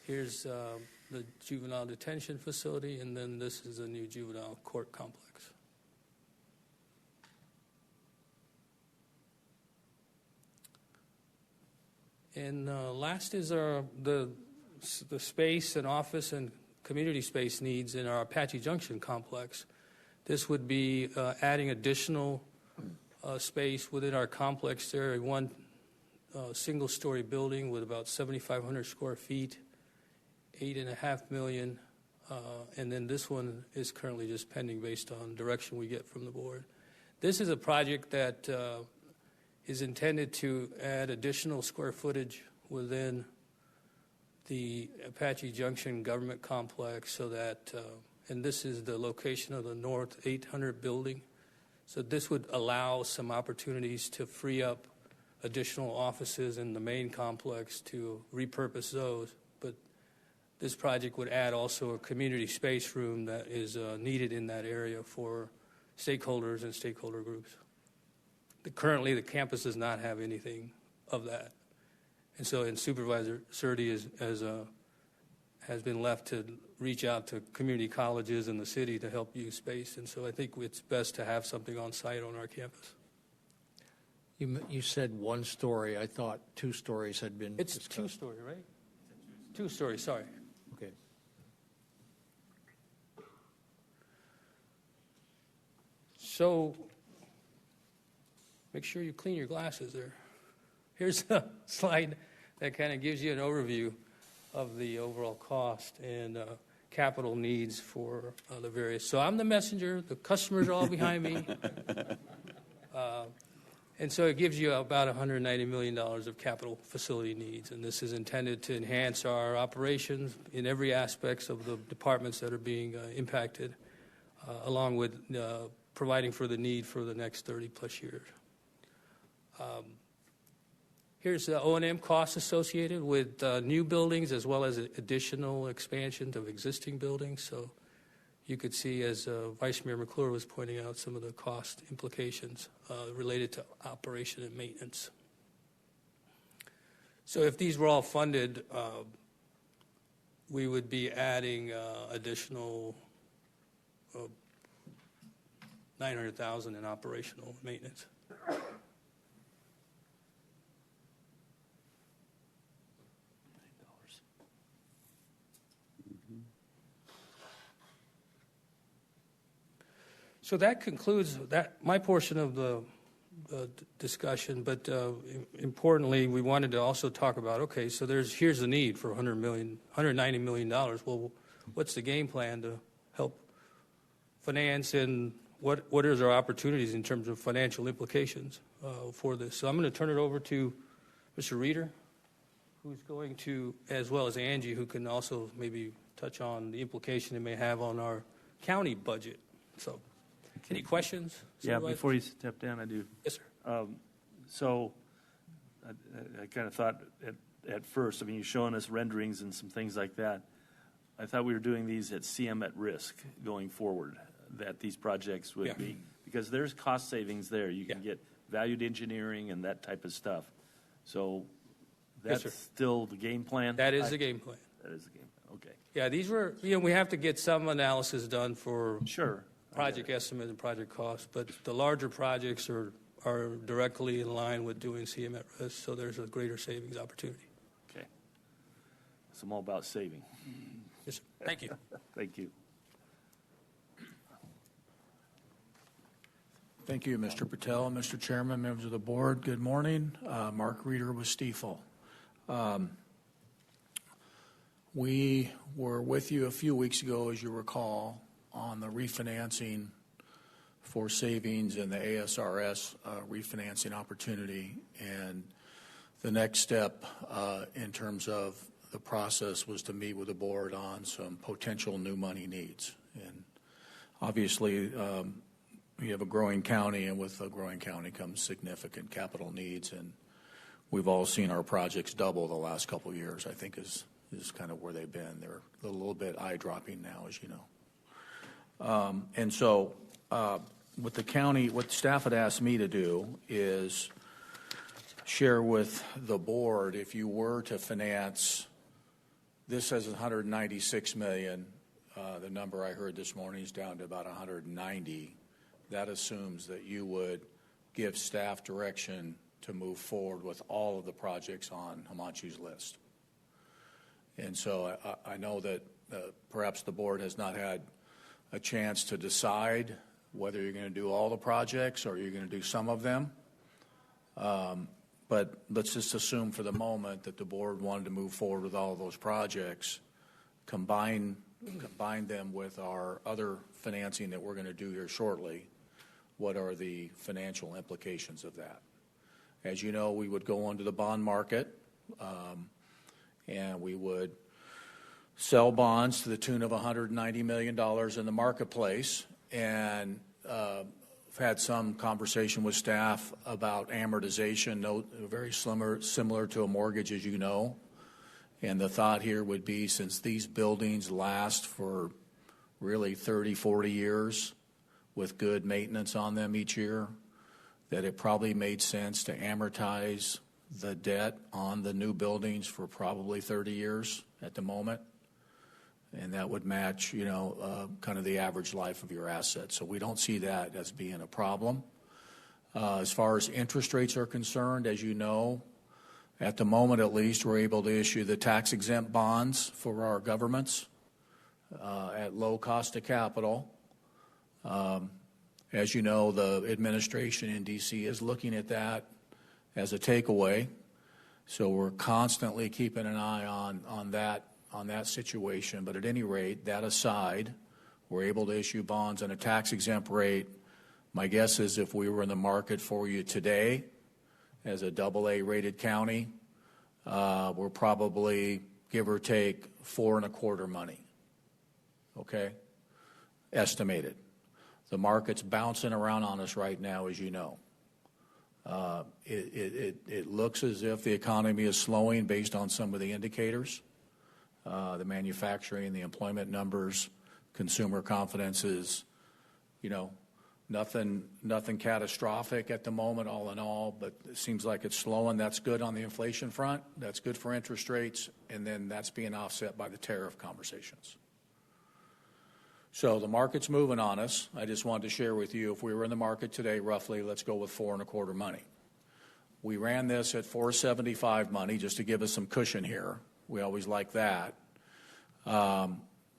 Here's the juvenile detention facility, and then this is a new juvenile court complex. And last is the space and office and community space needs in our Apache Junction complex. This would be adding additional space within our complex there, one single-story building with about 7,500 square feet, $8.5 million, and then this one is currently just pending based on direction we get from the board. This is a project that is intended to add additional square footage within the Apache Junction government complex so that, and this is the location of the North 800 building, so this would allow some opportunities to free up additional offices in the main complex to repurpose those. But this project would add also a community space room that is needed in that area for stakeholders and stakeholder groups. Currently, the campus does not have anything of that. And so, and Supervisor Surdy has been left to reach out to community colleges in the city to help use space. And so I think it's best to have something on site on our campus. You said one story. I thought two stories had been It's discussed. two-story, right? Two-story, sorry. Okay. So make sure you clean your glasses there. Here's a slide that kind of gives you an overview of the overall cost and capital needs for the various. So I'm the messenger. The customers are all behind me. And so it gives you about $190 million of capital facility needs. And this is intended to enhance our operations in every aspects of the departments that are being impacted, along with providing for the need for the next 30-plus years. Here's the O&M costs associated with new buildings as well as additional expansions of existing buildings. So you could see, as Vice Mayor McClure was pointing out, some of the cost implications related to operation and maintenance. So if these were all funded, we would be adding additional $900,000 in operational maintenance. So that concludes my portion of the discussion. But importantly, we wanted to also talk about, okay, so here's the need for $190 million. Well, what's the game plan to help finance, and what is our opportunities in terms of financial implications for this? So I'm going to turn it over to Mr. Reeder, who's going to, as well as Angie, who can also maybe touch on the implication it may have on our county budget. So. Any questions? Yeah, before you step down, I do. Yes, sir. So I kind of thought at first, I mean, you're showing us renderings and some things like that. I thought we were doing these at CM at risk going forward, that these projects would be, because there's cost savings there. You can get valued engineering and that type of stuff. So that's still the game plan? That is the game plan. That is the game plan, okay. Yeah, these were, we have to get some analysis done for project estimate and project costs, but the larger projects are directly in line with doing CM at risk, so there's a greater savings opportunity. Okay. So I'm all about saving. Yes, sir. Thank you. Thank you. Thank you, Mr. Patel. Mr. Chairman, members of the board, good morning. Mark Reeder with Stifel. We were with you a few weeks ago, as you recall, on the refinancing for savings and the ASRS refinancing opportunity. And the next step in terms of the process was to meet with the board on some potential new money needs. And obviously, we have a growing county, and with a growing county comes significant capital needs. And we've all seen our projects double the last couple of years, I think is kind of where they've been. They're a little bit eye-dropping now, as you know. And so what the county, what staff had asked me to do is share with the board, if you were to finance, this says $196 million. The number I heard this morning is down to about $190. That assumes that you would give staff direction to move forward with all of the projects on Hamachi's list. And so I know that perhaps the board has not had a chance to decide whether you're going to do all the projects or you're going to do some of them. But let's just assume for the moment that the board wanted to move forward with all of those projects, combine them with our other financing that we're going to do here shortly. What are the financial implications of that? As you know, we would go onto the bond market, and we would sell bonds to the tune of $190 million in the marketplace. And I've had some conversation with staff about amortization, very similar to a mortgage, as you know. And the thought here would be, since these buildings last for really 30, 40 years with good maintenance on them each year, that it probably made sense to amortize the debt on the new buildings for probably 30 years at the moment. And that would match, kind of the average life of your assets. So we don't see that as being a problem. As far as interest rates are concerned, as you know, at the moment at least, we're able to issue the tax-exempt bonds for our governments at low cost of capital. As you know, the administration in D.C. is looking at that as a takeaway. So we're constantly keeping an eye on that situation. But at any rate, that aside, we're able to issue bonds on a tax-exempt rate. My guess is if we were in the market for you today as a AA rated county, we're probably, give or take, 4.25 money. Okay? Estimated. The market's bouncing around on us right now, as you know. It looks as if the economy is slowing based on some of the indicators. The manufacturing, the employment numbers, consumer confidence is, nothing catastrophic at the moment, all in all, but it seems like it's slowing. That's good on the inflation front. That's good for interest rates, and then that's being offset by the tariff conversations. So the market's moving on us. I just wanted to share with you, if we were in the market today, roughly, let's go with 4.25 money. We ran this at 4.75 money just to give us some cushion here. We always like that.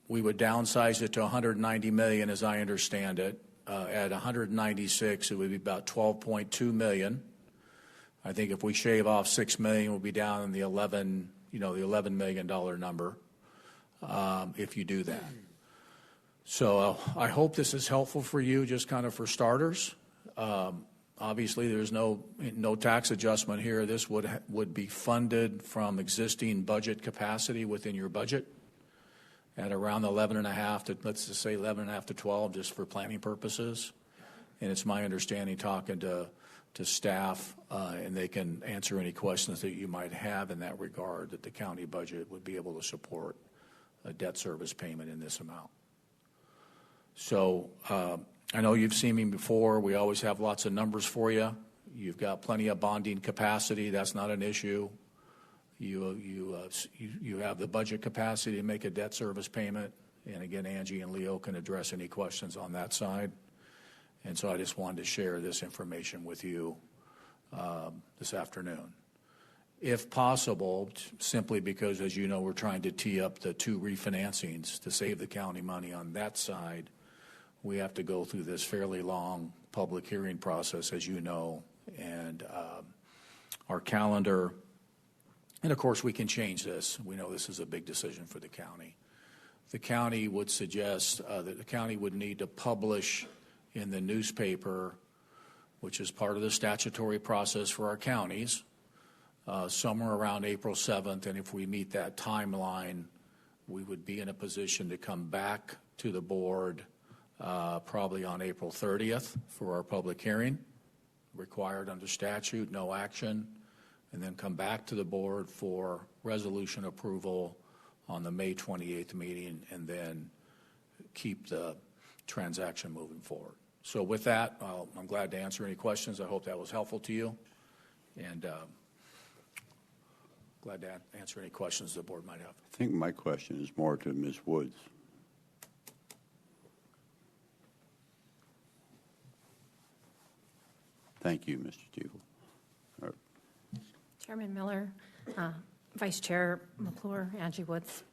We would downsize it to $190 million, as I understand it. At 196, it would be about $12.2 million. I think if we shave off $6 million, we'll be down in the $11 million number. If you do that. So I hope this is helpful for you, just kind of for starters. Obviously, there's no tax adjustment here. This would be funded from existing budget capacity within your budget at around 11.5 to, let's just say 11.5 to 12, just for planning purposes. And it's my understanding, talking to staff, and they can answer any questions that you might have in that regard, that the county budget would be able to support a debt service payment in this amount. So I know you've seen me before. We always have lots of numbers for you. You've got plenty of bonding capacity. That's not an issue. You have the budget capacity to make a debt service payment. And again, Angie and Leo can address any questions on that side. And so I just wanted to share this information with you this afternoon. If possible, simply because, as you know, we're trying to tee up the 2 refinancings to save the county money on that side, we have to go through this fairly long public hearing process, as you know, and our calendar. And of course, we can change this. We know this is a big decision for the county. The county would suggest that the county would need to publish in the newspaper, which is part of the statutory process for our counties, somewhere around April 7th. And if we meet that timeline, we would be in a position to come back to the board probably on April 30th for our public hearing, required under statute, no action, and then come back to the board for resolution approval on the May 28th meeting, and then keep the transaction moving forward. So with that, I'm glad to answer any questions. I hope that was helpful to you, and glad to answer any questions the board might have. I think my question is more to Ms. Woods. Thank you, Mr. Teagle. Chairman Miller, Vice Chair McClure, Angie Woods.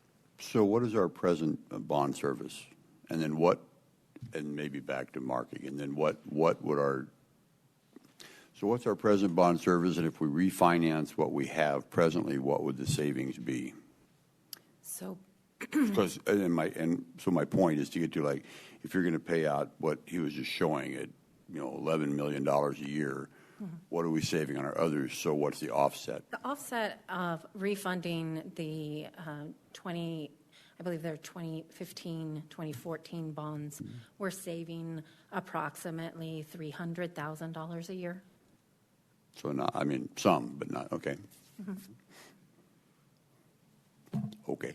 So what is our present bond service? And then and maybe back to Mark again, then what would what's our present bond service? And if we refinance what we have presently, what would the savings be? So, so my point is to get to, like, if you're going to pay out what he was just showing at, $11 million a year, what are we saving on our others? So what's the offset? the offset of refunding the 2015, 2014 bonds, we're saving approximately $300,000 a year. So not, some, but not, okay. Okay.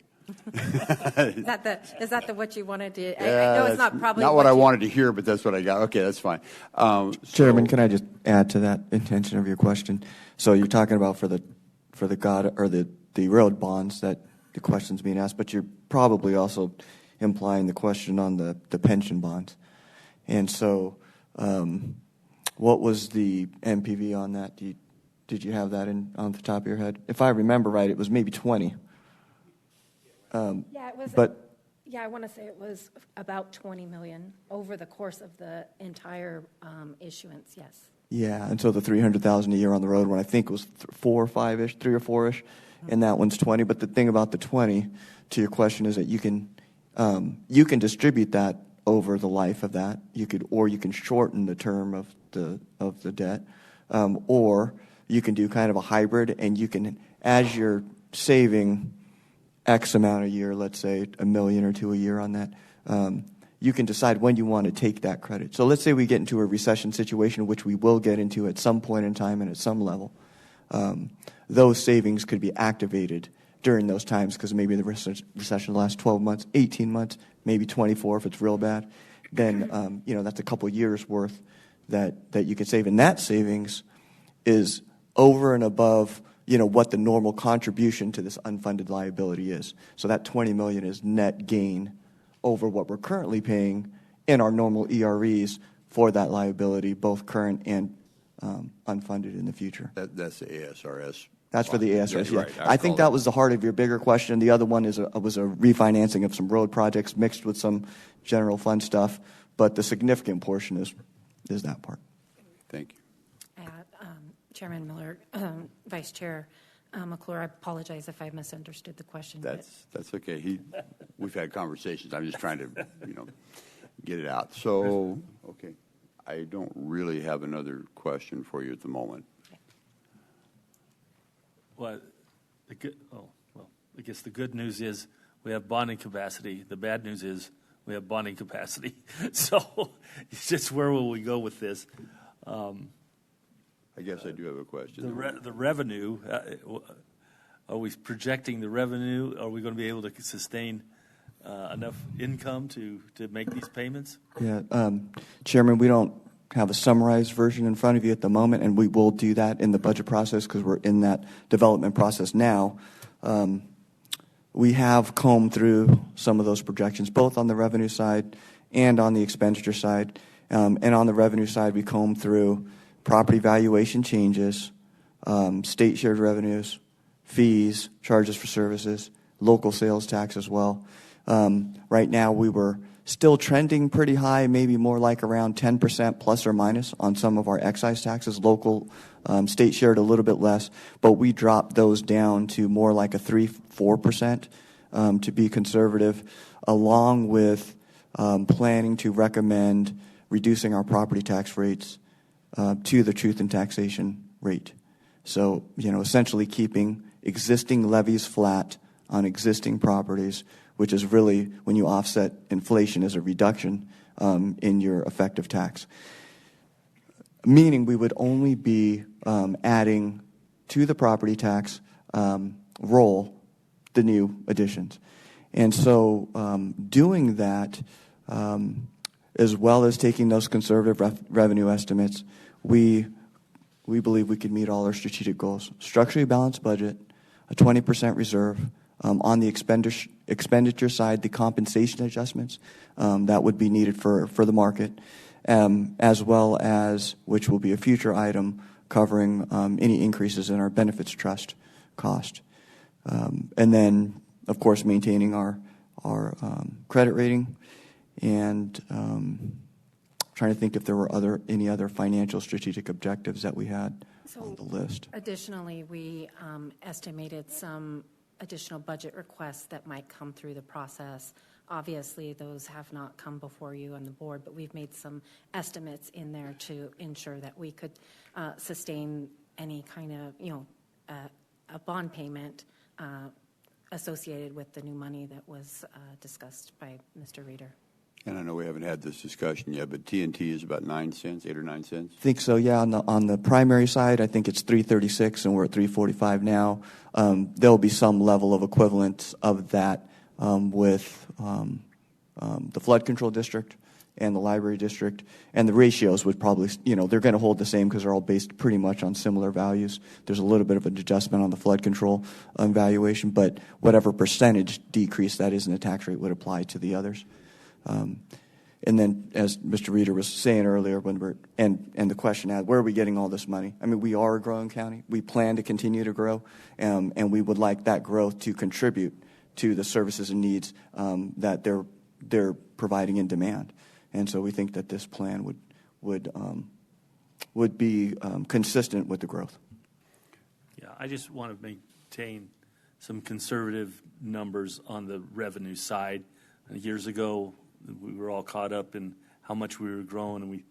Is that what you wanted to? I know it's not probably not what I wanted to hear, but that's what I got. Okay, that's fine. Chairman, can I just add to that intention of your question? So you're talking about for the railroad bonds that the question's being asked, but you're probably also implying the question on the pension bonds. And so What was the MPV on that? Did you have that on the top of your head? If I remember right, it was maybe 20. Yeah, it was. But Yeah, I want to say it was about 20 million over the course of the entire issuance, yes. yeah, and so the 300,000 a year on the road one I think was 4 or 5-ish, 3 or 4-ish, and that one's 20. But the thing about the 20, to your question, is that you can distribute that over the life of that. You can shorten the term of the debt, or you can do kind of a hybrid, and you can, as you're saving X amount a year, let's say $1 million or $2 million a year on that, you can decide when you want to take that credit. So let's say we get into a recession situation, which we will get into at some point in time and at some level. Those savings could be activated during those times because maybe the recession lasts 12 months, 18 months, maybe 24 if it's real bad. Then that's a couple years worth that you could save. And that savings is over and above what the normal contribution to this unfunded liability is. So that $20 million is net gain over what we're currently paying in our normal EREs for that liability, both current and unfunded in the future. That's the ASRS. That's for the ASRS, yeah. Right. I think that was the heart of your bigger question. The other one was a refinancing of some road projects mixed with some general fund stuff, but the significant portion is that part. Thank you. Chairman Miller, Vice Chair McClure, I apologize if I misunderstood the question. That's okay. We've had conversations. I'm just trying to, get it out. So, okay. I don't really have another question for you at the moment. Well, I guess the good news is we have bonding capacity. The bad news is we have bonding capacity. So it's just where will we go with this? I guess I do have a question. The revenue, are we projecting the revenue? Are we going to be able to sustain enough income to make these payments? Yeah, Chairman, we don't have a summarized version in front of you at the moment, and we will do that in the budget process because we're in that development process now. We have combed through some of those projections, both on the revenue side and on the expenditure side. And on the revenue side, we combed through property valuation changes, state shared revenues, fees, charges for services, local sales tax as well. Right now, we were still trending pretty high, maybe more like around 10% plus or minus on some of our excise taxes. Local, state shared a little bit less, but we dropped those down to more like a 3-4% to be conservative, along with planning to recommend reducing our property tax rates to the truth in taxation rate. So, essentially keeping existing levies flat on existing properties, which is really when you offset inflation as a reduction in your effective tax. Meaning we would only be adding to the property tax roll the new additions. And so doing that, as well as taking those conservative revenue estimates, we believe we can meet all our strategic goals. Structurally balanced budget, a 20% reserve. On the expenditure side, the compensation adjustments that would be needed for the market, as well as, which will be a future item, covering any increases in our benefits trust cost. And then, of course, maintaining our credit rating and trying to think if there were any other financial strategic objectives that we had on the list. Additionally, we estimated some additional budget requests that might come through the process. Obviously, those have not come before you on the board, but we've made some estimates in there to ensure that we could sustain any kind of, a bond payment associated with the new money that was discussed by Mr. Reeder. And I know we haven't had this discussion yet, but TNT is about 9 cents, 8 or 9 cents. I think so, yeah. On the primary side, I think it's 336, and we're at 345 now. There'll be some level of equivalence of that with the flood control district and the library district, and the ratios would probably, they're going to hold the same because they're all based pretty much on similar values. There's a little bit of an adjustment on the flood control valuation, but whatever percentage decrease that is in the tax rate would apply to the others. And then, as Mr. Reeder was saying earlier, and the question asked, where are we getting all this money? I mean, we are a growing county. We plan to continue to grow, and we would like that growth to contribute to the services and needs that they're providing in demand. And so we think that this plan would be consistent with the growth. Yeah, I just want to maintain some conservative numbers on the revenue side. Years ago, we were all caught up in how much we were growing,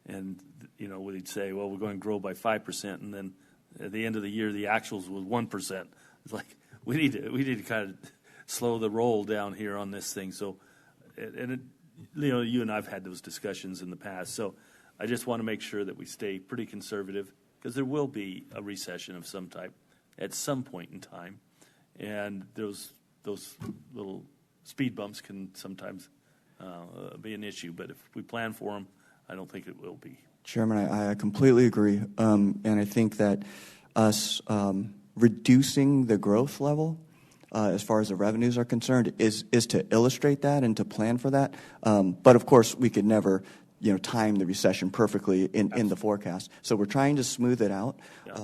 and we'd say, well, we're going to grow by 5%, and then at the end of the year, the actuals was 1%. It's like we need to kind of slow the roll down here on this thing. So, you and I've had those discussions in the past. So, I just want to make sure that we stay pretty conservative, because there will be a recession of some type at some point in time, and those little speed bumps can sometimes be an issue. But if we plan for them, I don't think it will be. Chairman, I completely agree, and I think that us reducing the growth level as far as the revenues are concerned is to illustrate that and to plan for that. But of course, we could never time the recession perfectly in the forecast. So we're trying to smooth it out.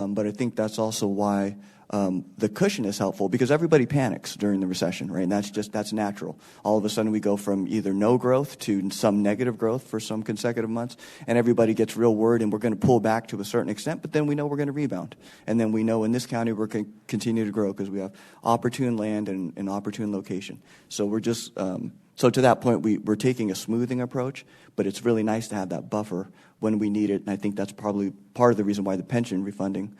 But I think that's also why the cushion is helpful, because everybody panics during the recession, right? And that's natural. All of a sudden we go from either no growth to some negative growth for some consecutive months, and everybody gets real worried, and we're going to pull back to a certain extent, but then we know we're going to rebound. And then we know in this county we're going to continue to grow because we have opportune land and an opportune location. So we're just so to that point, we're taking a smoothing approach, but it's really nice to have that buffer when we need it, and I think that's probably part of the reason why the pension refunding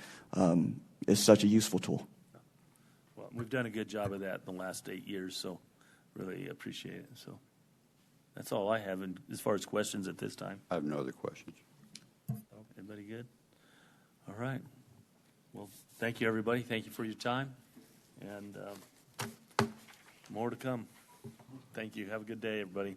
is such a useful tool. Well, we've done a good job of that in the last 8 years, so really appreciate it. So that's all I have as far as questions at this time. I have no other questions. Everybody good? All right. Well, thank you, everybody. Thank you for your time, and more to come. Thank you. Have a good day, everybody.